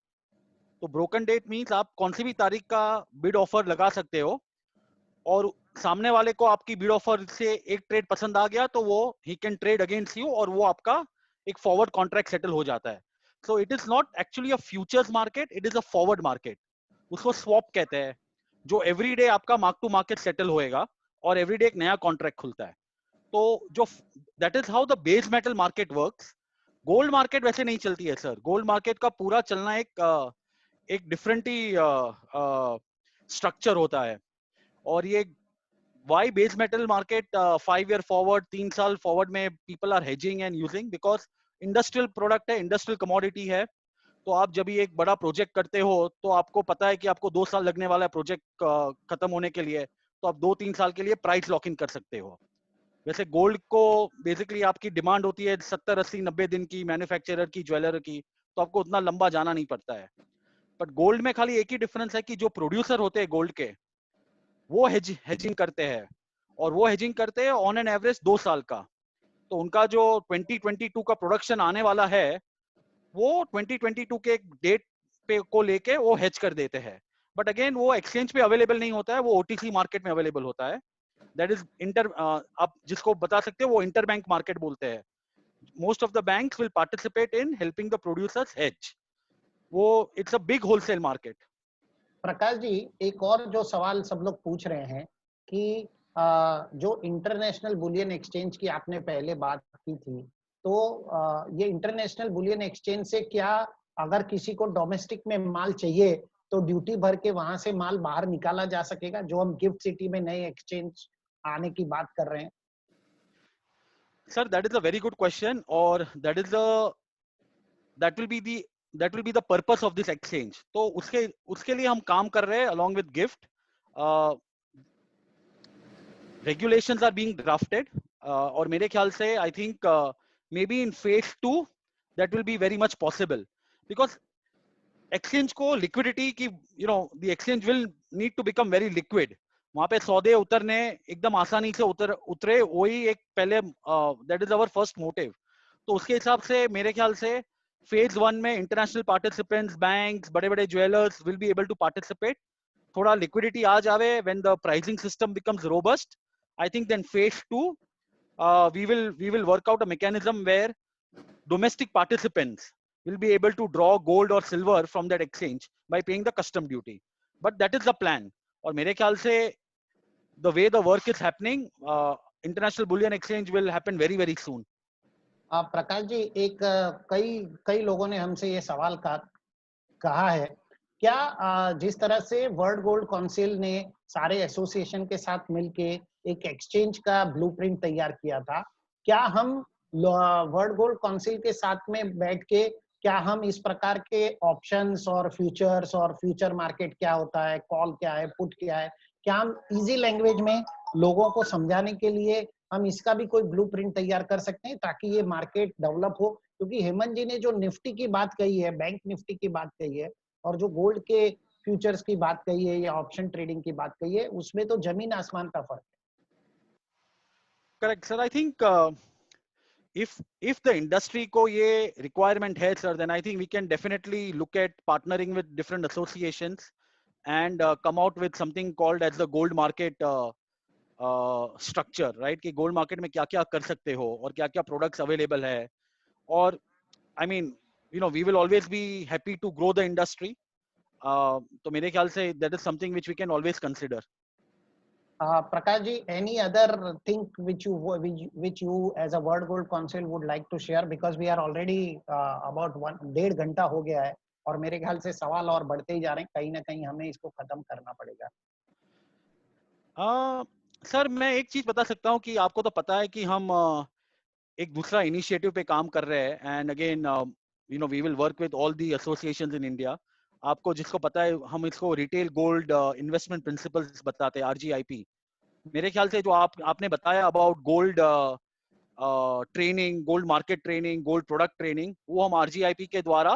तो ब्रोकन डेट मीन्स आप कौन सी भी तारीख का बिड ऑफर लगा सकते हो और सामने वाले को आपकी बिड ऑफर से एक ट्रेड पसंद आ गया तो वो he can trade against you और वो आपका एक फॉरवर्ड कॉन्ट्रैक्ट सेटल हो जाता है। So it is not actually a futures market, it is a forward market. उसको स्वैप कहते हैं, जो एवरीडे आपका मार्क टू मार्केट सेटल होएगा और एवरीडे एक नया कॉन्ट्रैक्ट खुलता है। तो जो that is how the base metal market works. Gold market वैसे नहीं चलती है सर। गोल्ड मार्केट का पूरा चलना एक डिफरेंट ही स्ट्रक्चर होता है। और ये why base metal market 5 year forward, 3 साल फॉरवर्ड में people are hedging and using, because industrial product है, इंडस्ट्रियल कमोडिटी है। तो आप जब भी एक बड़ा प्रोजेक्ट करते हो तो आपको पता है कि आपको 2 साल लगने वाला है प्रोजेक्ट खत्म होने के लिए, तो आप 2-3 साल के लिए प्राइस लॉक इन कर सकते हो। वैसे गोल्ड को बेसिकली आपकी डिमांड होती है 70, 80, 90 दिन की, मैन्युफैक्चरर की, ज्वेलर की, तो आपको उतना लंबा जाना नहीं पड़ता है। बट गोल्ड में खाली एक ही डिफरेंस है कि जो प्रोड्यूसर होते हैं गोल्ड के, वो हेजिंग करते हैं और वो हेजिंग करते हैं ऑन एन एवरेज 2 साल का। तो उनका जो 2022 का प्रोडक्शन आने वाला है वो 2022 के डेट पे को लेके वो हेज कर देते हैं। बट अगेन वो एक्सचेंज पे अवेलेबल नहीं होता है, वो ओटीसी मार्केट में अवेलेबल होता है। दैट इज आप जिसको बता सकते हो वो इंटर बैंक मार्केट बोलते हैं। Most of the banks will participate in helping the producers hedge. वो it's a big wholesale market. Prakash ji, एक और जो सवाल सब लोग पूछ रहे हैं कि जो इंटरनेशनल बुलियन एक्सचेंज की आपने पहले बात की थी, तो ये इंटरनेशनल बुलियन एक्सचेंज से क्या अगर किसी को डोमेस्टिक में माल चाहिए तो ड्यूटी भर के वहां से माल बाहर निकाला जा सकेगा, जो हम गिफ्ट सिटी में नए एक्सचेंज आने की बात कर रहे हैं? Sir that is a very good question और that will be the purpose of this exchange. तो उसके लिए हम काम कर रहे हैं along with gift. regulations are being drafted और मेरे ख्याल से I think maybe in phase 2 that will be very much possible, because exchange को liquidity की the exchange will need to become very liquid। वहां पे सौदे उतरने एकदम आसानी से उतरे, वही एक पहले that is our first motive। तो उसके हिसाब से मेरे ख्याल से phase 1 में इंटरनेशनल पार्टिसिपेंट्स, बैंक्स, बड़े बड़े jewellers will be able to participate। थोड़ा liquidity आ जावे, when the pricing system becomes robust, I think then phase 2 we will work out a mechanism where domestic participants will be able to draw gold or silver from that exchange by paying the custom duty। But that is the plan। और मेरे ख्याल से the way the work is happening, international bullion exchange will happen very very soon। प्रकाश जी, एक कई लोगों ने हमसे ये सवाल कहा है, क्या जिस तरह से वर्ल्ड गोल्ड काउंसिल ने सारे एसोसिएशन के साथ मिलके एक एक्सचेंज का ब्लूप्रिंट तैयार किया था, क्या हम वर्ल्ड गोल्ड काउंसिल के साथ में बैठ के क्या हम इस प्रकार के ऑप्शंस और फ्यूचर्स और फ्यूचर मार्केट क्या होता है, कॉल क्या है, पुट क्या है, क्या हम इजी लैंग्वेज में लोगों को समझाने के लिए हम इसका भी कोई ब्लूप्रिंट तैयार कर सकते हैं ताकि ये मार्केट डेवलप हो? क्योंकि हेमंत जी ने जो निफ्टी की बात कही है, बैंक निफ्टी की बात कही है, और जो गोल्ड के फ्यूचर्स की बात कही है या ऑप्शन ट्रेडिंग की बात कही है, उसमें तो जमीन आसमान का फर्क है। Correct sir, I think if the industry को ये requirement है sir, then I think we can definitely look at partnering with different associations and come out with something called as the gold market structure, right? कि gold market में क्या क्या कर सकते हो और क्या क्या products available है, और I mean, you know, we will always be happy to grow the industry. तो मेरे ख्याल से that is something which we can always consider. Prakash ji, any other thing which you as a World Gold Council would like to share, because we are already about 1.5 घंटा हो गया है और मेरे ख्याल से सवाल और बढ़ते ही जा रहे हैं, कहीं ना कहीं हमें इसको खत्म करना पड़ेगा। सर मैं एक चीज बता सकता हूँ कि आपको तो पता है कि हम एक दूसरा इनिशिएटिव पे काम कर रहे हैं, and again you know we will work with all the associations in India. आपको जिसको पता है हम इसको रिटेल गोल्ड इन्वेस्टमेंट प्रिंसिपल्स बताते हैं, RGIP। मेरे ख्याल से जो आपने बताया about gold training, gold market training, gold product training, वो हम RGIP के द्वारा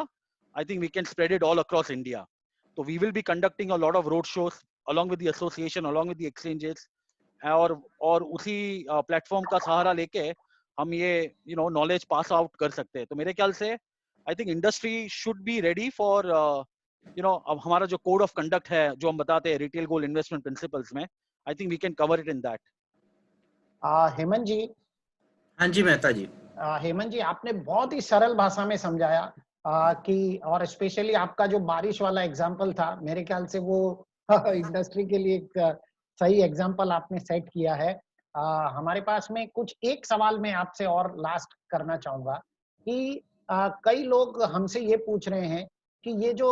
I think we can spread it all across India. तो we will be conducting a lot of road shows along with the association, along with the exchanges, और उसी platform का सहारा लेके हम ये you know knowledge pass out कर सकते हैं। तो मेरे ख्याल से I think industry should be ready for you know, अब हमारा जो कोड ऑफ कंडक्ट है जो हम बताते हैं रिटेल गोल्ड इन्वेस्टमेंट प्रिंसिपल्स में, I think we can cover it in that. Hemant ji. हाँ जी मेहता जी। हेमंत जी, आपने बहुत ही सरल भाषा में समझाया कि, और स्पेशली आपका जो बारिश वाला एग्जाम्पल था, मेरे ख्याल से वो इंडस्ट्री के लिए एक सही एग्जाम्पल आपने सेट किया है। हमारे पास में कुछ एक सवाल मैं आपसे और लास्ट करना चाहूंगा कि कई लोग हमसे ये पूछ रहे हैं कि ये जो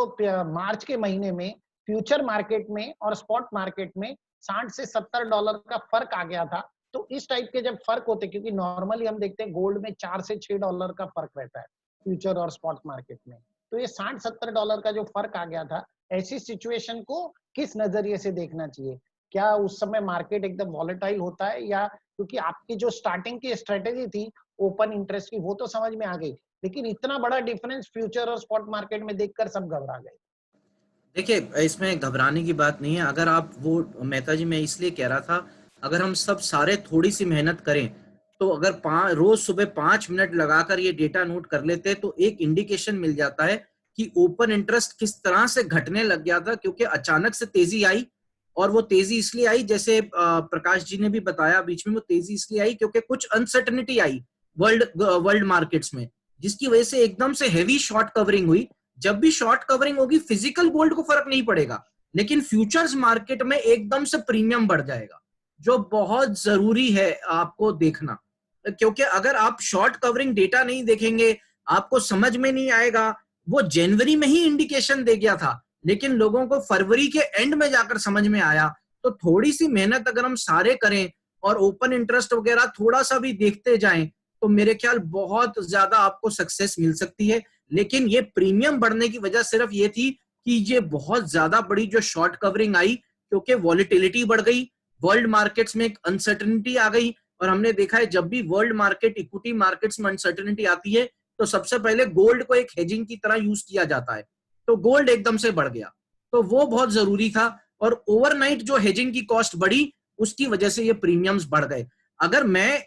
मार्च के महीने में फ्यूचर मार्केट में और स्पॉट मार्केट में $60 से $70 का फर्क आ गया था, तो इस टाइप के जब फर्क होते, क्योंकि नॉर्मली हम देखते हैं गोल्ड में $4 से $6 का फर्क रहता है फ्यूचर और स्पॉट मार्केट में, तो ये $60-70 का जो फर्क आ गया था, ऐसी सिचुएशन को किस नजरिए से देखना चाहिए? क्या उस समय मार्केट एकदम वॉलेटाइल होता है, या क्योंकि आपकी जो स्टार्टिंग की स्ट्रेटेजी थी ओपन इंटरेस्ट की, वो तो समझ में आ गई, लेकिन इतना बड़ा डिफरेंस फ्यूचर और स्पॉट मार्केट में देखकर सब घबरा गए। देखिए, इसमें घबराने की बात नहीं है। अगर आप वो, मेहता जी मैं इसलिए कह रहा था, अगर हम सब सारे थोड़ी सी मेहनत करें, तो अगर रोज सुबह 5 मिनट लगाकर ये डेटा नोट कर लेते तो एक इंडिकेशन मिल जाता है कि ओपन इंटरेस्ट किस तरह से घटने लग गया था, क्योंकि अचानक से तेजी आई। और वो तेजी इसलिए आई, जैसे प्रकाश जी ने भी बताया बीच में, वो तेजी इसलिए आई क्योंकि कुछ अनसर्टेनिटी आई वर्ल्ड मार्केट्स में, जिसकी वजह से एकदम से हेवी शॉर्ट कवरिंग हुई। जब भी शॉर्ट कवरिंग होगी, फिजिकल गोल्ड को फर्क नहीं पड़ेगा, लेकिन फ्यूचर्स मार्केट में एकदम से प्रीमियम बढ़ जाएगा, जो बहुत जरूरी है आपको देखना। क्योंकि अगर आप शॉर्ट कवरिंग डेटा नहीं देखेंगे, आपको समझ में नहीं आएगा। वो जनवरी में ही इंडिकेशन दे गया था, लेकिन लोगों को फरवरी के एंड में जाकर समझ में आया। तो थोड़ी सी मेहनत अगर हम सारे करें और ओपन इंटरेस्ट वगैरह थोड़ा सा भी देखते जाएं, तो मेरे ख्याल बहुत ज्यादा आपको सक्सेस मिल सकती है। लेकिन ये प्रीमियम बढ़ने की वजह सिर्फ ये थी कि ये बहुत ज्यादा बड़ी जो शॉर्ट कवरिंग आई, क्योंकि वॉलिटिलिटी बढ़ गई, वर्ल्ड मार्केट्स में एक अनसर्टेनिटी आ गई। और हमने देखा है जब भी वर्ल्ड मार्केट, इक्विटी मार्केट्स में अनसर्टेनिटी आती है, तो सबसे पहले गोल्ड को एक हेजिंग की तरह यूज किया जाता है। तो गोल्ड एकदम से बढ़ गया, तो वो बहुत जरूरी था। और ओवरनाइट जो हेजिंग की कॉस्ट बढ़ी, उसकी वजह से ये प्रीमियम्स बढ़ गए। अगर मैं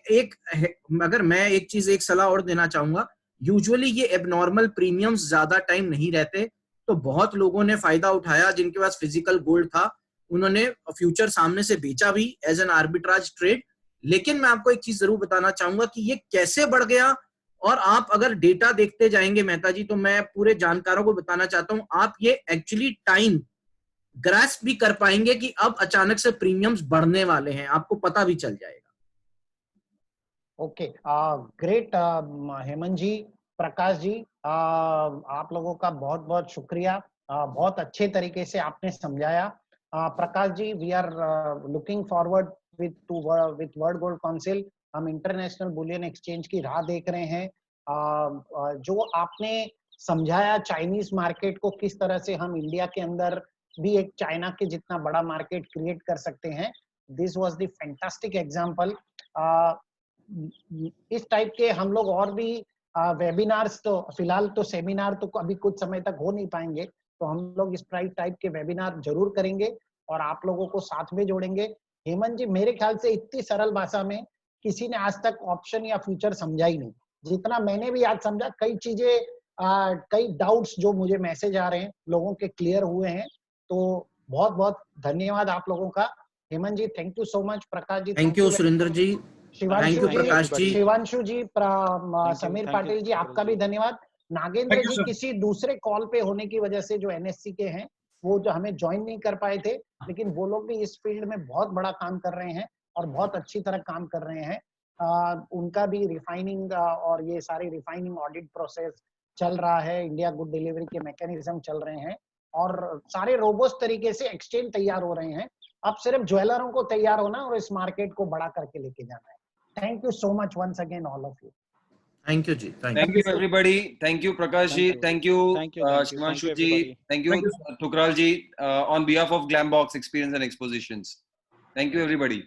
एक चीज, एक सलाह और देना चाहूंगा, यूजुअली ये एबनॉर्मल प्रीमियम्स ज्यादा टाइम नहीं रहते। तो बहुत लोगों ने फायदा उठाया, जिनके पास फिजिकल गोल्ड था, उन्होंने फ्यूचर सामने से बेचा भी एज एन आर्बिट्राज ट्रेड। लेकिन मैं आपको एक चीज जरूर बताना चाहूंगा कि ये कैसे बढ़ गया। और आप अगर डेटा देखते जाएंगे मेहता जी, तो मैं पूरे जानकारों को बताना चाहता हूं, आप ये एक्चुअली टाइम ग्रास्प भी कर पाएंगे कि अब अचानक से प्रीमियम्स बढ़ने वाले हैं, आपको पता भी चल जाएगा। ओके, ग्रेट हेमंत जी, प्रकाश जी, आप लोगों का बहुत बहुत शुक्रिया। बहुत अच्छे तरीके से आपने समझाया। Prakash ji, we are looking forward with World Gold Council. हम इंटरनेशनल बुलियन एक्सचेंज की राह देख रहे हैं। जो आपने समझाया चाइनीज मार्केट को, किस तरह से हम इंडिया के अंदर भी एक चाइना के जितना बड़ा मार्केट क्रिएट कर सकते हैं, this was the fantastic example. इस टाइप के हम लोग और भी वेबिनार्स, तो फिलहाल तो सेमिनार तो अभी कुछ समय तक हो नहीं पाएंगे, तो हम लोग इस टाइप के वेबिनार जरूर करेंगे और आप लोगों को साथ में जोड़ेंगे। हेमंत जी, मेरे ख्याल से इतनी सरल भाषा में किसी ने आज तक ऑप्शन या फ्यूचर समझा ही नहीं, जितना मैंने भी आज समझा। कई चीजें, कई डाउट्स जो मुझे मैसेज आ रहे हैं लोगों के क्लियर हुए हैं, तो बहुत बहुत धन्यवाद आप लोगों का। Hemant ji thank you so much, Prakash ji thank you, Surendra ji, thank you Prakash ji, Shivanshu ji, Sameer Patil ji, आपका भी धन्यवाद। नागेंद्र जी किसी दूसरे कॉल पे होने की वजह से, जो एनएससी के हैं, वो जो हमें ज्वाइन नहीं कर पाए थे, लेकिन वो लोग भी इस फील्ड में बहुत बड़ा काम कर रहे हैं और बहुत अच्छी तरह काम कर रहे हैं। उनका भी रिफाइनिंग और ये सारी रिफाइनिंग ऑडिट प्रोसेस चल रहा है, इंडिया गुड डिलीवरी के मैकेनिज्म चल रहे हैं और सारे रोबोस्ट तरीके से एक्सचेंज तैयार हो रहे हैं। अब सिर्फ ज्वेलरों को तैयार होना और इस मार्केट को बड़ा करके लेके जाना है। Thank you so much once again all of you. Thank you जी, thank you everybody, thank you Prakash ji, thank you Shivanshu ji, thank you Thukral ji, on behalf of Glambox experience and expositions. Thank you everybody.